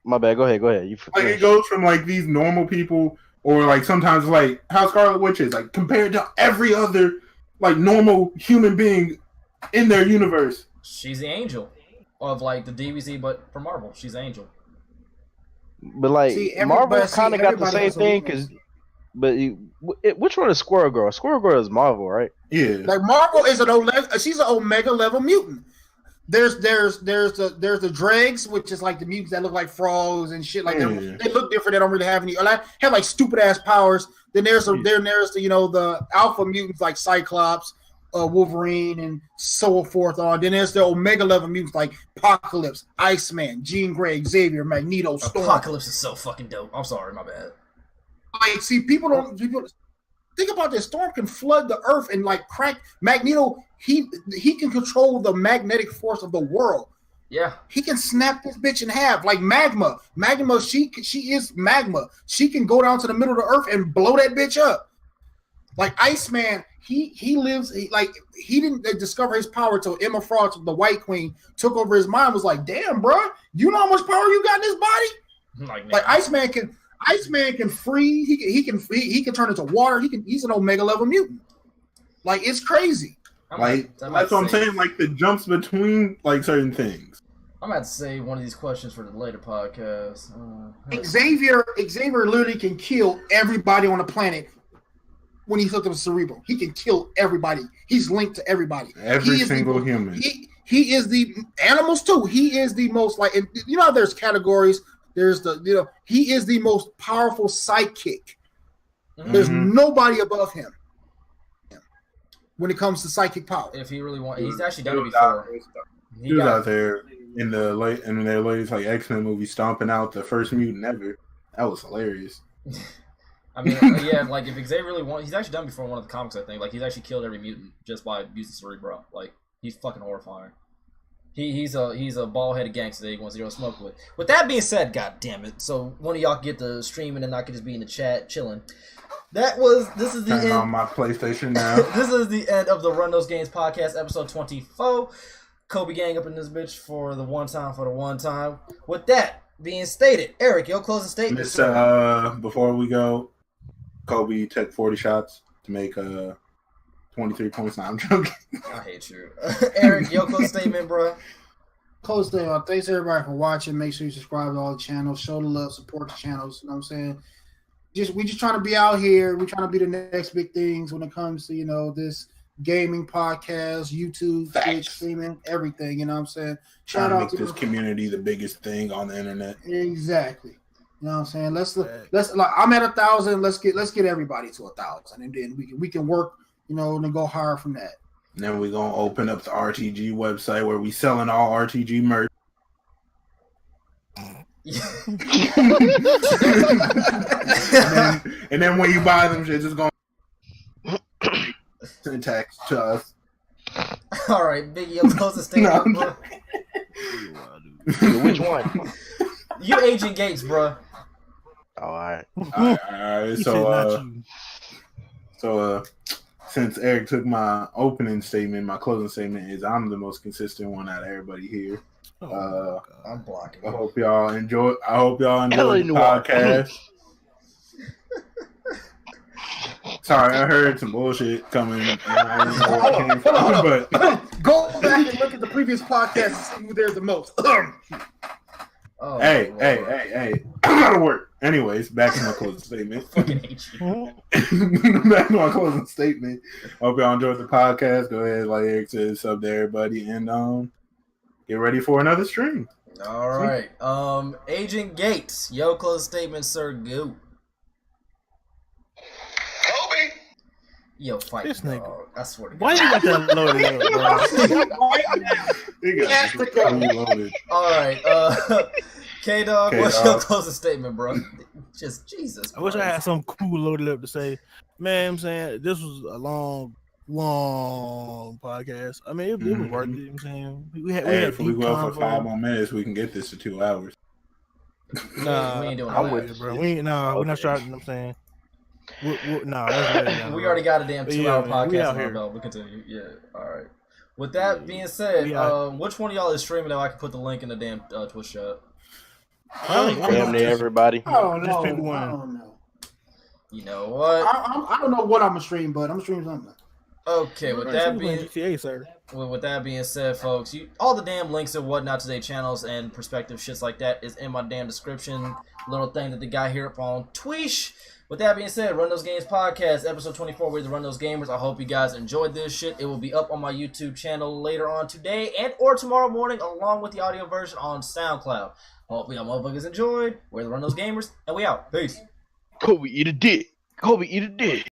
my bad. Go ahead. You like it goes from like these normal people, or like sometimes like how Scarlet Witch is like compared to every other like normal human being in their universe. She's the angel of like the DBZ, but for Marvel, she's an angel. But like Marvel kind of got the same thing which one is Squirrel Girl? Squirrel Girl is Marvel, right? Yeah. Like Marvel is she's an Omega level mutant. There's the Dregs, which is like the mutants that look like frogs and shit. Like they look different. They don't really have any. Have like stupid ass powers. Then there's the alpha mutants like Cyclops, Wolverine, and so forth on. Then there's the Omega level mutants like Apocalypse, Iceman, Jean Grey, Xavier, Magneto, Storm. Apocalypse is so fucking dope. I'm sorry, my bad. Like, see, people think about this. Storm can flood the earth and like crack Magneto. He can control the magnetic force of the world. Yeah, he can snap this bitch in half like magma. She is magma. She can go down to the middle of the earth and blow that bitch up. Like Iceman, he lives he didn't discover his power till Emma Frost, the White Queen, took over his mind. Was like, damn, bro, you know how much power you got in this body? Like Iceman can freeze. He can turn into water. He's an Omega level mutant. Like it's crazy. That's what I'm saying. Like the jumps between like certain things. I'm about to say one of these questions for the later podcast. Xavier literally can kill everybody on the planet when he's hooked up with Cerebral. He can kill everybody. He's linked to everybody. Every single human. He is the animals too. He is the most like how there's categories. There's he is the most powerful psychic. There's nobody above him when it comes to psychic power. If he really wants, he's actually done it before. He was out there in their latest like X-Men movie stomping out the first mutant ever. That was hilarious. I mean, yeah, like if Xavier really wants, he's actually done before in one of the comics, I think. Like he's actually killed every mutant just by using Cerebro. Like he's fucking horrifying. He's a bald-headed gangster that he wants to go smoke with. With that being said, god damn it. So one of y'all can get the streaming and I can just be in the chat chilling. This is the Turn on end. my PlayStation now. This is the end of the Run Those Games podcast, episode 24. Kobe gang up in this bitch for the one time. With that being stated, Eric, your closing statement. Before we go, Kobe took 40 shots to make 23 points. Now I'm joking. I hate you. Eric, your closing statement, bro. Close down. Thanks everybody for watching. Make sure you subscribe to all the channels. Show the love. Support the channels. You know what I'm saying? We just trying to be out here. We're trying to be the next big things when it comes to, this gaming podcast, YouTube, Twitch, streaming, everything. You know what I'm saying? Trying to make this community the biggest thing on the internet. Exactly. You know what I'm saying? Let's like I'm at 1,000. Let's get everybody to 1,000, and then we can work, and go higher from that. And then we're gonna open up the RTG website where we selling all RTG merch. and then when you buy them, shit just going send tax to us. All right, Biggie, your closing statement, bro. Which one? You Agent Gates, bro. All right. All right. So since Eric took my opening statement, my closing statement is I'm the most consistent one out of everybody here. I'm blocking. I hope y'all enjoy the podcast. Sorry, I heard some bullshit coming. And I didn't know where it came from, but go back and look at the previous podcast and see who there's the most. Hey, I'm out of work. Anyways, back to my closing statement. Fucking hate you. Back to my closing statement. Hope y'all enjoyed the podcast. Go ahead, like Eric said, sub to everybody, and get ready for another stream. All right. Agent Gates, your closing statement, sir. Go. Kobe. Yo, fight, This nigga. dog. I swear to God. Why you got that loaded up, bro? He got loaded. All right. K-Dog, what's your closing statement, bro? Just Jesus. I wish I had something cool loaded up to say. Man, I'm saying this was a long podcast. I mean, it was worth it. You know what I'm saying we had If we deep go for convo. 5 more minutes, we can get this to 2 hours. Nah, we ain't doing I'm that. with it, bro. We're not starting. You know what I'm saying. We already got a damn 2-hour man, we podcast out on our here. belt. We continue. Yeah. All right. With that being said, which one of y'all is streaming that I can put the link in the damn Twitch chat? Damn near everybody. I don't know. Just pick I one. don't know. You know what? I don't know what I'm gonna stream, but I'm gonna stream something. Okay, with that being GTA, sir. with that being said, folks, all the damn links and whatnot to their channels and perspective shits like that is in my damn description. Little thing that they got here up on Twitch. With that being said, Run Those Games podcast, episode 24. We're the Run Those Gamers. I hope you guys enjoyed this shit. It will be up on my YouTube channel later on today and or tomorrow morning, along with the audio version on SoundCloud. Hopefully, y'all motherfuckers enjoyed. We're the Run Those Gamers, and we out. Peace. Kobe eat a dick. Kobe eat a dick.